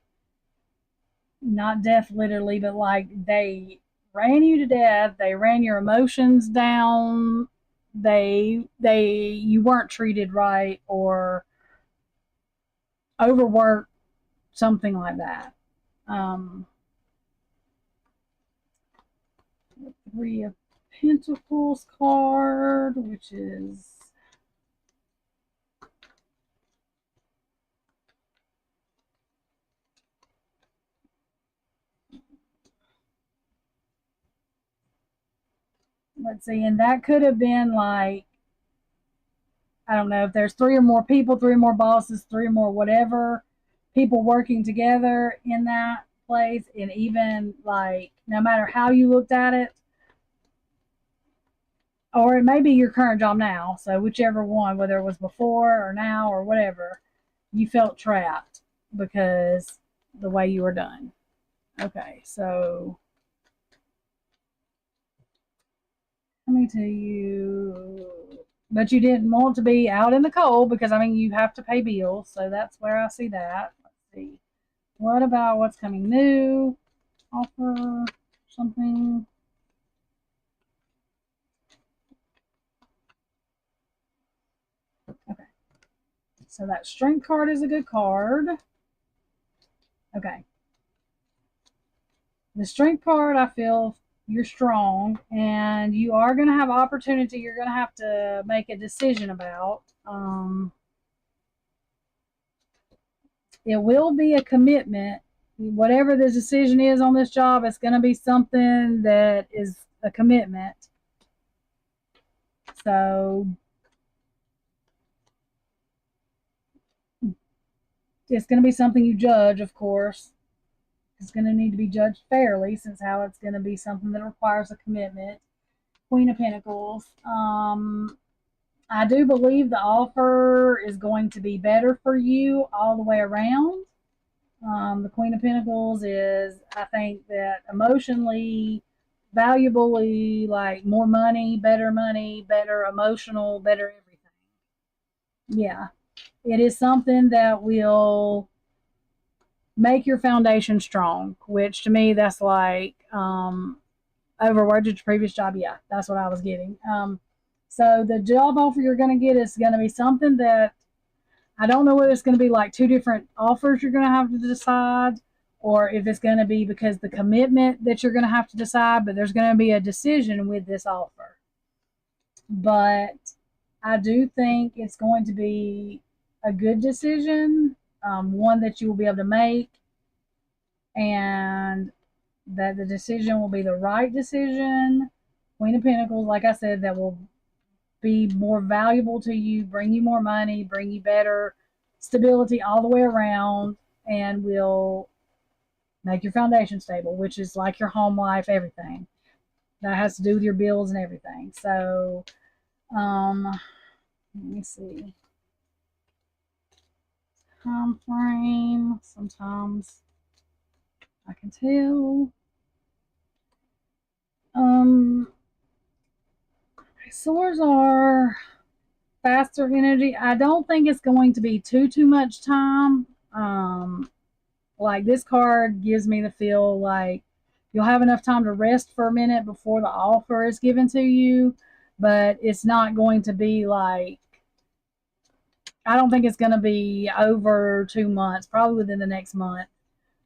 not death literally, but like they ran you to death, they ran your emotions down, you weren't treated right or overworked, something like that. Um, Three of Pentacles card, which is let's see, and that could have been like, I don't know, if there's three or more people, three or more bosses, three or more whatever people working together in that place, and even like no matter how you looked at it, or it may be your current job now, so whichever one, whether it was before or now or whatever, you felt trapped because the way you were done. Okay, so let me tell you, but you didn't want to be out in the cold because I mean you have to pay bills, so that's where I see that. Let's see. What about what's coming new? Offer something. Okay. So that strength card is a good card. Okay. The strength card, I feel you're strong and you are going to have opportunity you're going to have to make a decision about. It will be a commitment. Whatever the decision is on this job, it's going to be something that is a commitment. So it's going to be something you judge, of course. It's going to need to be judged fairly, since how it's going to be something that requires a commitment. Queen of Pentacles. I do believe the offer is going to be better for you all the way around. The Queen of Pentacles is, I think, that emotionally, valuably, like more money, better emotional, better everything. Yeah, it is something that will make your foundation strong, which to me, that's like overworked at your previous job. Yeah, that's what I was getting. So the job offer you're going to get is going to be something that I don't know whether it's going to be like two different offers you're going to have to decide, or if it's going to be because the commitment that you're going to have to decide, but there's going to be a decision with this offer. But I do think it's going to be a good decision, one that you will be able to make, and that the decision will be the right decision. Queen of Pentacles, like I said, that will be more valuable to you, bring you more money, bring you better stability all the way around, and will make your foundation stable, which is like your home life, everything that has to do with your bills and everything. So, let me see. Time frame. Sometimes I can tell. Swords are faster energy. I don't think it's going to be too much time. Like this card gives me the feel like you'll have enough time to rest for a minute before the offer is given to you, but it's not going to be like, I don't think it's going to be over 2 months, probably within the next month.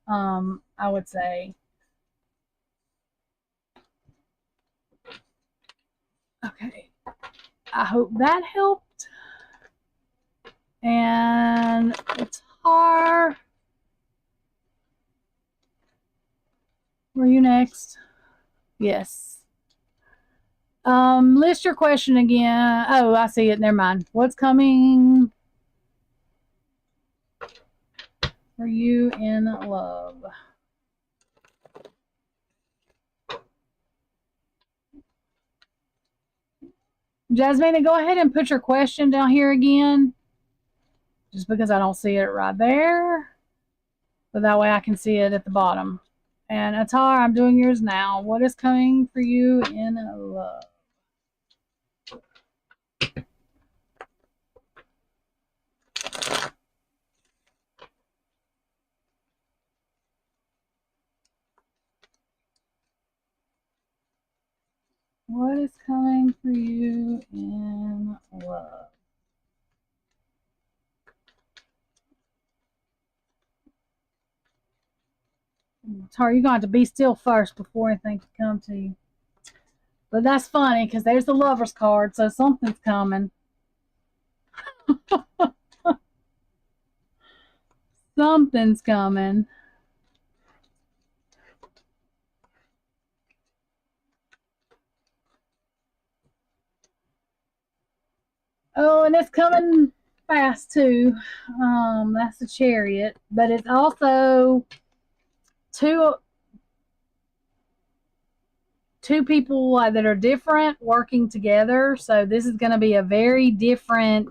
I would say. Okay. I hope that helped. And it's hard. Were you next? Yes. List your question again. Oh, I see it. Never mind. What's coming for you in love? Jasmine, go ahead and put your question down here again. Just because I don't see it right there. But that way I can see it at the bottom. And Atar, I'm doing yours now. What is coming for you in love? What is coming for you in love? Tar, you're going to have to be still first before anything can come to you. But that's funny because there's the lover's card, so something's coming. Something's coming. Oh, and it's coming fast too. That's the Chariot, but it's also two people that are different working together. So this is going to be a very different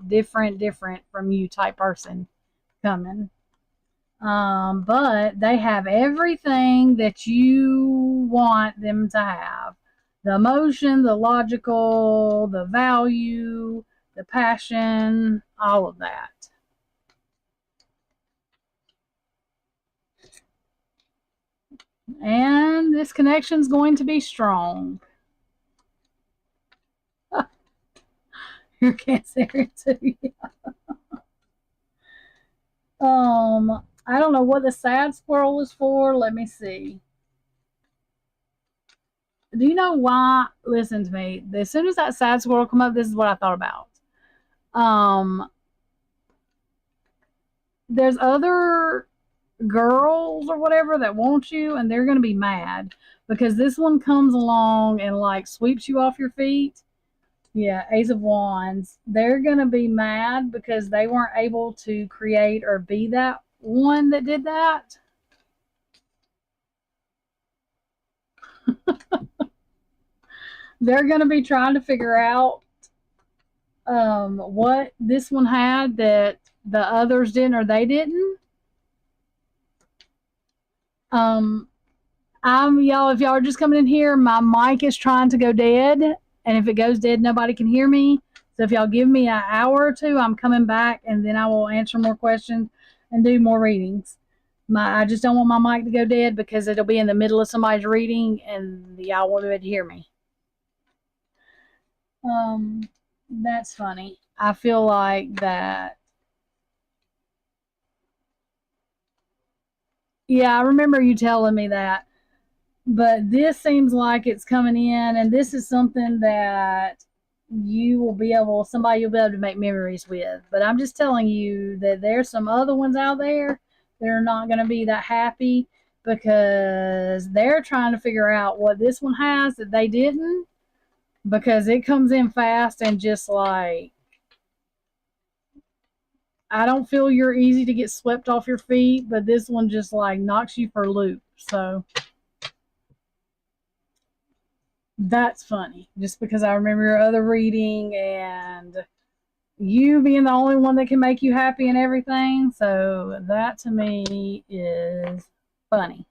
from you type person coming. But they have everything that you want them to have: the emotion, the logical, the value, the passion, all of that. And this connection is going to be strong. Your Cancer too. I don't know what the sad squirrel is for. Let me see. Do you know why? Listen to me. As soon as that sad squirrel come up, this is what I thought about. There's other girls or whatever that want you, and they're going to be mad because this one comes along and like sweeps you off your feet. Yeah, Ace of Wands. They're going to be mad because they weren't able to create or be that one that did that. They're going to be trying to figure out what this one had that the others didn't or they didn't. Y'all, if y'all are just coming in here, my mic is trying to go dead, and if it goes dead, nobody can hear me. So if y'all give me an hour or two, I'm coming back, and then I will answer more questions and do more readings. I just don't want my mic to go dead because it'll be in the middle of somebody's reading, and y'all won't be able to hear me. That's funny. I feel like that Yeah, I remember you telling me that. But this seems like it's coming in, and this is something that somebody you'll be able to make memories with. But I'm just telling you that there's some other ones out there that are not going to be that happy because they're trying to figure out what this one has that they didn't, because it comes in fast and just like, I don't feel you're easy to get swept off your feet, but this one just like knocks you for a loop. So that's funny, just because I remember your other reading and you being the only one that can make you happy and everything. So that to me is funny.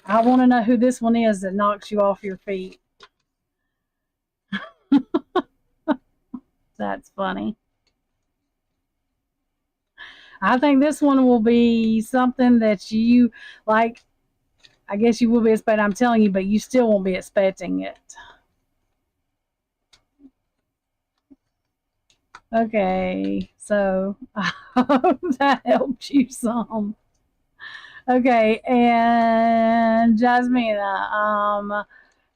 I want to know who this one is that knocks you off your feet. That's funny. I think this one will be something that you like. I guess you will be expecting, I'm telling you, but you still won't be expecting it. Okay, so I hope that helped you some. Okay, and Jasmina,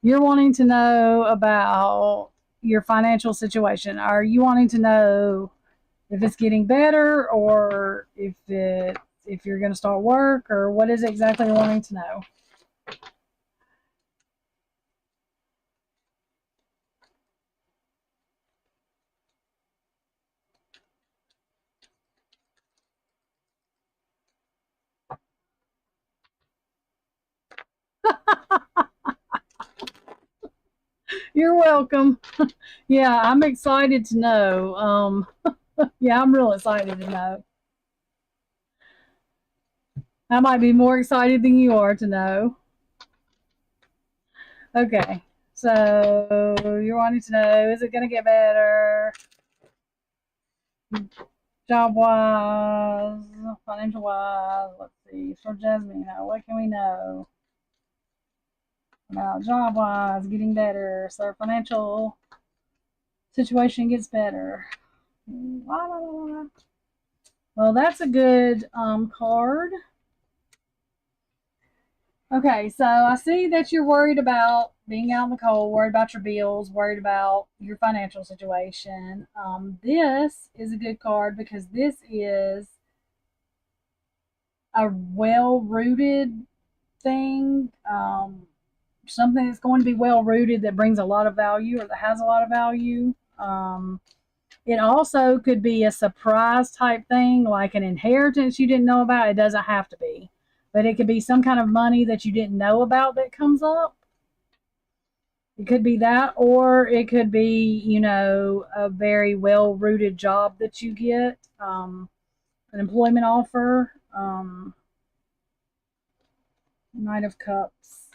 you're wanting to know about your financial situation. Are you wanting to know if it's getting better, or if you're going to start work, or what is it exactly you're wanting to know? You're welcome. Yeah, I'm excited to know. Yeah, I'm real excited to know. I might be more excited than you are to know. Okay, so you're wanting to know, is it going to get better job wise, financial wise? Let's see. For Jasmine, what can we know about job wise getting better? So our financial situation gets better. La, la, la, la. Well, that's a good card. Okay, so I see that you're worried about being out in the cold, worried about your bills, worried about your financial situation. This is a good card because this is a well rooted thing, something that's going to be well rooted that brings a lot of value or that has a lot of value. It also could be a surprise type thing, like an inheritance you didn't know about. It doesn't have to be, but it could be some kind of money that you didn't know about that comes up. It could be that, or it could be, a very well rooted job that you get, an employment offer. Knight of Cups.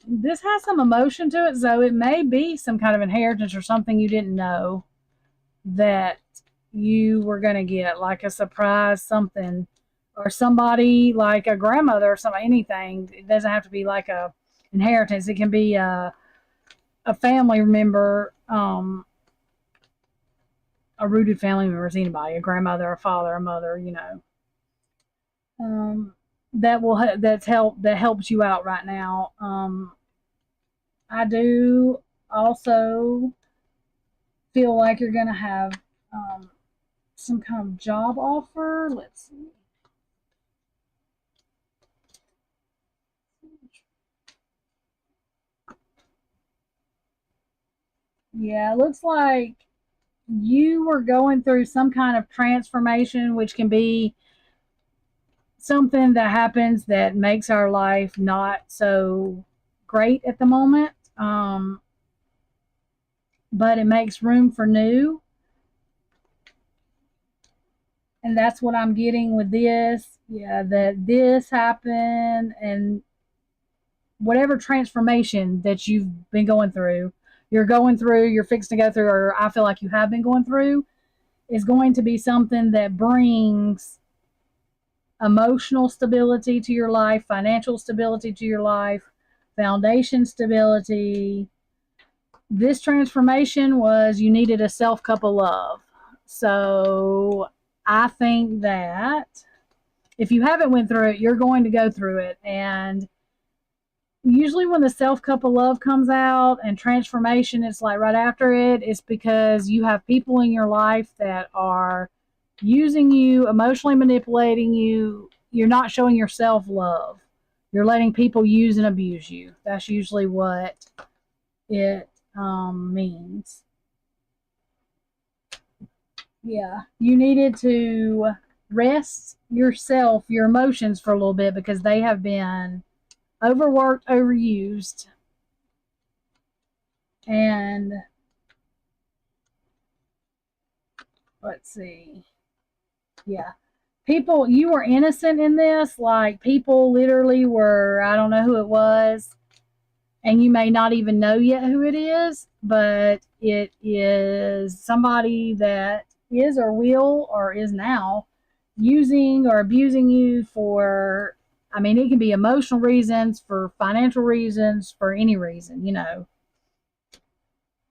This has some emotion to it, so it may be some kind of inheritance or something you didn't know that you were going to get, like a surprise something, or somebody like a grandmother or something, anything. It doesn't have to be like a inheritance. It can be a family member, a rooted family member is anybody, a grandmother, a father, a mother. Um, that helps you out right now. I do also feel like you're going to have some kind of job offer. Let's see. Yeah, it looks like you were going through some kind of transformation, which can be something that happens that makes our life not so great at the moment. But it makes room for new. And that's what I'm getting with this. Yeah, that this happened, and whatever transformation that you've been going through, you're fixing to go through, or I feel like you have been going through, is going to be something that brings emotional stability to your life, financial stability to your life, foundation stability. This transformation was you needed a self cup of love. So I think that if you haven't went through it, you're going to go through it. And usually when the self cup of love comes out and transformation is like right after it, it's because you have people in your life that are using you, emotionally manipulating you. You're not showing yourself love. You're letting people use and abuse you. That's usually what it means. Yeah, you needed to rest yourself, your emotions for a little bit because they have been overworked, overused, and let's see. Yeah. People, you were innocent in this. Like, people literally were, I don't know who it was, and you may not even know yet who it is, but it is somebody that is or will or is now using or abusing you for, I mean, it can be emotional reasons, for financial reasons, for any reason, you know.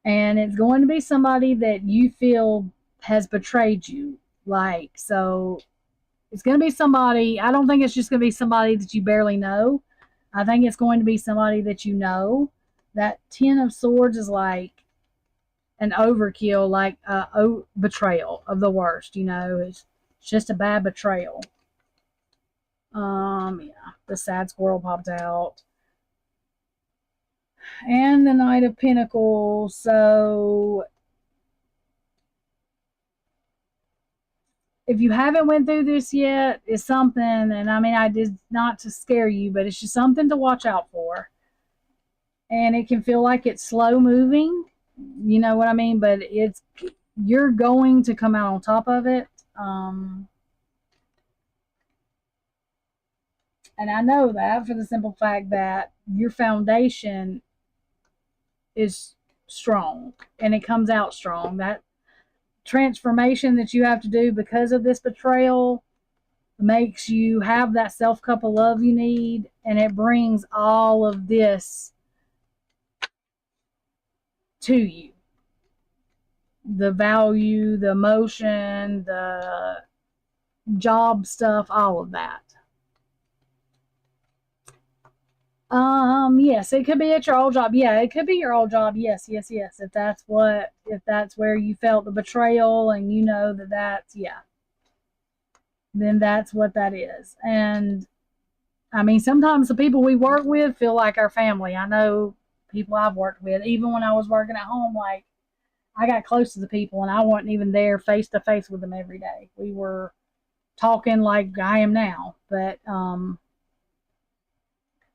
And it's going to be somebody that you feel has betrayed you. Like, so it's going to be somebody, I don't think it's just going to be somebody that you barely know. I think it's going to be somebody that you know. That Ten of Swords is like an overkill, like a betrayal of the worst, you know. It's just a bad betrayal. Yeah, the sad squirrel popped out. And the Knight of Pentacles. So if you haven't went through this yet, it's something, and I mean, I did not to scare you, but it's just something to watch out for. And it can feel like it's slow moving, you know what I mean? But you're going to come out on top of it. And I know that for the simple fact that your foundation is strong and it comes out strong. That transformation that you have to do because of this betrayal makes you have that self cup of love you need, and it brings all of this to you. The value, the emotion, the job stuff, all of that. Yes, it could be at your old job. Yeah, it could be your old job. Yes, yes, yes. If that's where you felt the betrayal and you know that's, yeah, then that's what that is. And I mean, sometimes the people we work with feel like our family. I know people I've worked with, even when I was working at home, like, I got close to the people and I wasn't even there face to face with them every day. We were talking like I am now. But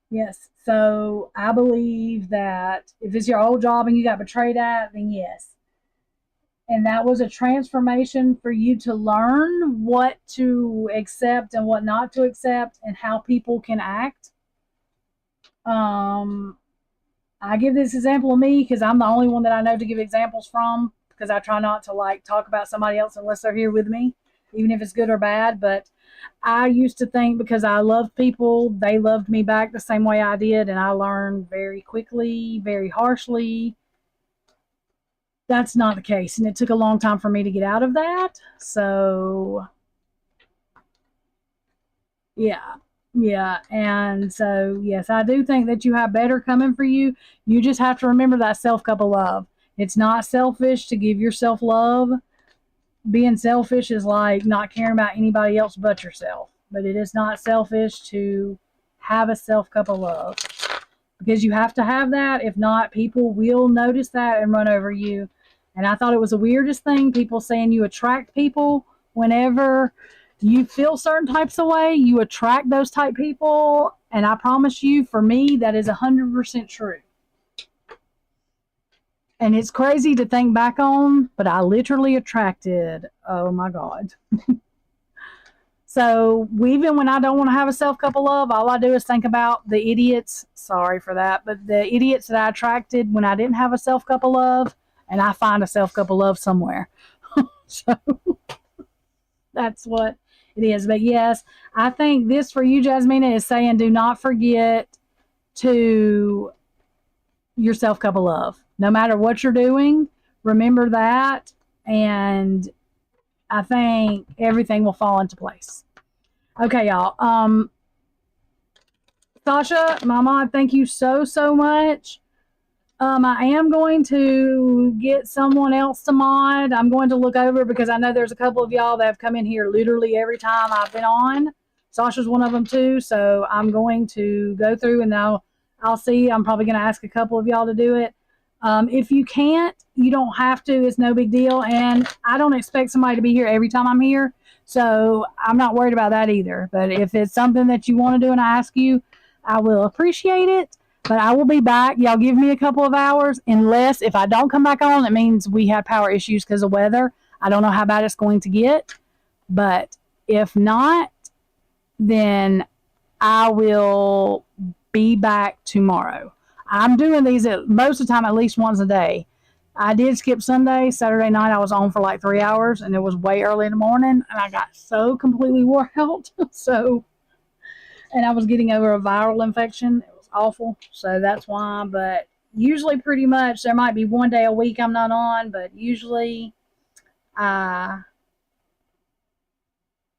yes, so I believe that if it's your old job and you got betrayed at, then yes. And that was a transformation for you to learn what to accept and what not to accept and how people can act. I give this example of me because I'm the only one that I know to give examples from, because I try not to like talk about somebody else unless they're here with me, even if it's good or bad. But I used to think because I loved people, they loved me back the same way I did, and I learned very quickly, very harshly. That's not the case, and it took a long time for me to get out of that. So yeah. Yeah. And so, yes, I do think that you have better coming for you. You just have to remember that self cup of love. It's not selfish to give yourself love. Being selfish is like not caring about anybody else but yourself. But it is not selfish to have a self cup of love, because you have to have that. If not, people will notice that and run over you. And I thought it was the weirdest thing, people saying you attract people whenever you feel certain types of way, you attract those type people. And I promise you, for me, that is 100% true. And it's crazy to think back on, but I literally attracted, oh my God. So even when I don't want to have a self cup of love, all I do is think about the idiots. Sorry for that, but the idiots that I attracted when I didn't have a self cup of love, and I find a self cup of love somewhere. So that's what it is. But yes, I think this for you, Jasmina, is saying do not forget to your self cup of love. No matter what you're doing, remember that, and I think everything will fall into place. Okay, y'all. Sasha, my mom, thank you so much. I am going to get someone else to mod. I'm going to look over because I know there's a couple of y'all that have come in here literally every time I've been on. Sasha's one of them too. So I'm going to go through and I'll see. I'm probably going to ask a couple of y'all to do it. If you can't, you don't have to. It's no big deal. And I don't expect somebody to be here every time I'm here. So I'm not worried about that either. But if it's something that you want to do and I ask you, I will appreciate it. But I will be back. Y'all give me a couple of hours. Unless if I don't come back on, it means we have power issues because of weather. I don't know how bad it's going to get. But if not, then I will be back tomorrow. I'm doing these most of the time at least once a day. I did skip Sunday. Saturday night I was on for like 3 hours and it was way early in the morning and I got so completely wore out. And I was getting over a viral infection. It was awful. So that's why. But usually pretty much there might be one day a week I'm not on, but usually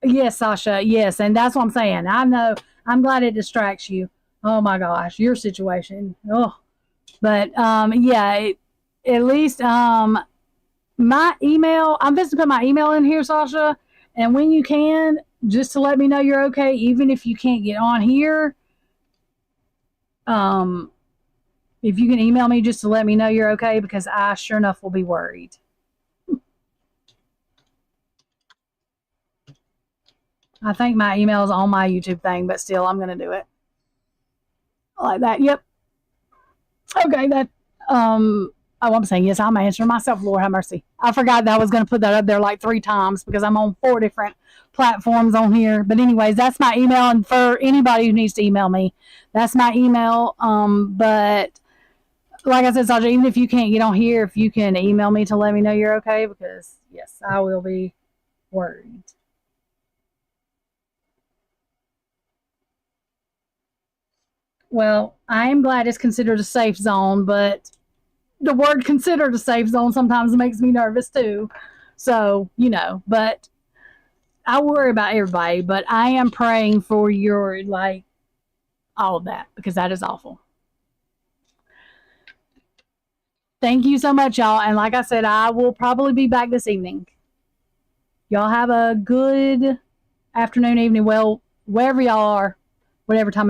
yes, Sasha, yes, and that's what I'm saying. I know. I'm glad it distracts you. Oh my gosh, your situation. Oh, but yeah, at least my email. I'm just to put my email in here, Sasha, and when you can, just to let me know you're okay, even if you can't get on here. Um, if you can email me just to let me know you're okay, because I sure enough will be worried. I think my email is on my YouTube thing, but still, I'm going to do it like that. Yep. Okay. That. Oh, I'm saying yes. I'm answering myself. Lord have mercy. I forgot that I was going to put that up there like 3 times because I'm on 4 different platforms on here. But anyways, that's my email, and for anybody who needs to email me, that's my email. But like I said, Sasha, even if you can't get on here, if you can email me to let me know you're okay, because yes, I will be worried. Well, I am glad it's considered a safe zone, but the word considered a safe zone sometimes makes me nervous too. So, but I worry about everybody, but I am praying for your, like, all of that because that is awful. Thank you so much, y'all. And like I said, I will probably be back this evening. Y'all have a good afternoon, evening, well, wherever y'all are, whatever time of day